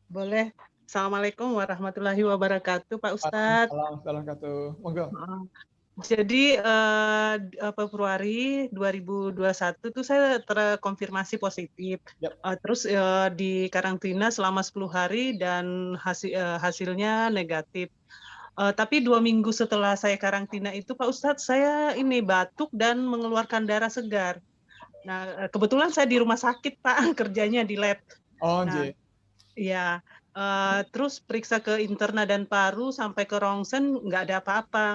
S3: Boleh. Assalamualaikum warahmatullahi wabarakatuh, Pak Ustadz.
S6: Assalamualaikum. Monggo.
S3: Jadi Februari 2021 tuh saya terkonfirmasi positif. Terus di karantina selama 10 hari dan hasilnya negatif. Tapi 2 minggu setelah saya karantina itu Pak Ustadz, saya ini batuk dan mengeluarkan darah segar. Nah, kebetulan saya di rumah sakit Pak, kerjanya di lab.
S6: Oh,
S3: Nah, iya. Terus periksa ke interna dan paru sampai ke rongsen nggak ada apa-apa.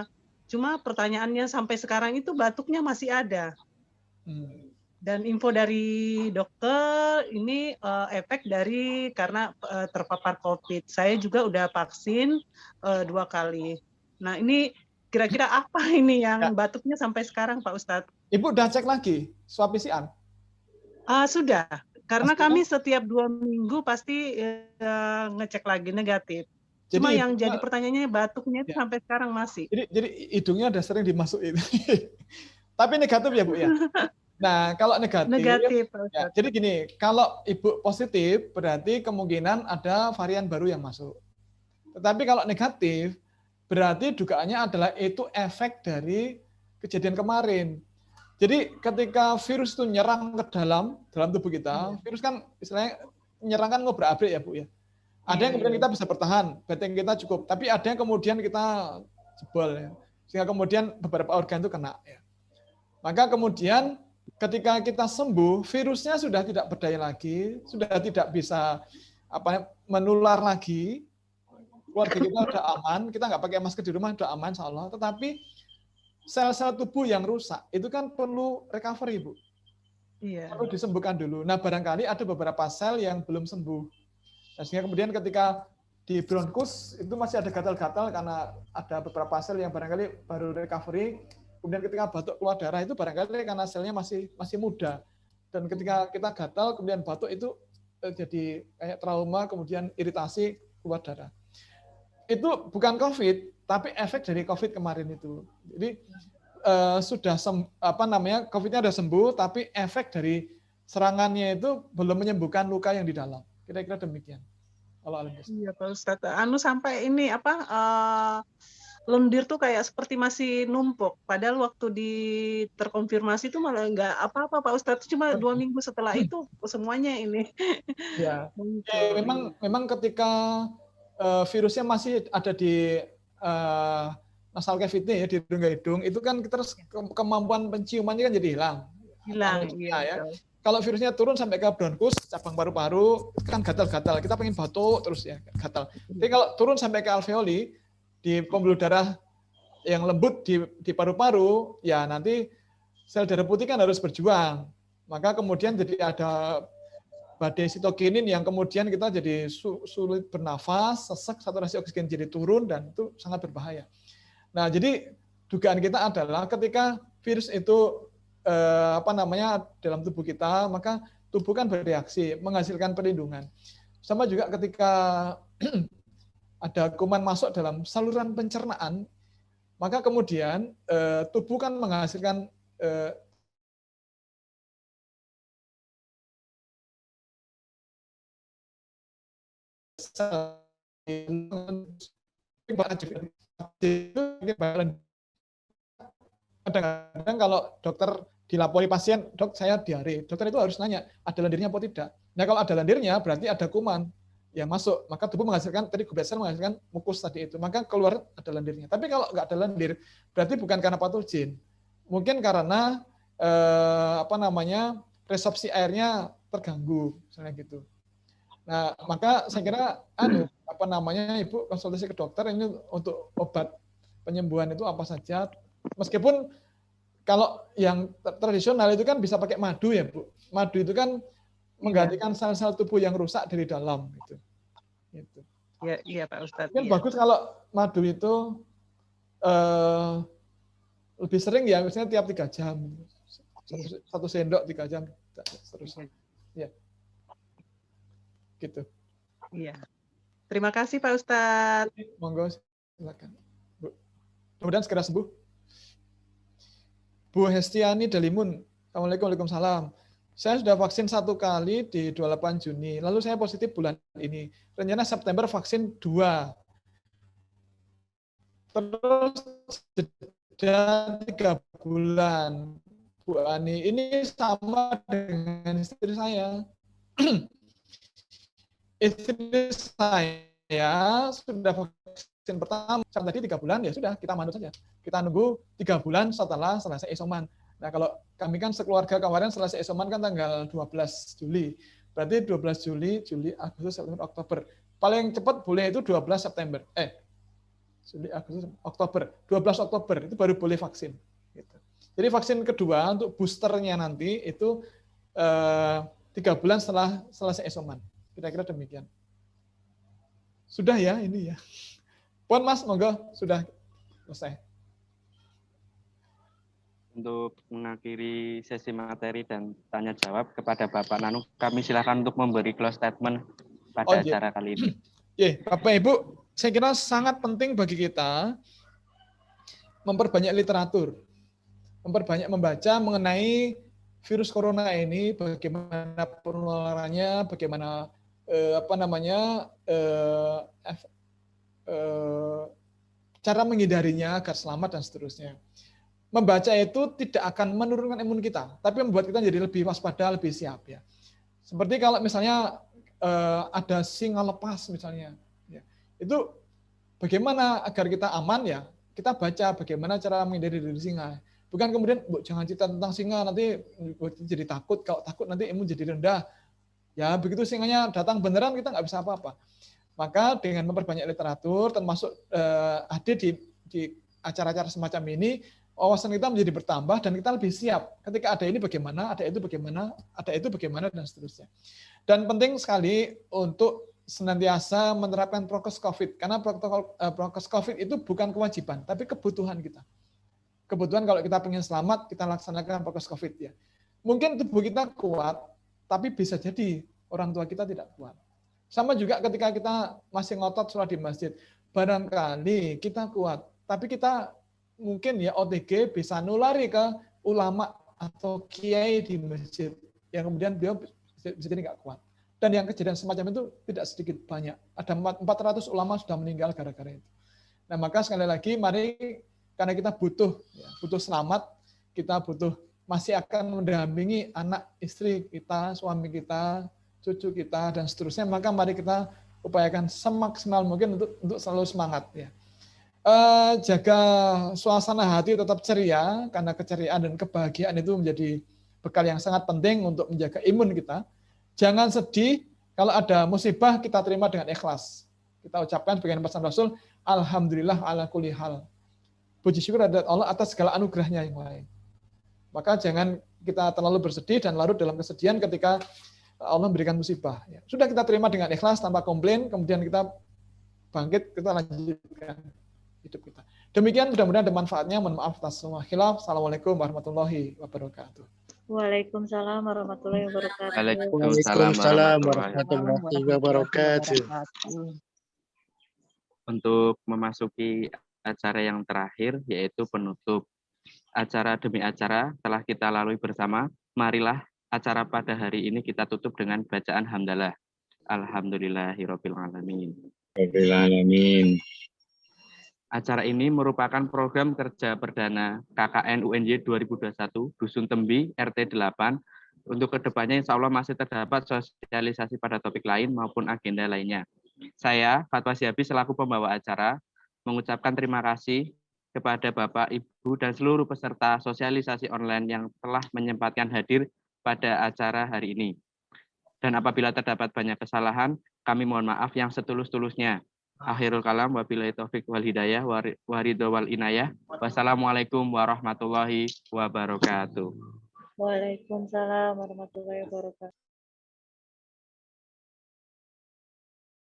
S3: Cuma pertanyaannya sampai sekarang itu batuknya masih ada. Dan info dari dokter ini efek dari karena terpapar COVID. Saya juga udah vaksin 2 kali. Nah ini kira-kira apa ini yang batuknya sampai sekarang Pak Ustadz?
S6: Ibu udah cek lagi swab PCR?
S3: Sudah. Karena kami setiap 2 minggu pasti ngecek lagi negatif. Cuma
S6: Jadi
S3: yang
S6: ibunya-
S3: jadi pertanyaannya batuknya itu sampai sekarang masih.
S6: Jadi hidungnya udah sering dimasukin. Tapi negatif ya Bu ya? Nah kalau negatif,
S3: Negatif, Pak
S6: ya,
S3: Ustadz.
S6: jadi gini, kalau Ibu positif berarti kemungkinan ada varian baru yang masuk. Tetapi kalau negatif, berarti dugaannya adalah itu efek dari kejadian kemarin. Jadi ketika virus itu nyerang ke dalam tubuh kita, virus kan istilahnya nyerang kan ngobrak-abrik ya Bu ya. Ada yang kemudian kita bisa bertahan, batang kita cukup. Tapi ada yang kemudian kita jebol ya. Sehingga kemudian beberapa organ itu kena ya. Maka kemudian ketika kita sembuh, virusnya sudah tidak berdaya lagi, sudah tidak bisa menular lagi. Keluarga kita sudah aman, kita nggak pakai masker di rumah sudah aman insya Allah. Tetapi sel-sel tubuh yang rusak itu kan perlu recovery, Bu.
S3: Iya.
S6: Perlu disembuhkan dulu. Nah, barangkali ada beberapa sel yang belum sembuh. Nah, sehingga kemudian ketika di bronkus itu masih ada gatal-gatal karena ada beberapa sel yang barangkali baru recovery. Kemudian ketika batuk keluar darah itu barangkali karena selnya masih muda. Dan ketika kita gatal kemudian batuk itu jadi kayak trauma, kemudian iritasi keluar darah. Itu bukan COVID, tapi efek dari COVID kemarin itu. Jadi sudah COVID-nya sudah sembuh, tapi efek dari serangannya itu belum menyembuhkan luka yang di dalam. Kira-kira demikian.
S3: Iya Pak Ustadz. Sampai ini lendir tuh kayak seperti masih numpuk. Padahal waktu terkonfirmasi itu malah nggak apa-apa Pak Ustadz. Cuma 2 minggu setelah itu semuanya ini.
S6: Ya. Memang ketika virusnya masih ada di nasal cavity ya, di rongga hidung, itu kan terus kemampuan penciumannya kan jadi hilang.
S3: Iya.
S6: Ya. Kalau virusnya turun sampai ke bronkus, cabang paru-paru, kan gatal-gatal. Kita pengen batuk terus ya, gatal. Tapi kalau turun sampai ke alveoli, di pembuluh darah yang lembut di paru-paru, ya nanti sel darah putih kan harus berjuang. Maka kemudian jadi ada badai sitokinin yang kemudian kita jadi sulit bernafas, sesak, saturasi oksigen jadi turun, dan itu sangat berbahaya. Nah, jadi dugaan kita adalah ketika virus itu dalam tubuh kita, maka tubuh kan bereaksi, menghasilkan perlindungan. Sama juga ketika ada kuman masuk dalam saluran pencernaan, maka kemudian tubuh kan menghasilkan kadang-kadang kalau dokter dilapori pasien, dok saya diare, dokter itu harus nanya ada lendirnya apa tidak. Nah kalau ada lendirnya berarti ada kuman yang masuk, maka tubuh menghasilkan, tadi gubesel menghasilkan mukus tadi itu, maka keluar ada lendirnya. Tapi kalau nggak ada lendir, berarti bukan karena patogen, mungkin karena resepsi airnya terganggu, misalnya gitu. Nah, maka saya kira Ibu konsultasi ke dokter ini untuk obat penyembuhan itu apa saja. Meskipun kalau yang tradisional itu kan bisa pakai madu ya, Bu. Madu itu kan menggantikan sel-sel tubuh yang rusak dari dalam gitu.
S3: Iya Pak Ustadz.
S6: Kan bagus kalau madu itu lebih sering ya, misalnya tiap 3 jam. Satu sendok 3 jam seterusnya. Ya. Gitu.
S3: Iya. Terima kasih Pak Ustadz.
S6: Monggo silakan. Bu. Mudah-mudahan segera sembuh. Bu Hestiani Dalimun. Assalamualaikum. Waalaikumsalam. Saya sudah vaksin 1 kali di 28 Juni. Lalu saya positif bulan ini. Rencana September vaksin 2. Terus jeda 3 bulan. Bu Ani, ini sama dengan istri saya. Istri saya sudah vaksin pertama tadi 3 bulan, ya sudah kita manut saja. Kita nunggu 3 bulan setelah selesai isoman. Nah, kalau kami kan sekeluarga kemarin selesai isoman kan tanggal 12 Juli. Berarti 12 Juli, Agustus, September, Oktober. Paling cepat boleh itu 12 September. Juli, Agustus, Oktober. 12 Oktober itu baru boleh vaksin. Gitu. Jadi vaksin kedua untuk boosternya nanti itu 3 bulan setelah selesai isoman. Kira-kira demikian. Sudah ya ini ya. Puan Mas, monggo sudah selesai.
S1: Untuk mengakhiri sesi materi dan tanya jawab kepada Bapak Nanu, kami silakan untuk memberi close statement pada acara kali ini.
S6: Bapak Ibu, saya kira sangat penting bagi kita memperbanyak literatur, memperbanyak membaca mengenai virus corona ini, bagaimana penularannya, bagaimana cara menghindarinya agar selamat dan seterusnya. Membaca itu tidak akan menurunkan imun kita, tapi membuat kita jadi lebih waspada, lebih siap ya. Seperti kalau misalnya ada singa lepas misalnya, ya, itu bagaimana agar kita aman ya? Kita baca bagaimana cara menghindari dari singa. Bukan kemudian jangan cerita tentang singa nanti jadi takut, kalau takut nanti imun jadi rendah. Ya begitu singanya datang beneran kita nggak bisa apa-apa. Maka dengan memperbanyak literatur, termasuk hadir di acara-acara semacam ini, wawasan kita menjadi bertambah dan kita lebih siap. Ketika ada ini bagaimana, ada itu bagaimana, ada itu bagaimana, dan seterusnya. Dan penting sekali untuk senantiasa menerapkan prokes COVID. Karena prokes COVID itu bukan kewajiban, tapi kebutuhan kita. Kebutuhan kalau kita ingin selamat, kita laksanakan prokes COVID. Ya. Mungkin tubuh kita kuat, tapi bisa jadi orang tua kita tidak kuat. Sama juga ketika kita masih ngotot sholat di masjid. Barangkali kita kuat, tapi kita mungkin ya OTG bisa nulari ke ulama atau kiai di masjid yang kemudian beliau bisa jadi nggak kuat. Dan yang kejadian semacam itu tidak sedikit banyak. Ada 400 ulama sudah meninggal gara-gara itu. Nah maka sekali lagi mari karena kita butuh selamat, kita butuh masih akan mendampingi anak, istri kita, suami kita, cucu kita dan seterusnya. Maka mari kita upayakan semaksimal mungkin untuk selalu semangat ya. Jaga suasana hati tetap ceria, karena keceriaan dan kebahagiaan itu menjadi bekal yang sangat penting untuk menjaga imun kita. Jangan sedih, kalau ada musibah kita terima dengan ikhlas. Kita ucapkan bagian pesan Rasul, Alhamdulillah ala kulli hal. Puji syukur ada Allah atas segala anugerahnya yang lain. Maka jangan kita terlalu bersedih dan larut dalam kesedihan ketika Allah memberikan musibah. Sudah kita terima dengan ikhlas tanpa komplain, kemudian kita bangkit, kita lanjutkan hidup kita. Demikian, mudah-mudahan ada manfaatnya. Mohon maaf atas semua khilaf. Assalamualaikum warahmatullahi wabarakatuh.
S20: Waalaikumsalam warahmatullahi wabarakatuh.
S1: Waalaikumsalam warahmatullahi wabarakatuh. Untuk memasuki acara yang terakhir, yaitu penutup. Acara demi acara telah kita lalui bersama. Marilah acara pada hari ini kita tutup dengan bacaan hamdalah. Alhamdulillahirabbil alamin. Acara ini merupakan program kerja perdana KKN UNY 2021 Dusun Tembi RT 8. Untuk kedepannya insya Allah masih terdapat sosialisasi pada topik lain maupun agenda lainnya. Saya, Fatwa Siabi, selaku pembawa acara, mengucapkan terima kasih kepada Bapak, Ibu, dan seluruh peserta sosialisasi online yang telah menyempatkan hadir pada acara hari ini. Dan apabila terdapat banyak kesalahan, kami mohon maaf yang setulus-tulusnya. Akhirul kalam, wabillahi taufik wal hidayah, waridho wal inayah. Wassalamualaikum warahmatullahi wabarakatuh.
S20: Waalaikumsalam warahmatullahi wabarakatuh.